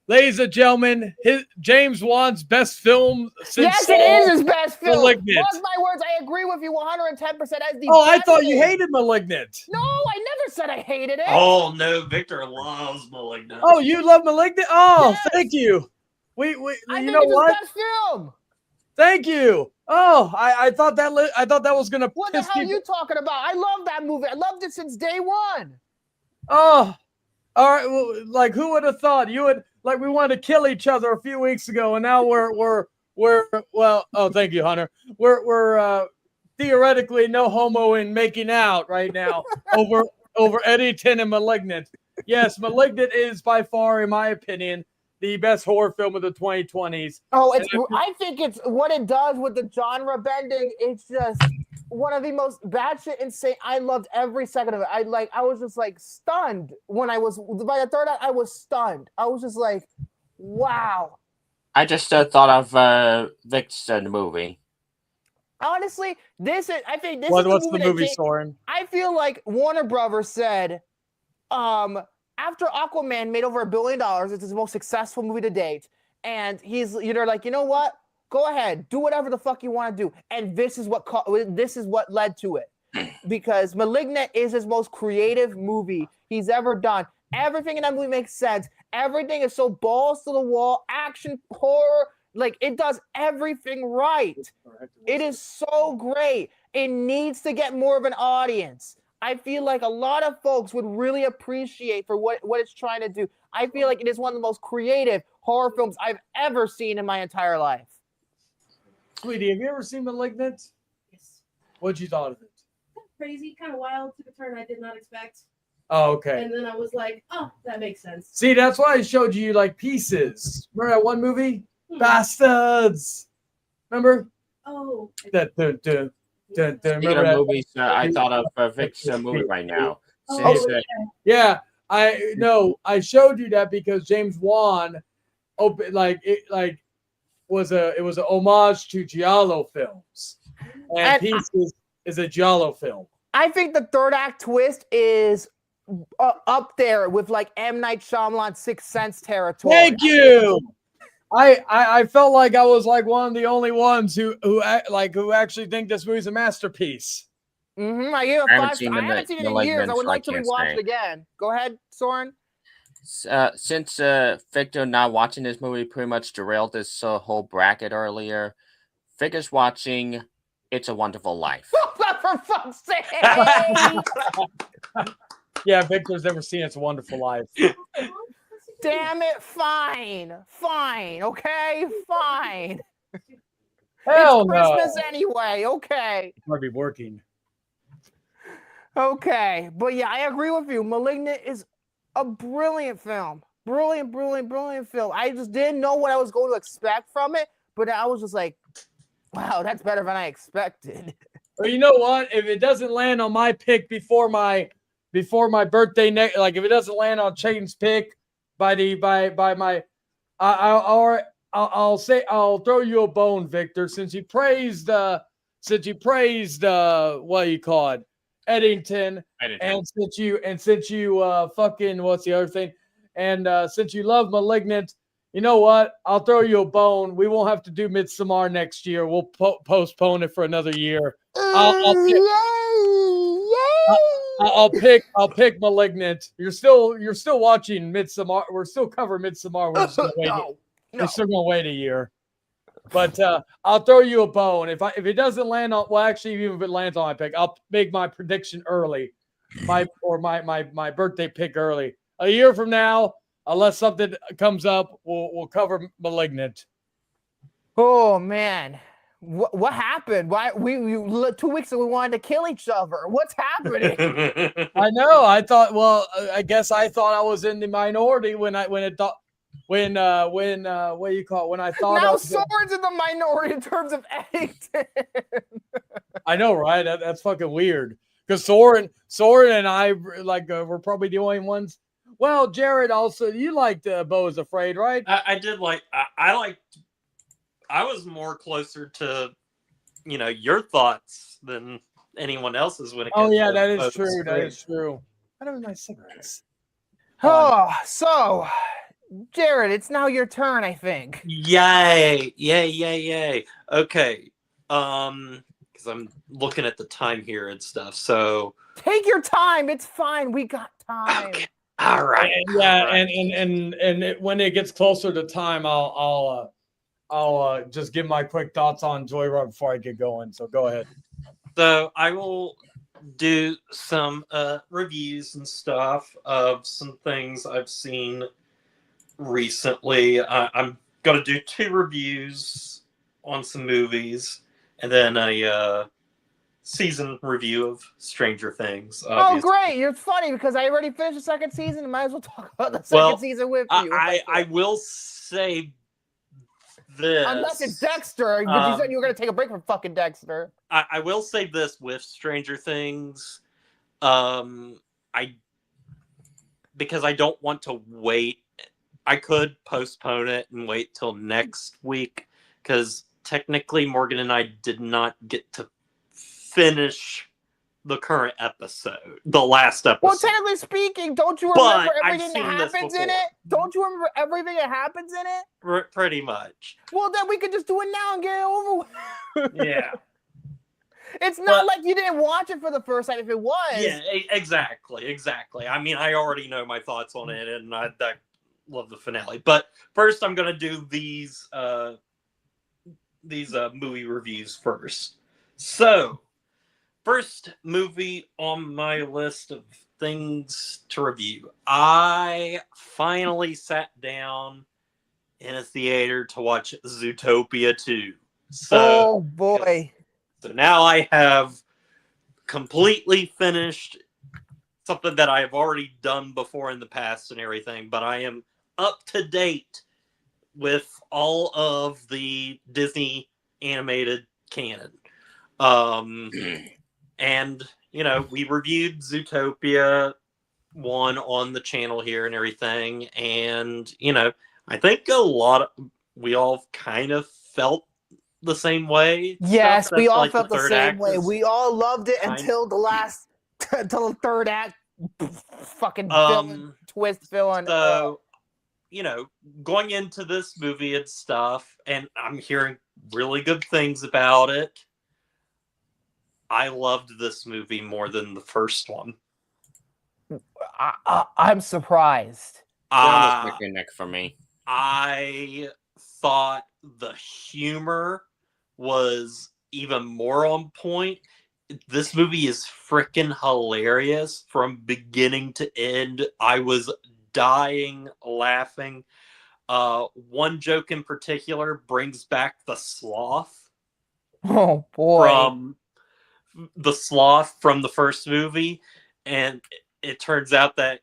Ladies and gentlemen, James Wan's best film since Yes, it is his best film. Malignant. Mark my words, I agree with you 110% as the Oh, I best thought you film. hated Malignant. No, I never said I hated it. Oh no, Victor loves Malignant. Oh, you love Malignant? Oh, Yes. thank you. I you think know it's what? his best film. Thank you. Oh, I thought that was gonna What the piss hell are people. you talking about? I love that movie. I loved it since day 1. Oh, all right. Well, who would have thought you would we wanted to kill each other a few weeks ago, and now we're well. Oh, thank you, Hunter. We're theoretically no homo in making out right now over Eddington and Malignant. Yes, Malignant is by far, in my opinion, the best horror film of the 2020s. Oh, I think it's what it does with the genre bending. It's just one of the most batshit insane. I loved every second of it. I was just stunned by the third act. I was stunned. I was just like, wow. I just thought of Vic's movie. Honestly, I think this What's is the movie, Soren? I feel like Warner Brothers said, after Aquaman made over $1 billion, it's his most successful movie to date, and they're like, you know what? Go ahead, do whatever the fuck you want to do, and this is what led to it, because *Malignant* is his most creative movie he's ever done. Everything in that movie makes sense. Everything is so balls to the wall, action, horror. Like, it does everything right. It is so great. It needs to get more of an audience. I feel like a lot of folks would really appreciate for what it's trying to do. I feel like it is one of the most creative horror films I've ever seen in my entire life. Sweetie, have you ever seen *Malignant*? Yes. What'd you thought of it? Crazy, kind of wild, took a turn I did not expect. Oh, okay. And then I was like, oh, that makes sense. See, that's why I showed you like pieces. Remember that one movie? Bastards. Remember? Oh. Remember Speaking of that? movies, I thought of Vic's movie right now. Oh, Since, okay. Yeah, I showed you that because James Wan, it was an homage to Giallo films, and Pieces is a Giallo film. I think the third act twist is up there with like M. Night Shyamalan's Sixth Sense territory. Thank you. I felt like I was like one of the only ones who actually think this movie's a masterpiece. I give it I 5 haven't seen I haven't seen it in years. I would like to can't rewatch say. it again. Go ahead, Soren. Since Victor not watching this movie pretty much derailed this whole bracket earlier, Victor's watching It's a Wonderful Life. For fuck's sake! Yeah, Victor's never seen It's a Wonderful Life. Damn it! Fine, okay, fine. Hell It's no. Christmas anyway. Okay. Might be working. Okay, but yeah, I agree with you. *Malignant* is a brilliant film. Brilliant film. I just didn't know what I was going to expect from it, but I was just like, wow, that's better than I expected. Well, you know what? If it doesn't land on my pick before my birthday, like if it doesn't land on Chayton's pick by my, I'll throw you a bone, Victor. Since you praised what do you call it, Eddington. And since you fucking what's the other thing, and since you love *Malignant*, you know what? I'll throw you a bone. We won't have to do *Midsommar* next year. We'll postpone it for another year. I'll pick *Malignant*. You're still watching *Midsommar*. We're still covering *Midsommar*. We're just gonna wait. We're still gonna wait a year. But I'll throw you a bone. If it doesn't land on, well, actually, even if it lands on my pick, I'll make my prediction early, my birthday pick early. A year from now, unless something comes up, we'll cover *Malignant*. Oh man, what happened? Why we 2 weeks ago we wanted to kill each other? What's happening? I know. I thought. Well, I guess I thought I was in the minority when I thought what do you call it? When I thought now Soren's in the minority in terms of Eddington. I know, right? That's fucking weird. Because Soren and I we're probably the only ones. Well, Jared, also you liked Beau is Afraid, right? I did like. I liked. I was more closer to, your thoughts than anyone else's when it comes. Oh yeah, to that is Beau true. Afraid. That is true. I don't have my cigarettes. Oh, so Jared, it's now your turn, I think. Yay! Okay, because I'm looking at the time here and stuff. So Take your time. It's fine. We got time. okay. All right. Yeah, all right. and when it gets closer to time, I'll just give my quick thoughts on Joyride before I get going. So go ahead. So I will do some reviews and stuff of some things I've seen recently. I'm going to do 2 reviews on some movies and then a season review of Stranger Things. Oh, Obviously. great. You're funny because I already finished the second season and might as well talk about the second season with you. I will say this. Unless it's Dexter, but you said you were going to take a break from fucking Dexter. I will say this with Stranger Things. Because I don't want to wait. I could postpone it and wait till next week because technically Morgan and I did not get to finish the current episode, the last episode. Well, technically speaking, don't you remember But I've everything that seen this happens in before. it? Don't you remember everything that happens in it? Pretty much. Well, then we could just do it now and get it over with. Yeah. It's not But- like you didn't watch it for the first time if it was. Yeah, exactly. I mean, I already know my thoughts on it, and I love the finale. But first, I'm going to do these these movie reviews first. So, first movie on my list of things to review. I finally sat down in a theater to watch Zootopia 2. Oh boy. So now I have completely finished something that I have already done before in the past and everything, but I am up to date with all of the Disney animated canon. And, you know, we reviewed Zootopia 1 on the channel here and everything. And, you know, I think we all kind of felt the same way. Yes, we all like, felt the third same act way. is We all loved it kind- until until the third act fucking twist villain. So, you know, going into this movie and stuff, and I'm hearing really good things about it. I loved this movie more than the first one. I'm surprised. Almost neck and neck for me. I thought the humor was even more on point. This movie is freaking hilarious from beginning to end. I was dying laughing. One joke in particular brings back the sloth Oh boy. from the first movie, and it turns out that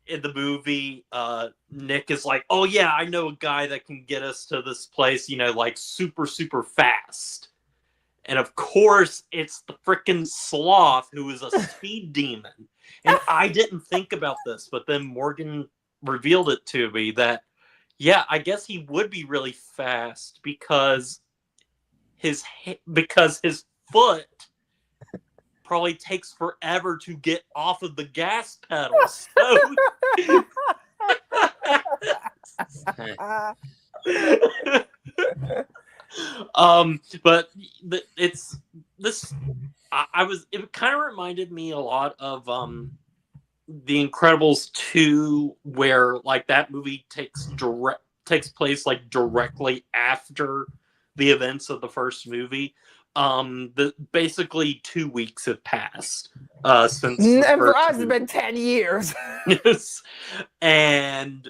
in the movie, Nick is like, oh yeah, I know a guy that can get us to this place, you know, like super, super fast. And of course, it's the freaking sloth who is a speed demon. And I didn't think about this, but then Morgan revealed it to me that, yeah, I guess he would be really fast because his foot probably takes forever to get off of the gas pedal. So but it's this. It kind of reminded me a lot of The Incredibles 2, where like that movie takes place like directly after the events of the first movie. Basically 2 weeks have passed since And the for first us, it's movie. been 10 years. Yes. And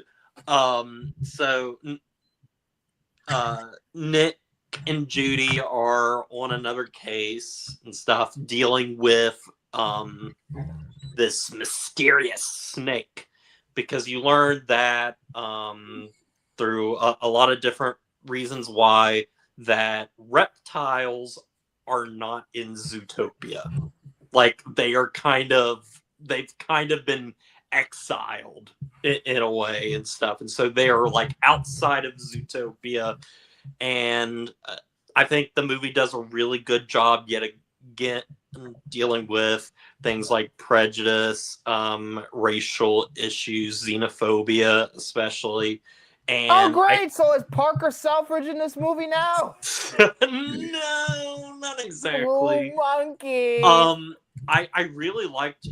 so Nick and Judy are on another case and stuff, dealing with this mysterious snake, because you learn that through a lot of different reasons why that reptiles are not in Zootopia. Like they've kind of been exiled in a way and stuff, and so they are like outside of Zootopia. And I think the movie does a really good job yet again dealing with things like prejudice, racial issues, xenophobia, especially. And great! So is Parker Selfridge in this movie now? No, not exactly. Oh, monkey. I really liked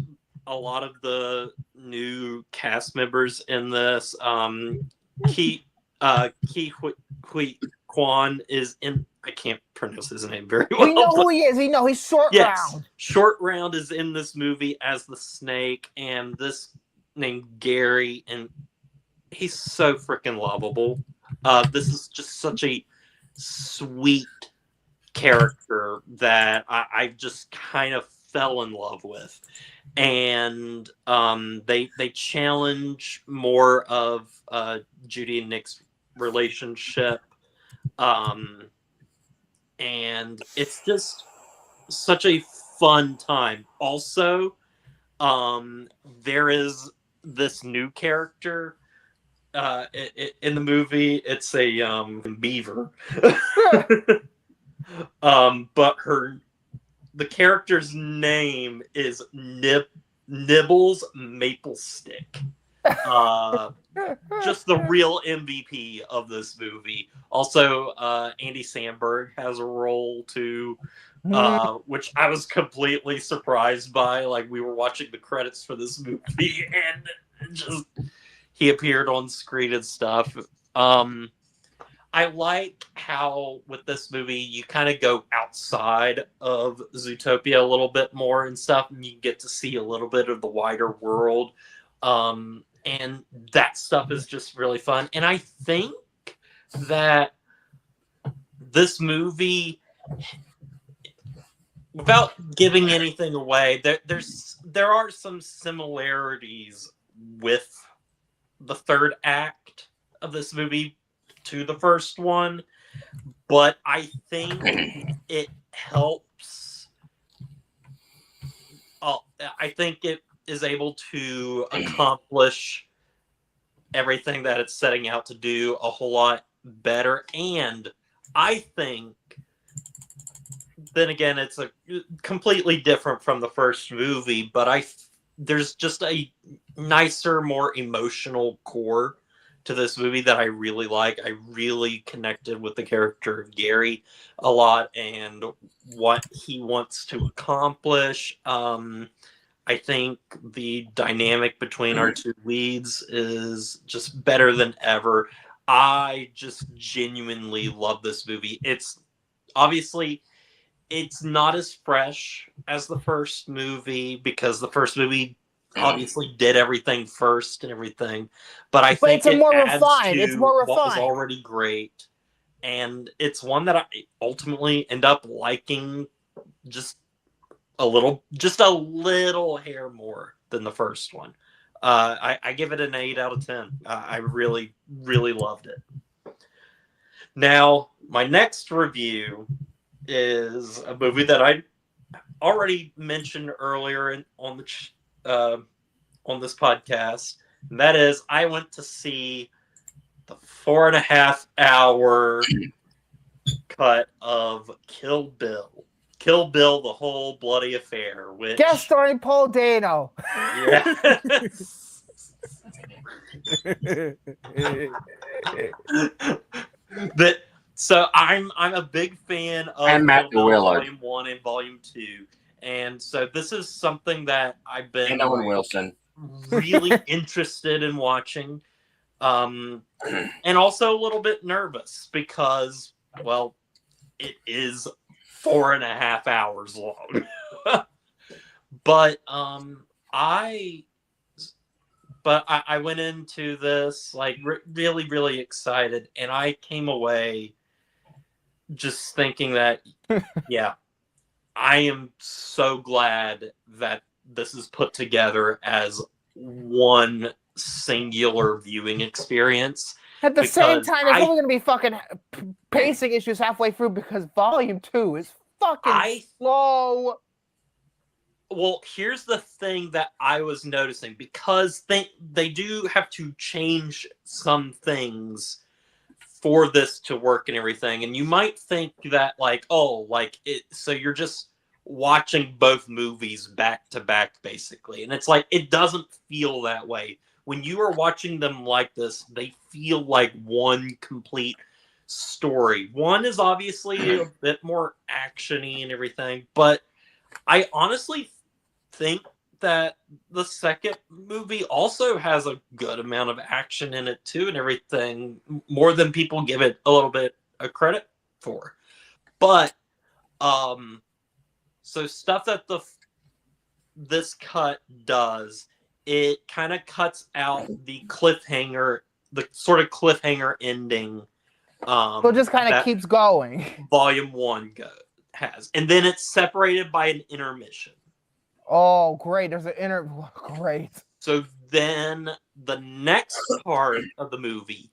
a lot of the new cast members in this. Ki Hui Kwan is in. I can't pronounce his name very well. We know who he is. We know he's Short Round. Short Round is in this movie as the snake, and this named Gary, and he's so freaking lovable. This is just such a sweet character that I just kind of fell in love with. And they challenge more of Judy and Nick's relationship. And it's just such a fun time. Also, there is this new character in the movie. It's a beaver. But the character's name is Nibbles Maple Stick. Just the real MVP of this movie. Also, Andy Samberg has a role too, which I was completely surprised by. Like, we were watching the credits for this movie, and just he appeared on screen and stuff. I like how with this movie you kind of go outside of Zootopia a little bit more and stuff, and you get to see a little bit of the wider world. And that stuff is just really fun. And I think that this movie, without giving anything away, there are some similarities with the third act of this movie to the first one, but I think it helps. I think it is able to accomplish everything that it's setting out to do a whole lot better. And I think, then again, it's a completely different from the first movie, but there's just a nicer, more emotional core to this movie that I really like. I really connected with the character of Gary a lot and what he wants to accomplish. I think the dynamic between our two leads is just better than ever. I just genuinely love this movie. It's obviously it's not as fresh as the first movie because the first movie obviously did everything first and everything, but I think it's it more adds refined. to It's more what was refined. already great, and it's one that I ultimately end up liking just a little hair more than the first one. I give it an 8 out of 10. I really, really loved it. Now, my next review is a movie that I already mentioned earlier on this podcast, and that is I went to see the 4.5-hour cut of Kill Bill. Kill Bill, the whole bloody affair. Which Guest starring Paul Dano. yes. So I'm a big fan of And Matt Kill Bill Willard. Volume 1 and Volume 2. And so this is something that I've been And Owen Wilson. really interested in watching. And also a little bit nervous because, well, it is 4.5 hours long. But I went into this like really, really excited, and I came away just thinking that, yeah, I am so glad that this is put together as one singular viewing experience. At the same Because time, there's only going to be fucking pacing issues halfway through because Volume 2 is fucking slow. Well, here's the thing that I was noticing, because they do have to change some things for this to work and everything. And you might think that so you're just watching both movies back to back, basically. And it's like, it doesn't feel that way. When you are watching them like this, they feel like one complete story. One is obviously a bit more action-y and everything, but I honestly think that the second movie also has a good amount of action in it too and everything, more than people give it a little bit of credit for. But so stuff that this cut does, it kind of cuts out the cliffhanger, the sort of cliffhanger ending. So it just kind of keeps going. Volume 1 has, and then it's separated by an intermission. Oh, great! There's great. So then the next part of the movie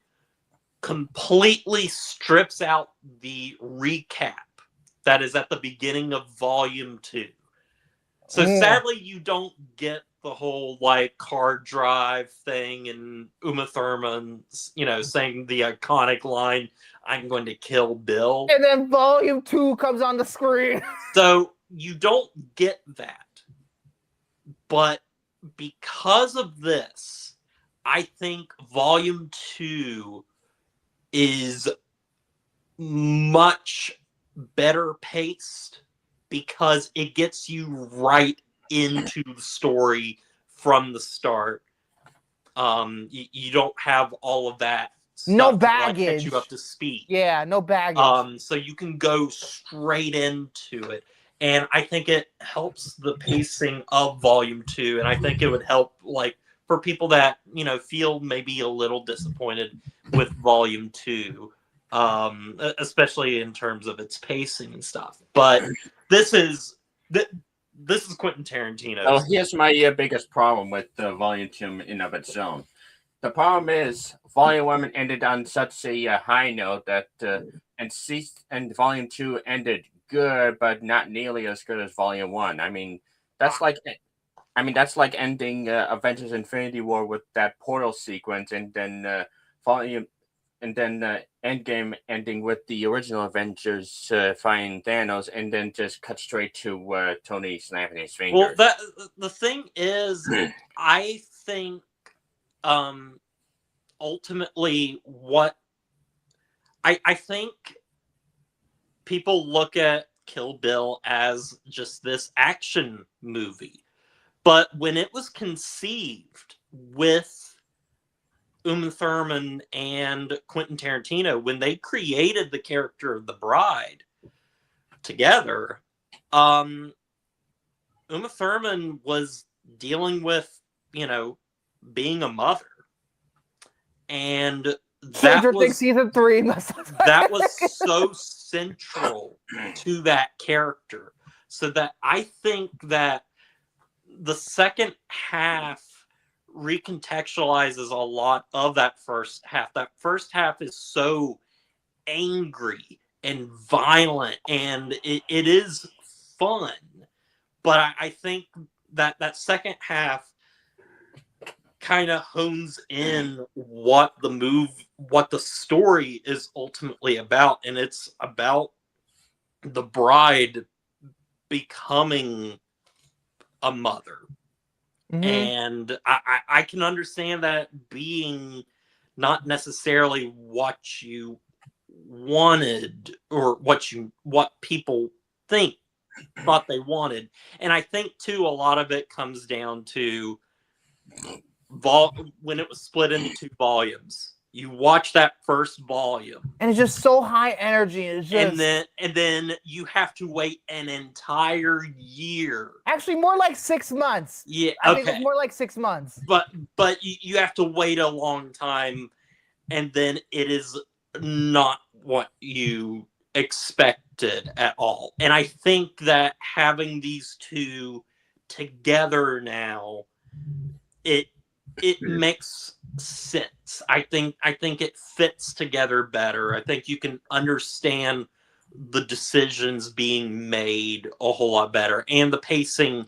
completely strips out the recap that is at the beginning of Volume 2. So sadly, you don't get the whole like car drive thing and Uma Thurman, saying the iconic line, "I'm going to kill Bill." And then Volume 2 comes on the screen. So you don't get that. But because of this, I think Volume 2 is much better paced because it gets you right into the story from the start. You don't have all of that No stuff to, like, catch baggage. you up to speed. Yeah, no baggage. So you can go straight into it. And I think it helps the pacing of Volume 2. And I think it would help, like, for people that, you know, feel maybe a little disappointed with Volume 2, especially in terms of its pacing and stuff. But this is Quentin Tarantino. Oh, here's my biggest problem with Volume 2 in of its own. The problem is Volume 1 ended on such a high note that and Volume 2 ended good, but not nearly as good as Volume 1. I mean, that's like ending Avengers: Infinity War with that portal sequence, and then Endgame ending with the original Avengers fighting Thanos, and then just cut straight to Tony snapping his fingers. Well, the thing is, I think ultimately what I think people look at Kill Bill as just this action movie. But when it was conceived with Uma Thurman and Quentin Tarantino, when they created the character of the bride together, Uma Thurman was dealing with, you know, being a mother. And Stranger Things season 3. that was so central to that character. So that I think that the second half recontextualizes a lot of that first half. That first half is so angry and violent, and it is fun. But I think that second half kind of hones in what the story is ultimately about, and it's about the bride becoming a mother. Mm-hmm. And I can understand that being not necessarily what you wanted or what people thought they wanted. And I think too, a lot of it comes down to when it was split into 2 volumes. You watch that first volume, and it's just so high energy. It's just... and then you have to wait an entire year. Actually, more like 6 months. Yeah, I think it's more like 6 months. But you have to wait a long time, and then it is not what you expected at all. And I think that having these two together now, it makes sense. I think it fits together better. I think you can understand the decisions being made a whole lot better, and the pacing.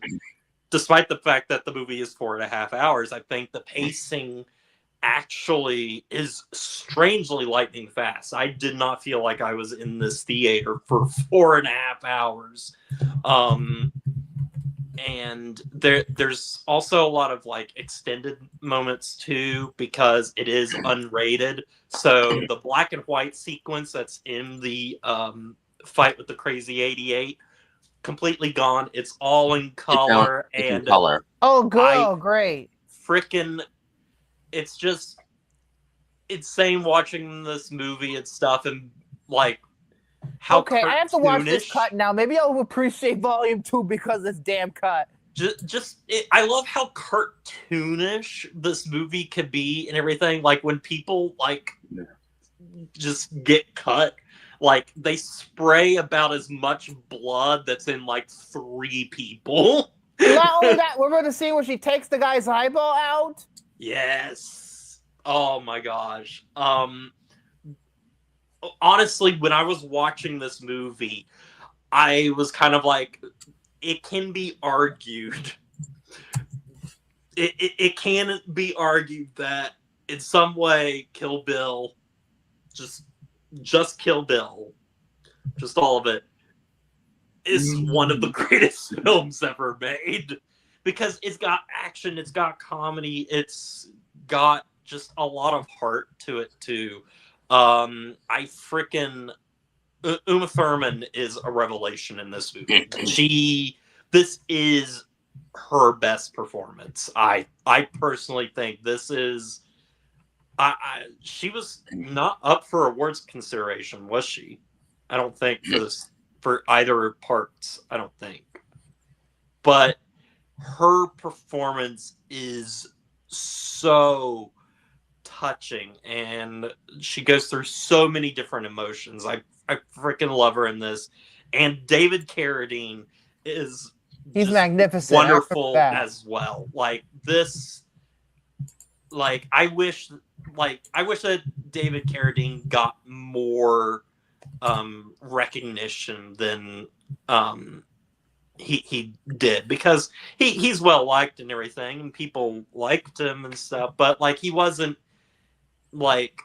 Despite the fact that the movie is 4.5 hours, I think the pacing actually is strangely lightning fast. I did not feel like I was in this theater for 4.5 hours. And there's also a lot of like extended moments too, because it is unrated. So the black and white sequence that's in the fight with the Crazy 88, completely gone. It's all in color. In color. Oh, good. Great. Freaking, it's just insane watching this movie and stuff, and like how okay, I have to watch this cut now. Maybe I'll appreciate Volume 2 because of this damn cut. I love how cartoonish this movie could be and everything. Like when people like just get cut, like they spray about as much blood that's in like 3 people. Not only that, we're going to see when she takes the guy's eyeball out. Yes. Oh my gosh. Honestly, when I was watching this movie, I was kind of like, it can be argued. It can be argued that in some way, Kill Bill, just Kill Bill, just all of it, is one of the greatest films ever made. Because it's got action, it's got comedy, it's got just a lot of heart to it too. Uma Thurman is a revelation in this movie. This is her best performance. I personally think this is She was not up for awards consideration, was she? I don't think for either parts. I don't think, but her performance is so touching, and she goes through so many different emotions. I freaking love her in this, and David Carradine is He's just magnificent. wonderful That. as well. Like this, like I wish that David Carradine got more recognition than he did, because he's well liked and everything, and people liked him and stuff, but like he wasn't like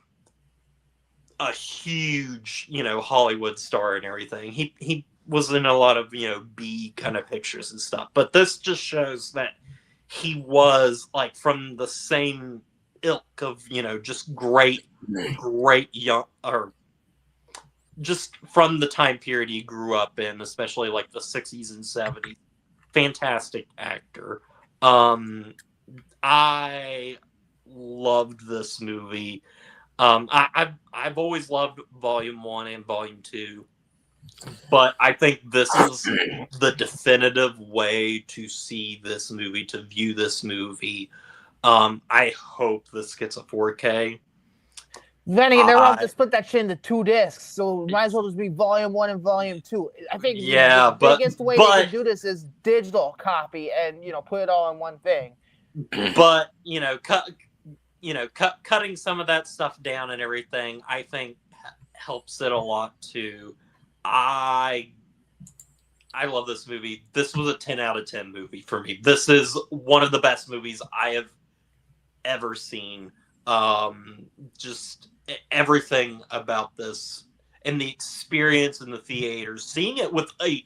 a huge, Hollywood star and everything. He was in a lot of, B kind of pictures and stuff. But this just shows that he was like from the same ilk of, just great young, or just from the time period he grew up in, especially like the 60s and 70s. Fantastic actor. I loved this movie. I've always loved Volume 1 and Volume 2, but I think this is the definitive way to see this movie, to view this movie. I hope this gets a 4K. Then again, they're about to split that shit into 2 discs, so might as well just be Volume 1 and Volume 2. I think the biggest way they can do this is digital copy and, put it all in one thing. But, cutting some of that stuff down and everything, I think helps it a lot too. I love this movie. This was a 10 out of 10 movie for me. This is one of the best movies I have ever seen. Just everything about this and the experience in the theater, seeing it with a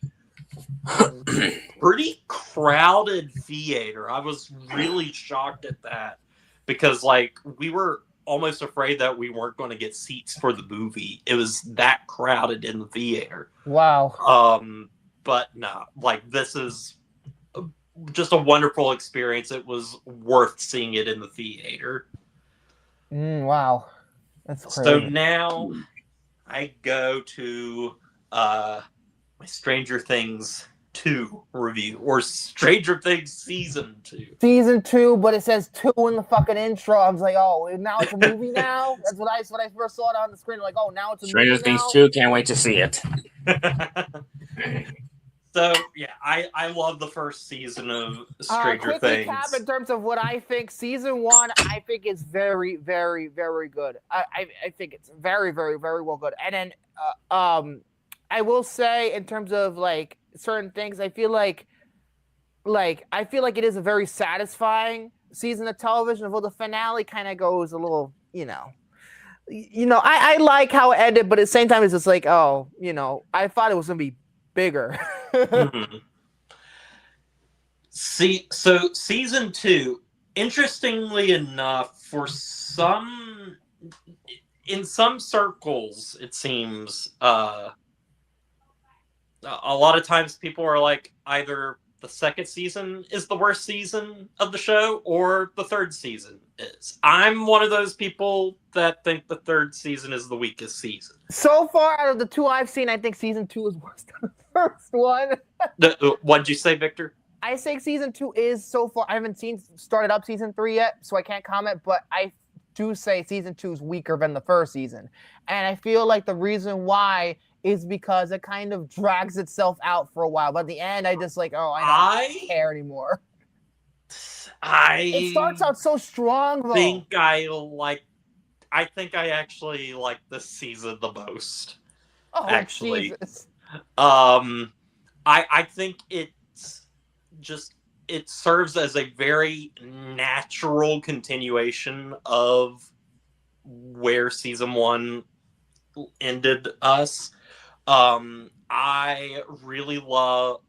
pretty crowded theater. I was really shocked at that, because like we were almost afraid that we weren't going to get seats for the movie. It was that crowded in the theater. Wow. But no, like this is just a wonderful experience. It was worth seeing it in the theater. Wow. That's crazy. So now I go to my Stranger Things 2 review, or Stranger Things Season 2. Season 2, but it says 2 in the fucking intro. I was like, oh, now it's a movie now? That's what I first saw it on the screen. Like, oh, now it's a movie now? Stranger Things 2, can't wait to see it. So, yeah, I love the first season of Stranger quick Things. Recap in terms of what I think. Season 1, I think is very, very, very good. I think it's very, very, very well good. And then I will say, in terms of like certain things, I feel like it is a very satisfying season of television. Although the finale kind of goes a little, I like how it ended, but at the same time, it's just like, oh, I thought it was gonna be bigger. Mm-hmm. So Season 2, interestingly enough, in some circles, it seems, a lot of times people are like, either the second season is the worst season of the show, or the third season is. I'm one of those people that think the third season is the weakest season. So far, out of the 2 I've seen, I think Season 2 is worse than the first one. What'd you say, Victor? I think Season 2 is so far. I haven't started up Season 3 yet, so I can't comment, but I do say Season 2 is weaker than the first season. And I feel like the reason why is because it kind of drags itself out for a while. But at the end, I just like, oh, I don't care anymore. It starts out so strong, though. I think I actually like this season the most. Oh, actually. Jesus. I think it serves as a very natural continuation of where season 1 ended us. I really love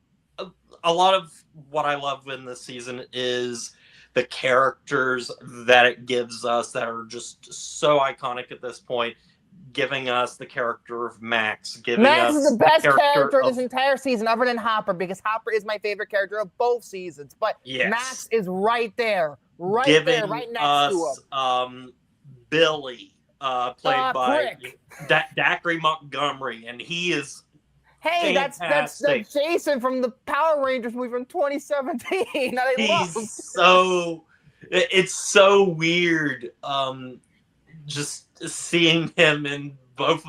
a lot of what I love in this season is the characters that it gives us that are just so iconic at this point. Giving us the character of Max. Max is the best character this entire season, other than Hopper, because Hopper is my favorite character of both seasons. But yes. Max is right there, right next to him. Billy, played by Prick. Dacre Montgomery, and he is Hey, that's fantastic. Jason from the Power Rangers movie from 2017 that I love. He's so it's so weird just seeing him in both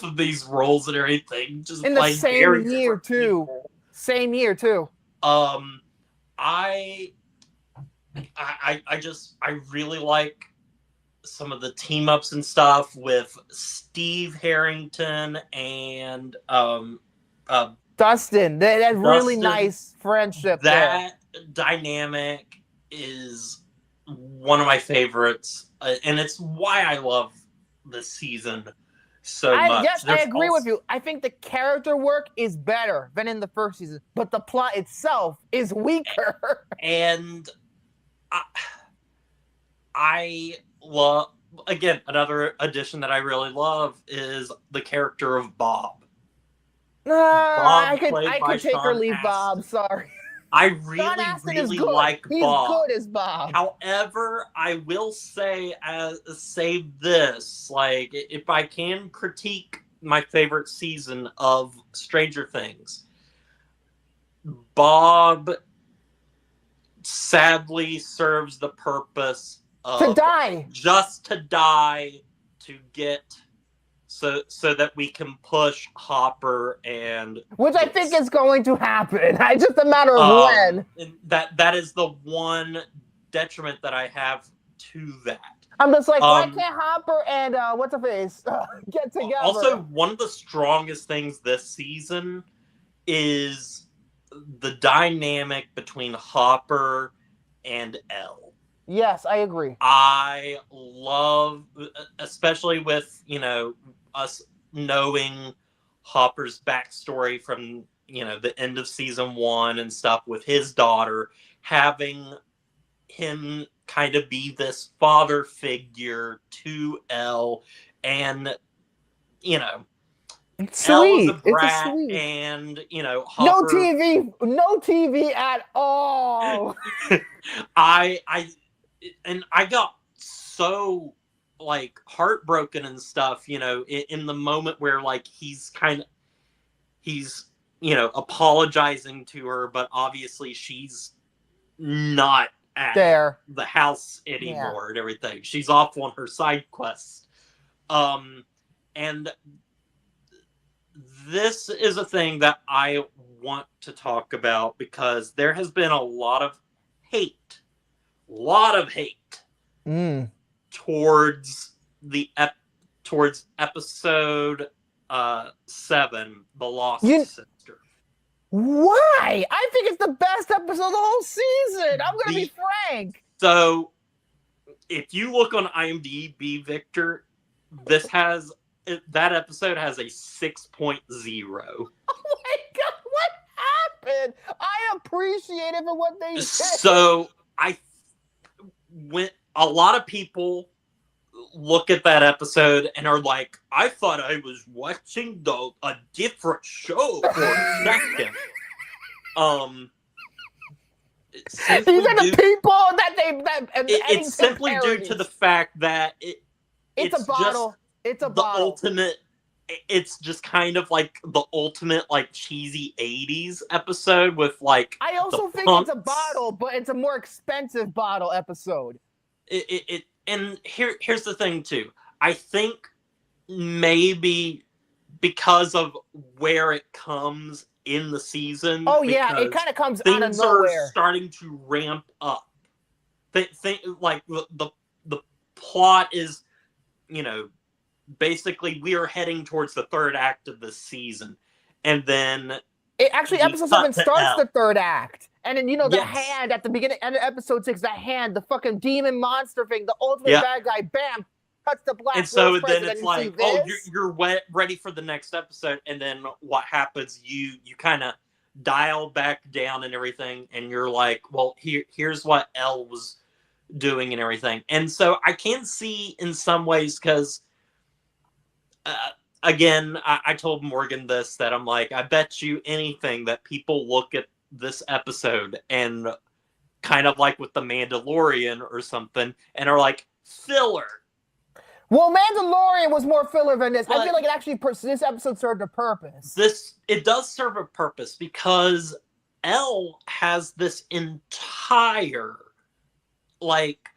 of these roles and everything, just In the playing same very year, different too. people. Same year too. I really like some of the team ups and stuff with Steve Harrington and Dustin, that's really Dustin, nice friendship there. that dynamic is one of my favorites, and it's why I love this season so much. Yes, I There's agree with also- you. I think the character work is better than in the first season, but the plot itself is weaker. And I love, again, another addition that I really love is the character of Bob. I could played by take or Sean leave Bob. Astin. Sorry. I Sean really, Astin is really good. like He's Bob. good as Bob. However, I will say this, like, if I can critique my favorite season of Stranger Things, Bob sadly serves the purpose of To die. just to die to get so that we can push Hopper and Which I think is going to happen. It's just a matter of when. and that is the one detriment that I have to that. I'm just like, why Um, can't Hopper and what's her face get together? Also, one of the strongest things this season is the dynamic between Hopper and Elle. Yes, I agree. I love, especially with, us knowing Hopper's backstory from, the end of season 1 and stuff with his daughter, having him kind of be this father figure to Elle, and, It's Elle is sweet. a brat, It's sweet. and, No Hopper... no TV at all. I got so like heartbroken and stuff, in the moment where like he's apologizing to her, but obviously she's not at There. the house anymore and everything. She's off on her side quest. And this is a thing that I want to talk about because there has been a lot of hate towards episode 7, The Lost Sister. Why? I think it's the best episode of the whole season. I'm gonna be frank. So, if you look on IMDb, Victor, that episode has a 6.0. Oh my god, what happened? I appreciate it for what they did. So a lot of people look at that episode and are like, I thought I was watching a different show for a second. These are the people that it's simply due to the fact that it's a bottle. It's a bottle. Ultimate. It's just kind of like the ultimate like cheesy 80s episode with like. I also think it's a bottle, but it's a more expensive bottle episode. And here's the thing too. I think maybe because of where it comes in the season. Oh yeah, it kind of comes out of things nowhere. are starting to ramp up. Like the plot is, basically we are heading towards the third act of the season, and then episode 7 starts the third act. And then, the Yes. hand at the beginning, end of episode 6, the hand, the fucking demon monster thing, the ultimate bad guy, bam, cuts the black. And so Will's then face, it's you like, see oh, this? you're ready for the next episode. And then what happens, you kind of dial back down and everything. And you're like, well, here's what Elle was doing and everything. And so I can see in some ways, because, again, I told Morgan this, that I'm like, I bet you anything that people look at this episode and kind of like with the Mandalorian or something and are like, filler, Well, Mandalorian was more filler than this. I But- feel like it actually this episode served a purpose. It does serve a purpose because Elle has this entire like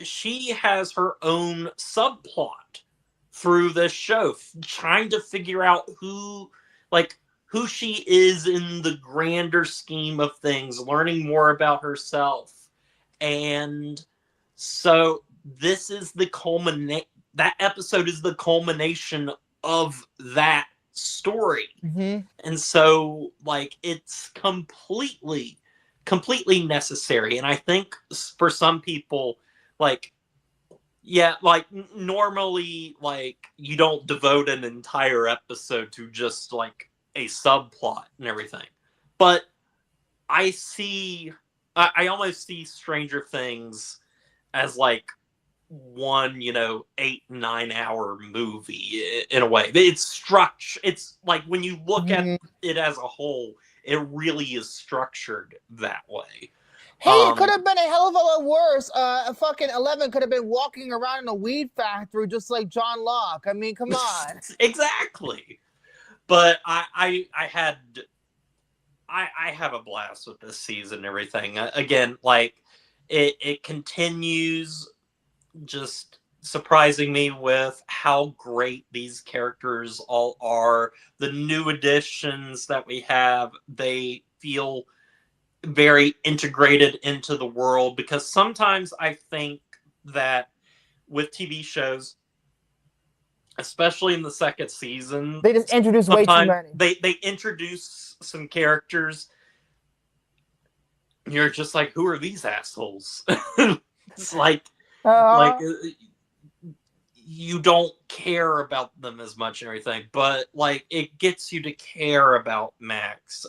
she has her own subplot through this show, trying to figure out who she is in the grander scheme of things, learning more about herself. And so this is the that episode is the culmination of that story. Mm-hmm. And so it's completely necessary. And I think for some people, normally you don't devote an entire episode to just a subplot and everything, but I almost see Stranger Things as one 8-9 hour movie in a way. It's structured. It's when you look at it as a whole, it really is structured that way. Hey, it could have been a hell of a lot worse. Fucking 11 could have been walking around in a weed factory just like John Locke. I mean, come on. Exactly. But I have a blast with this season and everything. Again, it continues just surprising me with how great these characters all are. The new additions that we have, they feel very integrated into the world, because sometimes I think that with TV shows, especially in the second season, They just introduced way too many. They introduce some characters. You're just like, who are these assholes? It's you don't care about them as much and everything, but it gets you to care about Max.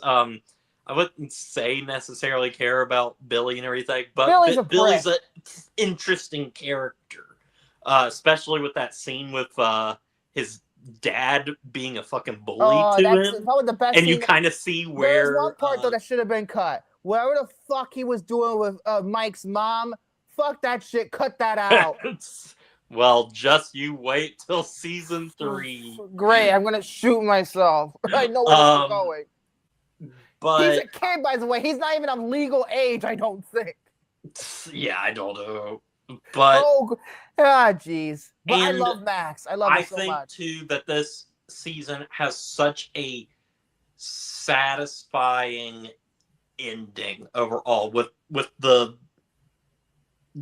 I wouldn't say necessarily care about Billy and everything, but Billy's an interesting character, especially with that scene with his dad being a fucking bully to him. Probably the best. And you kind of see where there's one part though that should have been cut. Whatever the fuck he was doing with Mike's mom, fuck that shit. Cut that out. Well, just you wait till season 3. Great, I'm gonna shoot myself. I know where this is going. But he's a kid, by the way. He's not even of legal age, I don't think. Yeah, I don't know. But jeez. But I love Max. I love him so much. I think too that this season has such a satisfying ending overall with the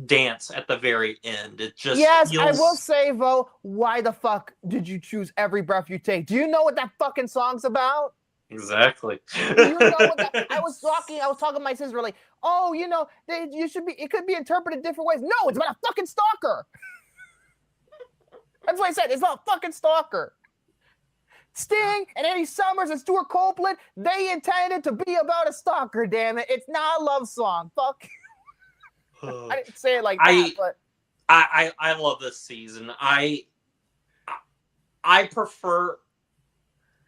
dance at the very end. It just feels... I will say though, why the fuck did you choose Every Breath You Take? Do you know what that fucking song's about? Exactly. Do you know what that... I was talking to my sister like, oh, it could be interpreted different ways. No, it's about a fucking stalker. That's what I said. It's about a fucking stalker. Sting and Eddie Summers and Stuart Copeland, they intended to be about a stalker, damn it. It's not a love song. Fuck. I didn't say it like that, but I love this season. I prefer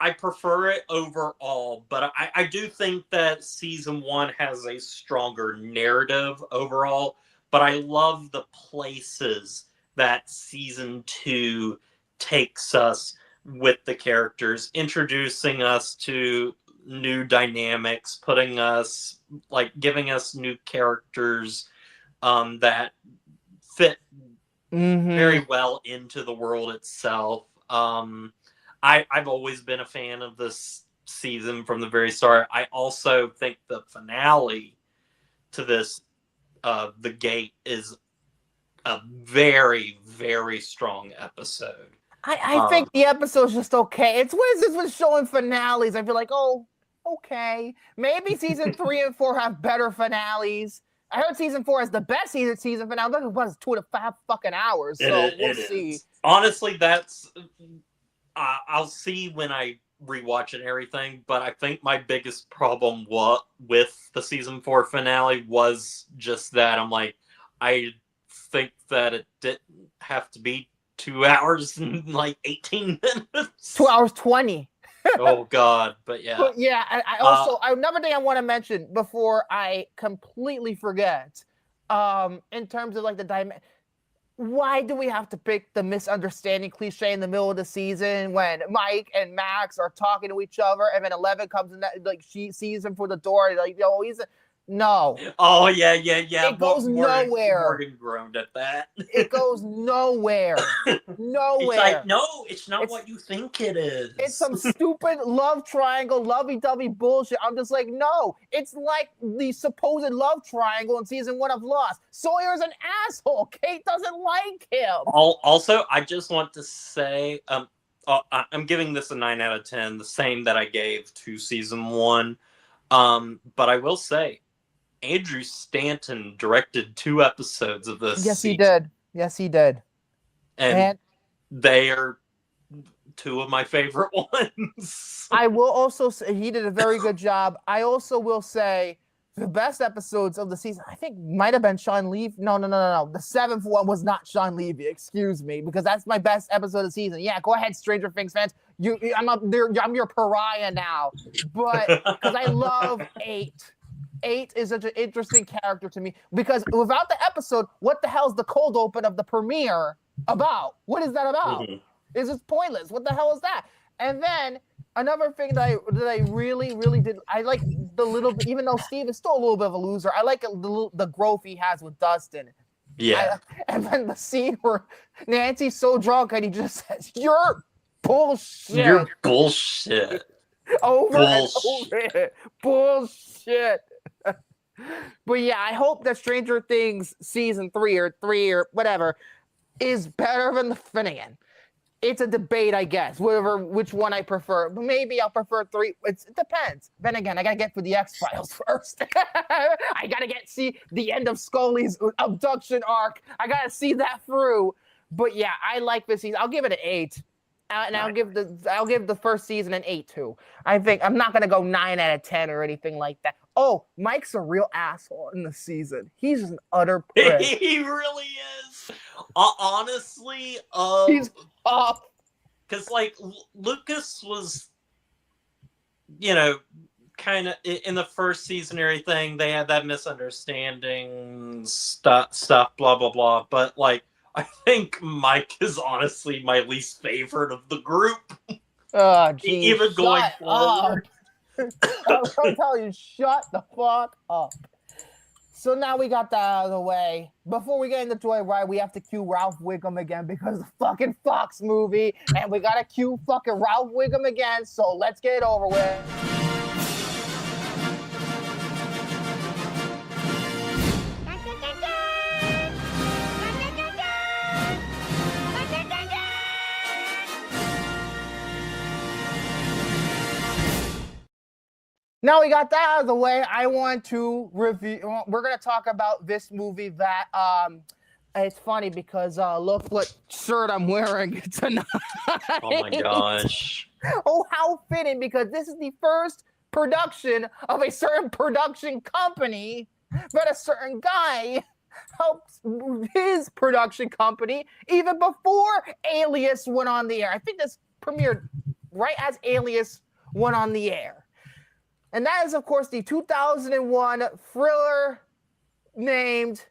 it overall, but I do think that season 1 has a stronger narrative overall, but I love the places that season 2 takes us with the characters, introducing us to new dynamics, putting us giving us new characters that fit very well into the world itself. I've always been a fan of this season from the very start. I also think the finale to this, The Gate, is a very, very strong episode. I think the episode's just okay. It's what is this with showing finales? I feel like, oh, okay. Maybe season 3 and 4 have better finales. I heard season 4 is the best season finale. Look, it was 2.5 fucking hours. So we'll see. Honestly, that's I'll see when I rewatch it and everything. But I think my biggest problem with the season 4 finale was just that I think that it didn't have to be 2 hours and 18 minutes. 2 hours 20. Oh God, but yeah. But yeah, I also another thing I want to mention before I completely forget, in terms of the dimension, why do we have to pick the misunderstanding cliche in the middle of the season when Mike and Max are talking to each other, and then 11 comes in, that, like, she sees him for the door, like, yo, no. Oh yeah. It goes nowhere. Morgan groaned at that. It goes nowhere. Nowhere. It's like, no, it's not what you think it is. It's some stupid love triangle, lovey-dovey bullshit. I'm just like, no. It's like the supposed love triangle in season 1 of Lost. Sawyer's an asshole. Kate doesn't like him. Also, I just want to say, I'm giving this a 9 out of 10, the same that I gave to season 1. But I will say, Andrew Stanton directed 2 episodes of this. Yes, he did. Yes, he did. And they are 2 of my favorite ones. I will also say he did a very good job. I also will say the best episodes of the season, I think, might have been Sean Levy. No. The 7th one was not Sean Levy. Excuse me, because that's my best episode of the season. Yeah, go ahead, Stranger Things fans. I'm your pariah now, but because I love 8. 8 is such an interesting character to me because without the episode, what the hell is the cold open of the premiere about? What is that about? Mm-hmm. It's just pointless. What the hell is that? And then another thing that I really did, I like the little, even though Steve is still a little bit of a loser, I like the growth he has with Dustin. Yeah. And then the scene where Nancy's so drunk and he just says, "You're bullshit." You're bullshit. Over and over. Bullshit. But yeah, I hope that Stranger Things season 3 or whatever is better than the Finnegan. It's a debate, I guess, which one I prefer. Maybe I'll prefer 3. It depends. Then again, I gotta get through the X-Files first. I gotta see the end of Scully's abduction arc. I gotta see that through. But yeah, I like this season. I'll give it an 8. And I'll give the first season an 8 too. I think I'm not gonna go 9 out of 10 or anything like that. Oh, Mike's a real asshole in the season. He's just an utter prick. He really is. Honestly, He's up. Because like Lucas was, kind of in the first season and everything. They had that misunderstanding stuff, blah blah blah. But like, I think Mike is honestly my least favorite of the group. Oh, geez. Even going forward. I'll tell you, shut the fuck up. So now we got that out of the way. Before we get into Joyride, we have to cue Ralph Wiggum again because of the fucking Fox movie. And we got to cue fucking Ralph Wiggum again. So let's get it over with. Now we got that out of the way, I want to review. We're going to talk about this movie that, it's funny because look what shirt I'm wearing tonight. Oh my gosh. Oh, how fitting, because this is the first production of a certain production company that a certain guy helps his production company even before Alias went on the air. I think this premiered right as Alias went on the air. And that is, of course, the 2001 thriller named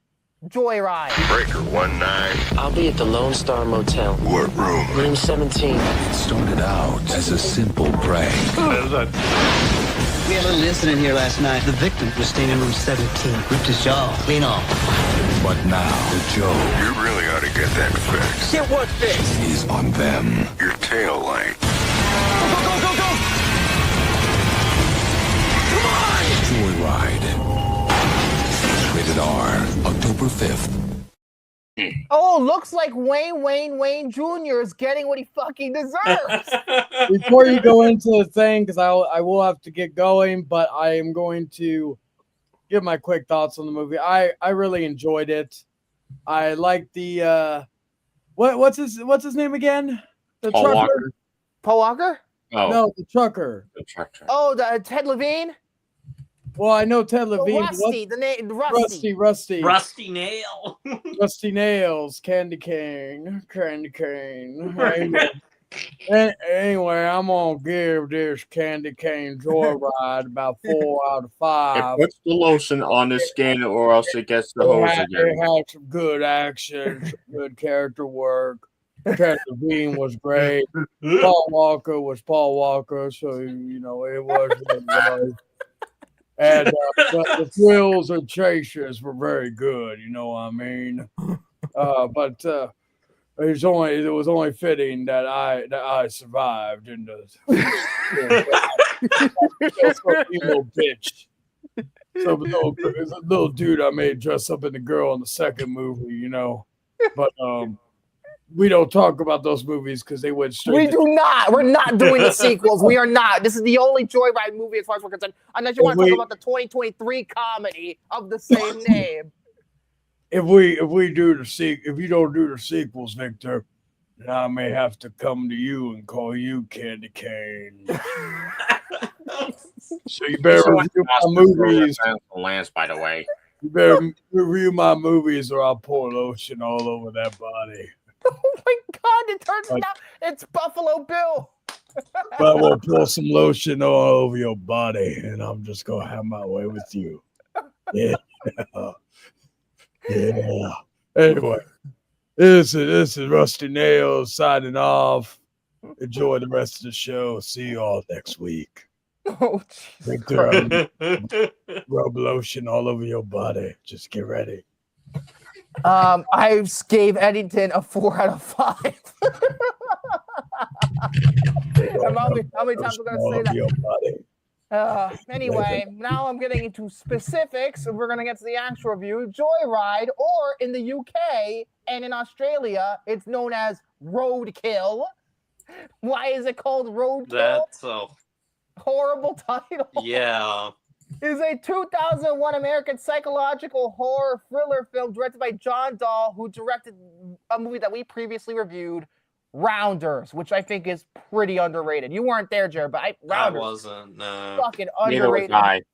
Joyride. Breaker 19. I'll be at the Lone Star Motel. What room? Room 17. It started out as a simple prank. We had a little incident here last night. The victim was staying in room 17. Ripped his jaw clean off. But now the joke You really ought to get that fixed. Get what fixed? is on them. Your tail light. Go! Joyride. Rated R. October 5th. Oh, looks like Wayne Jr. is getting what he fucking deserves. Before you go into the thing, because I will have to get going, but I am going to give my quick thoughts on the movie. I really enjoyed it. I like the what's his name again? The Paul trucker. Walker. Paul Walker? Oh, No, the trucker. the trucker. Oh, the Ted Levine? Well, I know Ted Levine. Rusty, the name Rusty. Rusty. Rusty Nail. Rusty Nails, Candy Cane. Anyway, I'm gonna give this candy cane joyride about 4 out of It 5. puts the lotion on the skin, or else it gets the hose It again. had some good action, some good character work. Ted Levine was great. Paul Walker was Paul Walker, so you know it was what it was. And the thrills and chases were very good. You know what I mean? But it was only fitting that I survived in the little bitch. Some little dude I made dress up in the girl in the second movie, you know. But we don't talk about those movies because they went straight. We do not. We're not doing the sequels. We are not. This is the only Joyride movie as far as we're concerned. Unless you want to talk about the 2023 comedy of the same name. If you don't do the sequels, Victor, then I may have to come to you and call you Candy Cane. So you better review my movies. Lance, by the way. You better review my movies, or I'll pour lotion all over that body. Oh my God! It turns out it's Buffalo Bill. But I will pour some lotion all over your body, and I'm just gonna have my way with you. Yeah. Yeah. Anyway, this is Rusty Nails signing off. Enjoy the rest of the show. See you all next week. Oh, Victor, rub lotion all over your body. Just get ready. I gave Eddington a 4 out of 5. How many times we're gonna say that? Anyway, now I'm getting into specifics. We're gonna get to the actual review. Joyride, or in the UK and in Australia, it's known as Roadkill. Why is it called Roadkill? That's a horrible title. Yeah. Is a 2001 American psychological horror thriller film directed by John Dahl, who directed a movie that we previously reviewed, Rounders, which I think is pretty underrated. You weren't there, Jared, but Rounders, I wasn't. No. fucking Neither was underrated.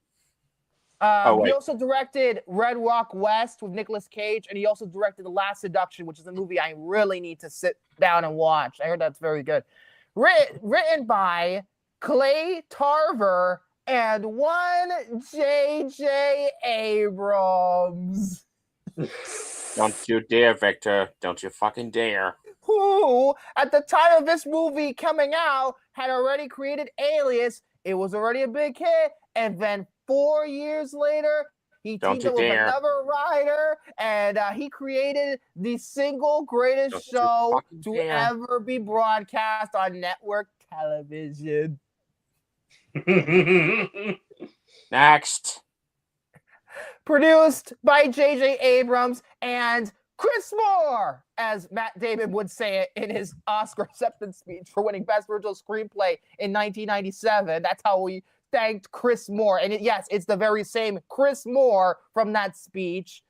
I. He also directed Red Rock West with Nicolas Cage, and he also directed The Last Seduction, which is a movie I really need to sit down and watch. I heard that's very good. Written by Clay Tarver and one J.J. Abrams. Don't you dare, Victor. Don't you fucking dare. Who, at the time of this movie coming out, had already created Alias. It was already a big hit. And then 4 years later, he teamed up with another writer, and he created the single greatest show to ever be broadcast on network television. Next. Produced by J.J. Abrams and Chris Moore, as Matt Damon would say it in his Oscar acceptance speech for winning Best Original Screenplay in 1997. That's how we thanked Chris Moore. And yes, it's the very same Chris Moore from that speech.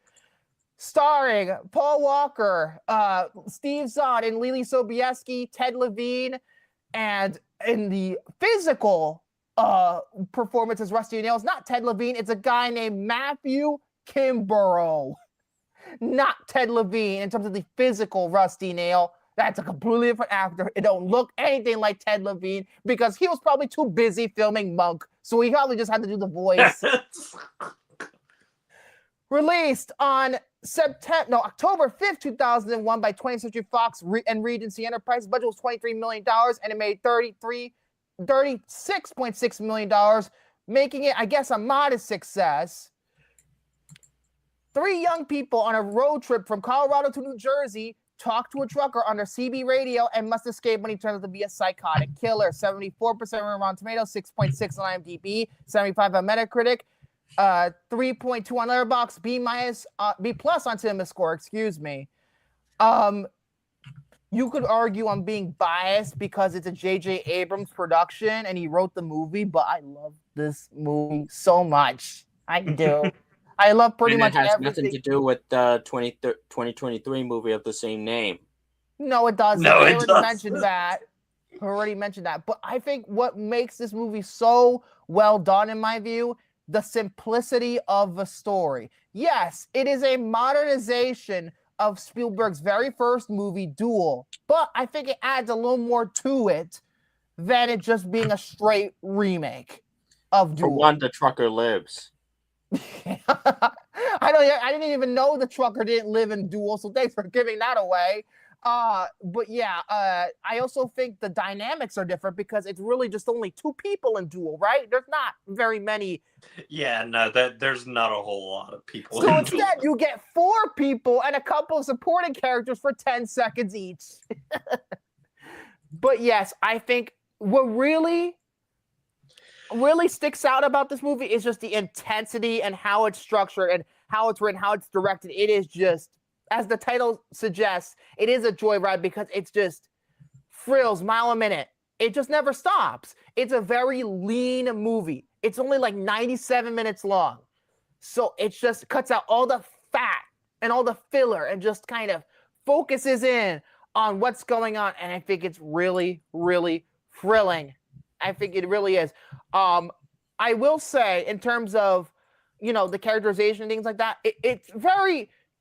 Starring Paul Walker, Steve Zahn, and Lily Sobieski, Ted Levine, and in the physical performance as Rusty Nails, not Ted Levine, it's a guy named Matthew Kimborough. Not Ted Levine in terms of the physical Rusty Nail. That's a completely different actor. It don't look anything like Ted Levine because he was probably too busy filming Monk. So he probably just had to do the voice. Released on October 5th, 2001 by 20th Century Fox and Regency Enterprises. Budget was $23 million and it made $36.6 million, making it, I guess, a modest success. 3 young people on a road trip from Colorado to New Jersey talk to a trucker on their CB radio and must escape when he turns out to be a psychotic killer. 74% on Rotten Tomatoes, 6.6 on IMDb, 75 on Metacritic, 3.2 on Letterboxd, B+ on Cinema Score, excuse me. You could argue I'm being biased because it's a J.J. Abrams production and he wrote the movie, but I love this movie so much. I do. I love pretty much everything. It has nothing to do with the 2023 movie of the same name. No, it doesn't. No, I already mentioned that. But I think what makes this movie so well done, in my view, the simplicity of the story. Yes, it is a modernization of Spielberg's very first movie, Duel, but I think it adds a little more to it than it just being a straight remake of Duel. For one, the trucker lives. I didn't even know the trucker didn't live in Duel, so thanks for giving that away. But yeah, I also think the dynamics are different because it's really just only two people in Duel, right? There's not very many. Yeah, no, there's not a whole lot of people. So in instead, you get 4 people and a couple of supporting characters for 10 seconds each. But yes, I think what really sticks out about this movie is just the intensity and how it's structured and how it's written, how it's directed. It is just, as the title suggests, it is a joyride because it's just frills mile a minute. It just never stops. It's a very lean movie. It's only like 97 minutes long. So it just cuts out all the fat and all the filler and just kind of focuses in on what's going on. And I think it's really, really thrilling. I think it really is. I will say, in terms of, the characterization and things like that,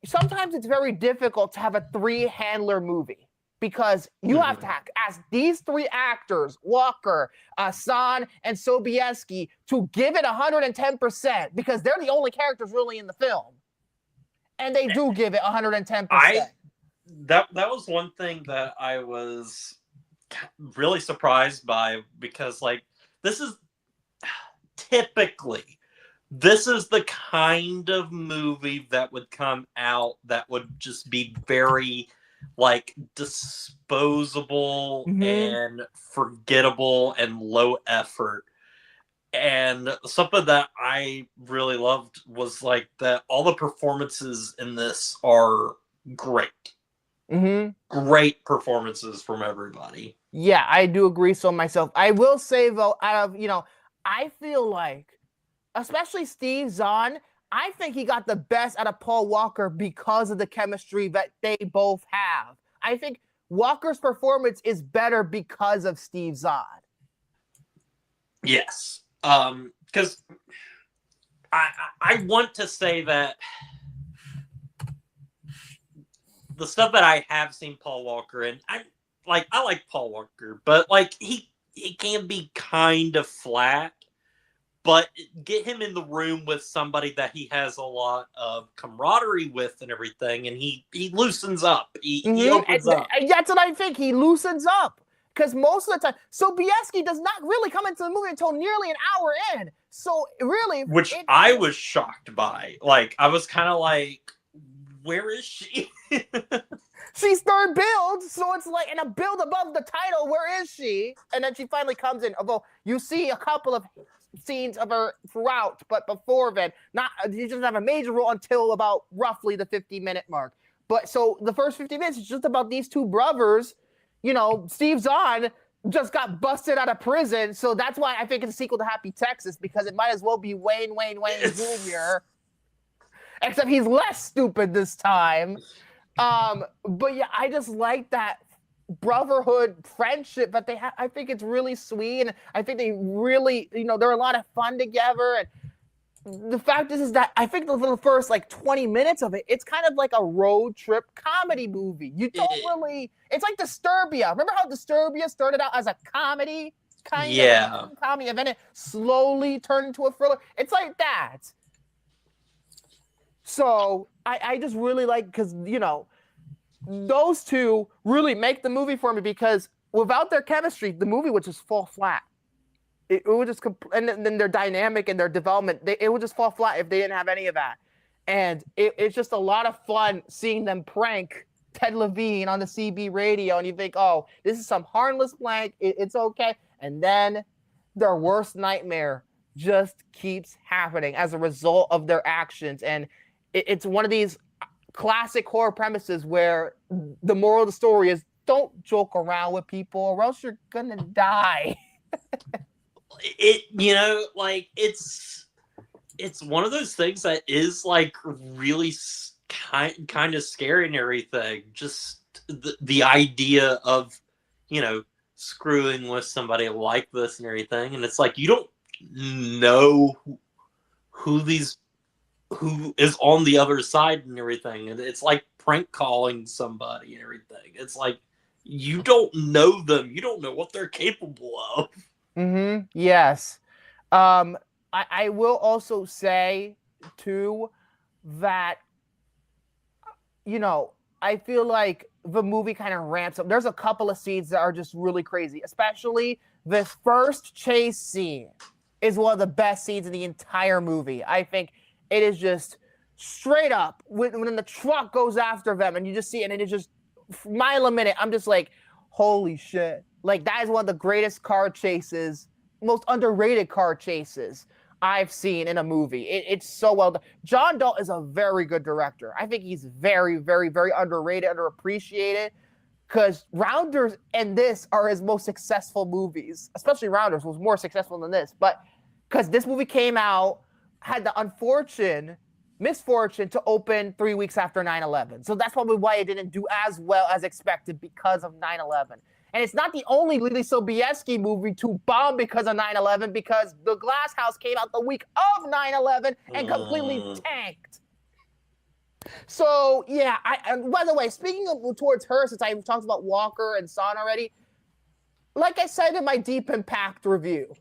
sometimes it's very difficult to have a 3-handler movie because you have to ask these 3 actors, Walker, San, and Sobieski, to give it 110% because they're the only characters really in the film. And they do give it 110%. That was one thing that I was really surprised by because, like, this is the kind of movie that would come out that would just be very, like, disposable and forgettable and low effort. And something that I really loved was, like, that all the performances in this are great. Great performances from everybody. Yeah, I do agree so myself. I will say, though, I feel like, especially Steve Zahn, I think he got the best out of Paul Walker because of the chemistry that they both have. I think Walker's performance is better because of Steve Zahn. Yes. Because I want to say that the stuff that I have seen Paul Walker in, I like Paul Walker, but, like, he can be kind of flat. But get him in the room with somebody that he has a lot of camaraderie with and everything, and he loosens up. He opens up. That's what I think. He loosens up. Because most of the time, Sobieski does not really come into the movie until nearly an hour in. So really, which I was shocked by. Like, I was kind of like, where is she? She's third build, so it's like in a build above the title. Where is she? And then she finally comes in. Although you see a couple of scenes of her throughout, but before then, she doesn't have a major role until about roughly the 50-minute mark. But so the first 50 minutes is just about these two brothers. Steve Zahn just got busted out of prison, so that's why I think it's a sequel to Happy Texas, because it might as well be Wayne Jr. Except he's less stupid this time. But yeah, I just like that brotherhood friendship that they have. I think it's really sweet, and I think they really, they're a lot of fun together. And the fact is that I think the first 20 minutes of it, it's kind of like a road trip comedy movie. You don't really, it's like Disturbia. Remember how Disturbia started out as a comedy kind of comedy, and then it slowly turned into a thriller? It's like that. So I just really like, because those two really make the movie for me, because without their chemistry, the movie would just fall flat. It would just, and then their dynamic and their development, it would just fall flat if they didn't have any of that. And it's just a lot of fun seeing them prank Ted Levine on the CB radio, and you think, oh, this is some harmless prank, it's okay. And then their worst nightmare just keeps happening as a result of their actions. And it's one of these classic horror premises where the moral of the story is, don't joke around with people or else you're gonna die. It's one of those things that is really kind of scary and everything. Just the idea of screwing with somebody like this and everything, and it's like you don't know who these who is on the other side and everything. And it's like prank calling somebody and everything. It's like you don't know them. You don't know what they're capable of. Mm-hmm. Yes. I will also say too that I feel like the movie kind of ramps up. There's a couple of scenes that are just really crazy, especially the first chase scene is one of the best scenes in the entire movie. I think it is just straight up when the truck goes after them and you just see it and it's just mile a minute. I'm just like, holy shit. Like that is one of the greatest car chases, most underrated car chases I've seen in a movie. It's so well done. John Dahl is a very good director. I think he's very, very, very underrated, underappreciated, because Rounders and this are his most successful movies, especially Rounders was more successful than this. But because this movie came out, had the misfortune to open 3 weeks after 9/11. So that's probably why it didn't do as well as expected because of 9/11. And it's not the only Lily Sobieski movie to bomb because of 9/11, because The Glass House came out the week of 9/11 and completely tanked. So, yeah, by the way, speaking of towards her, since I talked about Walker and Son already, like I said in my Deep Impact review,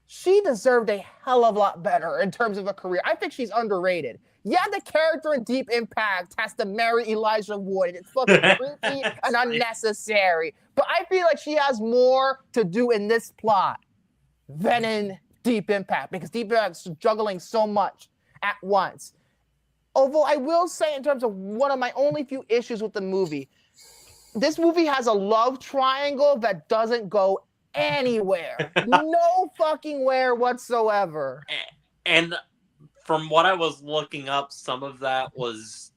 she deserved a hell of a lot better in terms of a career. I think she's underrated. Yeah, the character in Deep Impact has to marry Elijah Wood, and it's fucking creepy and unnecessary. But I feel like she has more to do in this plot than in Deep Impact, because Deep Impact is juggling so much at once. Although I will say, in terms of one of my only few issues with the movie, this movie has a love triangle that doesn't go anywhere. No fucking where whatsoever. And from what I was looking up, some of that was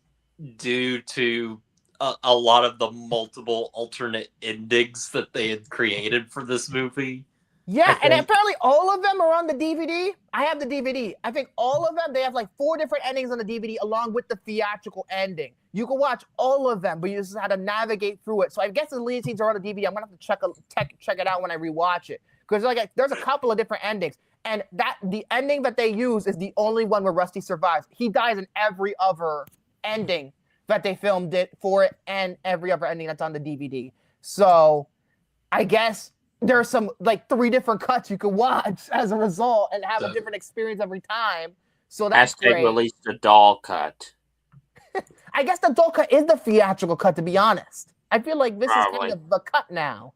due to a lot of the multiple alternate endings that they had created for this movie. Yeah, and apparently all of them are on the DVD. I have the DVD. I think all of them, they have like 4 different endings on the DVD along with the theatrical ending. You can watch all of them, but you just have to navigate through it. So I guess the lead scenes are on the DVD. I'm going to have to check it out when I rewatch it. Because there's a couple of different endings. And the ending that they use is the only one where Rusty survives. He dies in every other ending that they filmed it for it, and every other ending that's on the DVD. So I guess there's some 3 different cuts you can watch as a result and have a different experience every time. So that's great. They released the Dahl cut. I guess the Dahl cut is the theatrical cut, to be honest. I feel like this is kind of the cut now.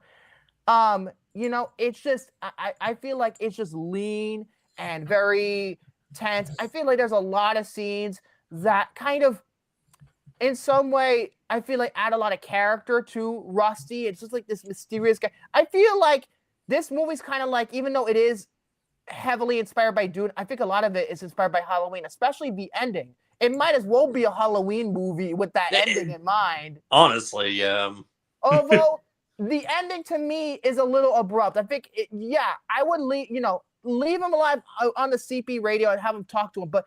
It's just I feel like it's just lean and very tense. I feel like there's a lot of scenes that kind of, in some way, I feel like add a lot of character to Rusty. It's just like this mysterious guy. I feel like this movie's kind of like, even though it is heavily inspired by Dune, I think a lot of it is inspired by Halloween, especially the ending. It might as well be a Halloween movie with that ending in mind. Honestly, yeah. Although the ending to me is a little abrupt. I think, I would leave him alive on the CP radio and have him talk to him, but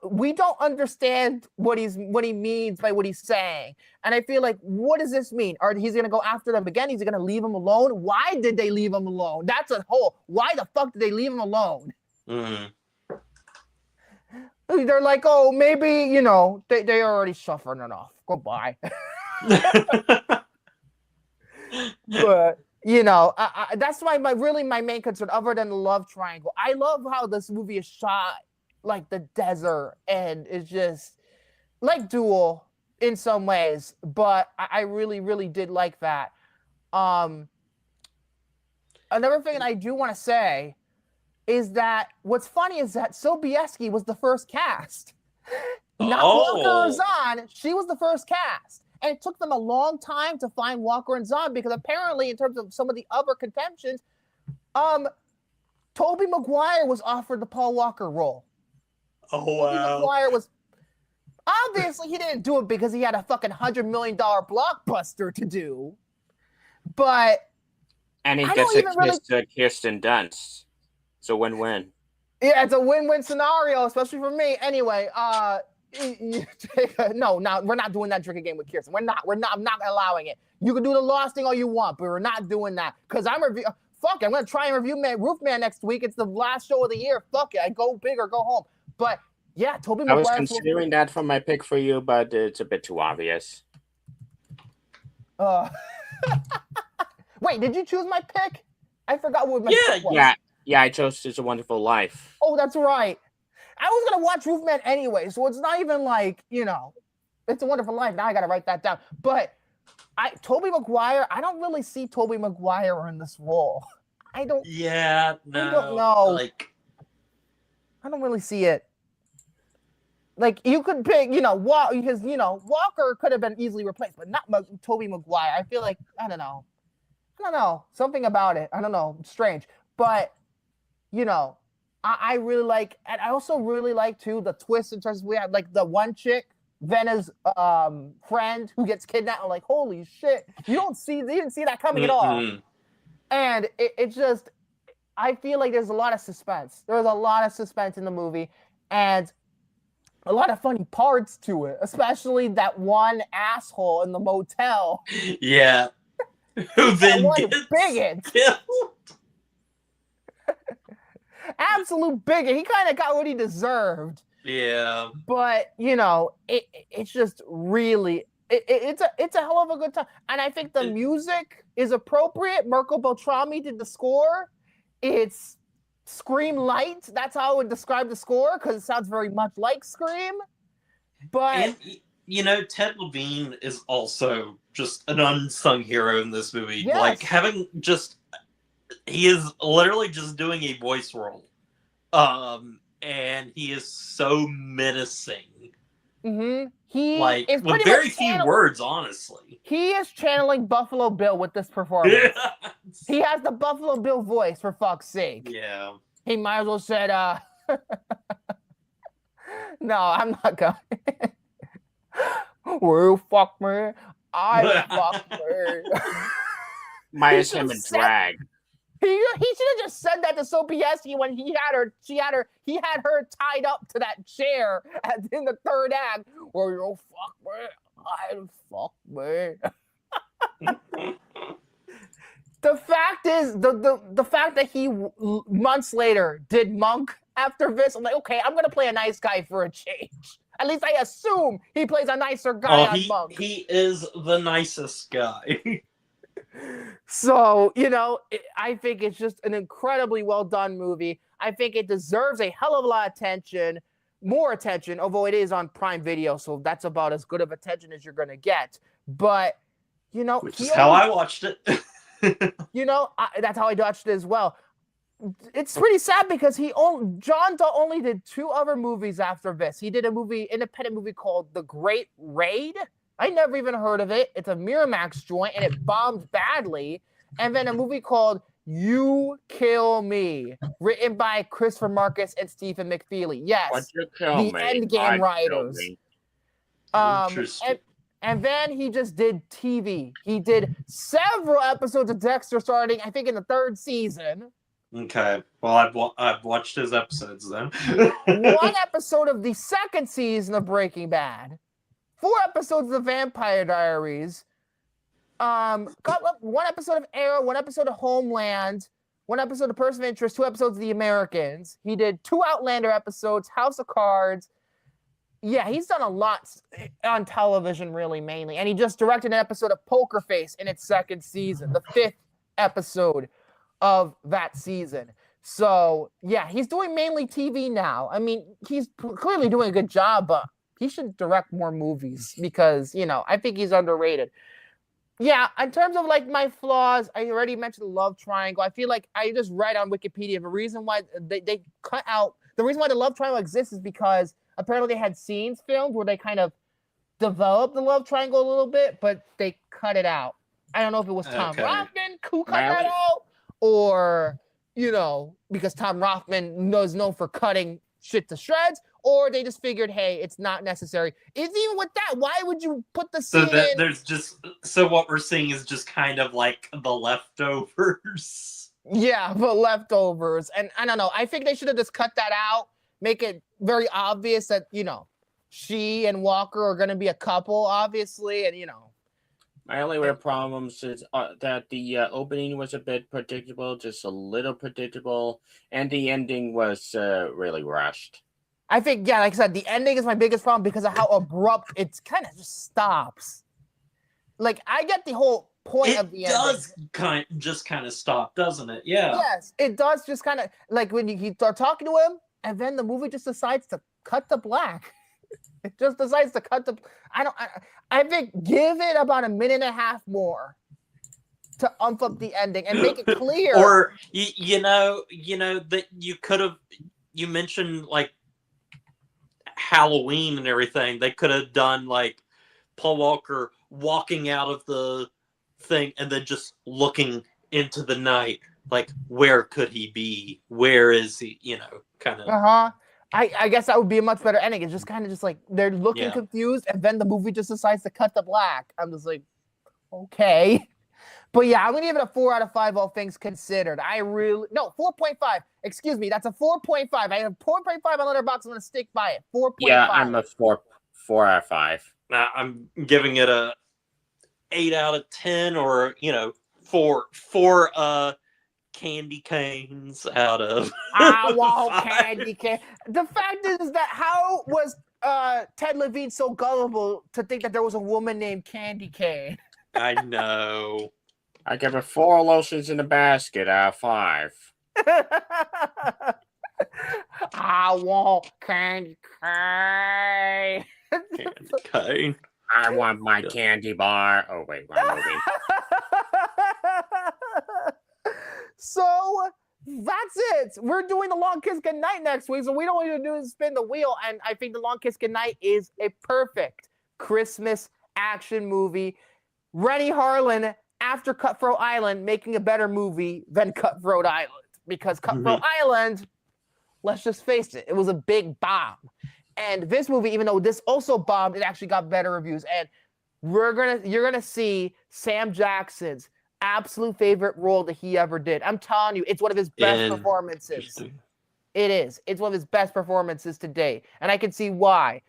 we don't understand what he means by what he's saying. And I feel like, what does this mean? He's going to go after them again? He's going to leave him alone? Why did they leave him alone? That's a whole, why the fuck did they leave him alone? Mm-hmm. They're like, oh, maybe, they already suffered enough. Goodbye. But, that's my main concern, other than the love triangle. I love how this movie is shot like the desert, and it's just like Duel in some ways, but I really, really did like that. Another thing I do want to say is that what's funny is that Sobieski was the first cast. Not Walker or Zahn, she was the first cast. And it took them a long time to find Walker and Zahn, because apparently, in terms of some of the other contentions, Tobey Maguire was offered the Paul Walker role. Oh, wow. Tobey Maguire was, obviously he didn't do it because he had a fucking $100 million blockbuster to do. And he gets a kiss to Kirsten Dunst. It's a win-win. Yeah, it's a win-win scenario, especially for me. Anyway, no, we're not doing that drinking game with Kirsten. I'm not allowing it. You can do the Lost thing all you want, but we're not doing that. Because I'm going to try and review Roofman next week. It's the last show of the year. Fuck it. I go big or go home. But Yeah, Tobey I was Maguire. considering that for my pick for you, but it's a bit too obvious. Wait, did you choose my pick? I forgot what my pick was. Yeah, I chose It's a Wonderful Life. Oh, that's right. I was gonna watch Roofman anyway, so it's not even like, It's a Wonderful Life. Now I gotta write that down. But Tobey Maguire, I don't really see Tobey Maguire in this role. I don't. Yeah, no. I don't know. Like, I don't really see it. Like, you could pick, because Walker could have been easily replaced, but not Tobey Maguire. I feel like I don't know, something about it. I don't know, strange. But I really like, and I also really like too the twist in terms of we had like the one chick, Vena's friend who gets kidnapped. I'm like, holy shit! You didn't see that coming at all. And it's just, I feel like there's a lot of suspense. There's a lot of suspense in the movie, and a lot of funny parts to it, especially that one asshole in the motel. Yeah. Who then gets bigot. Killed. Absolute bigot. He kind of got what he deserved. Yeah. But, it's just really, it's a hell of a good time. And I think the music is appropriate. Mirko Beltrami did the score. It's Scream light. That's how I would describe the score, because it sounds very much like Scream. But and, Ted Levine is also just an unsung hero in this movie. Yes. Like he is literally just doing a voice role. And he is so menacing. Mm-hmm. He like is with very few words, honestly. He is channeling Buffalo Bill with this performance. He has the Buffalo Bill voice, for fuck's sake. Yeah. He might as well said, no, I'm not going. Well, fuck me. I fuck me. Minus him and drag. He should have just said that to Sobieski when he had her tied up to that chair in the third act. Well, you fuck me. I fuck me. The fact is, the fact that he months later did Monk after this, I'm like, okay, I'm gonna play a nice guy for a change. At least I assume he plays a nicer guy on Monk. He is the nicest guy. So, I think it's just an incredibly well done movie. I think it deserves a hell of a lot of attention, more attention, although it is on Prime Video, so that's about as good of attention as you're gonna get. But which is how I watched it. That's how I watched it as well. It's pretty sad because John Dahl only did 2 other movies after this. He did independent movie called The Great Raid. I never even heard of it. It's a Miramax joint and it bombed badly. And then a movie called You Kill Me, written by Christopher Marcus and Stephen McFeely. Yes, the Endgame writers. And then he just did TV. He did several episodes of Dexter, starting I think in the 3rd season. Okay, well I've watched his episodes then. 1 episode of the 2nd season of Breaking Bad. 4 episodes of The Vampire Diaries. Got 1 episode of Arrow, 1 episode of Homeland, 1 episode of Person of Interest, 2 episodes of The Americans. He did 2 Outlander episodes, House of Cards. Yeah, he's done a lot on television, really, mainly. And he just directed an episode of Poker Face in its 2nd season, the 5th episode of that season. So, yeah, he's doing mainly TV now. I mean, he's clearly doing a good job, but he should direct more movies because, I think he's underrated. Yeah, in terms of like my flaws, I already mentioned the love triangle. I feel like I just read on Wikipedia the reason why they cut out, the reason why the love triangle exists is because apparently they had scenes filmed where they kind of developed the love triangle a little bit, but they cut it out. I don't know if it was Tom Rothman who cut that out or, because Tom Rothman is known for cutting shit to shreds, or they just figured, hey, it's not necessary. It's even with that, why would you put the scene in? So what we're seeing is just kind of like the leftovers. Yeah, the leftovers. And I don't know. I think they should have just cut that out, make it very obvious that, she and Walker are going to be a couple, obviously, and, My only real problems is that the opening was a bit predictable, just a little predictable, and the ending was really rushed. I think, yeah, like I said, the ending is my biggest problem because of how abrupt it kind of just stops. Like, I get the whole point of It the does ending. kind of stop, doesn't it? Yeah. Yes, it does just kind of, like, when you start talking to him, and then the movie just decides to cut to black. It just decides to cut to, I think give it about a minute and a half more to ump up the ending and make it clear. Or, you know, that you could have, you mentioned, like, Halloween and everything. They could have done, like, Paul Walker walking out of the thing and then just looking into the night, like, where could he be? Where is he? You know, kind of. I guess that would be a much better ending. It's just kind of just like they're looking confused, and then the movie just decides to cut to black. I'm just like, okay. But yeah, I'm gonna give it a 4 out of 5, all things considered. 4.5. Excuse me, that's a 4.5. I have 4.5 on Letterboxd. I'm gonna stick by it. 4.5. Yeah, I'm a 4 out of 5. I'm giving it a 8 out of 10, or four candy canes out of. I want candy cane. The fact is that how was Ted Levine so gullible to think that there was a woman named Candy Cane? I know. I give it 4 lotions in a basket out of 5. I want candy cane. Candy cane. I want my candy bar. Oh, wait, wrong movie. So that's it. We're doing The Long Kiss Goodnight next week, so we don't need to do is spin the wheel. And I think The Long Kiss Goodnight is a perfect Christmas action movie. Rennie Harlan, after Cutthroat Island, making a better movie than Cutthroat Island. Because Cutthroat Island, let's just face it, it was a big bomb. And this movie, even though this also bombed, it actually got better reviews. And you're gonna see Sam Jackson's absolute favorite role that he ever did. I'm telling you, it's one of his best performances. It is. It's one of his best performances today, and I can see why.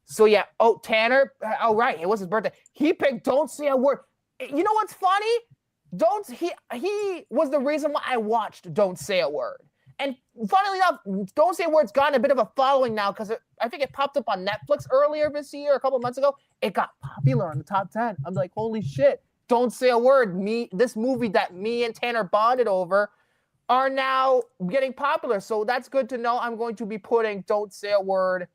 So yeah. Oh, Tanner. Oh, right. It was his birthday. He picked "Don't Say a Word." You know what's funny? He was the reason why I watched "Don't Say a Word." And funnily enough, "Don't Say a Word's gotten a bit of a following now because I think it popped up on Netflix earlier this year, a couple months ago. It got popular in the top 10. I'm like, holy shit. Don't Say a Word. This movie that me and Tanner bonded over are now getting popular. So that's good to know. I'm going to be putting Don't Say a Word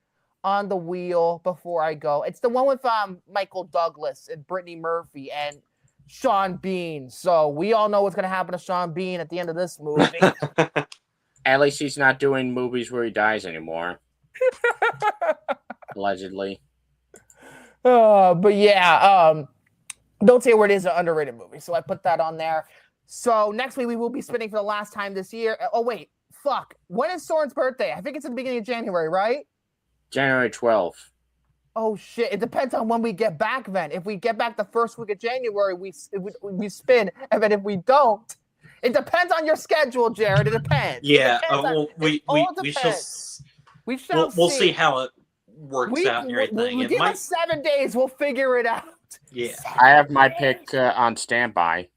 on the wheel before I go. It's the one with Michael Douglas and Brittany Murphy and Sean Bean. So we all know what's going to happen to Sean Bean at the end of this movie. At least he's not doing movies where he dies anymore. Allegedly. But yeah, Don't Say a Word is an underrated movie, so I put that on there. So next week we will be spinning for the last time this year. Oh wait, fuck. When is Soren's birthday? I think it's at the beginning of January, right? January 12th. Oh shit! It depends on when we get back. Then, if we get back the first week of January, we spin, and then if we don't, it depends on your schedule, Jared. It depends. Yeah, we'll see how it works out and everything. Give us 7 days. We'll figure it out. Yeah. I have my pick on standby.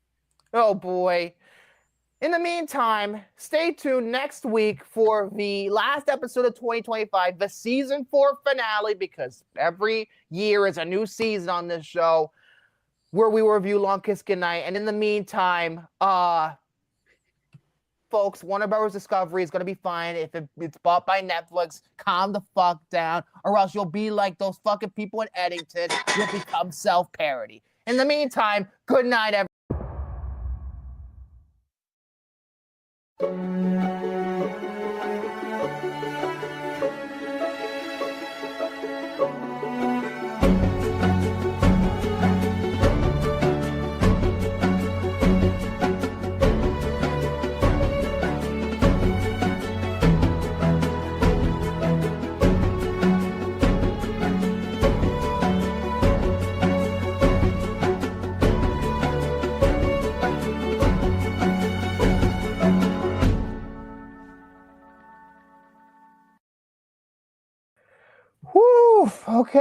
Oh boy. In the meantime, stay tuned next week for the last episode of 2025, the season 4 finale, because every year is a new season on this show where we review Long Kiss Goodnight. And in the meantime, folks, Warner Bros. Discovery is going to be fine if it's bought by Netflix. Calm the fuck down, or else you'll be like those fucking people in Eddington. You'll become self-parody. In the meantime, good night, everyone. Whew, okay.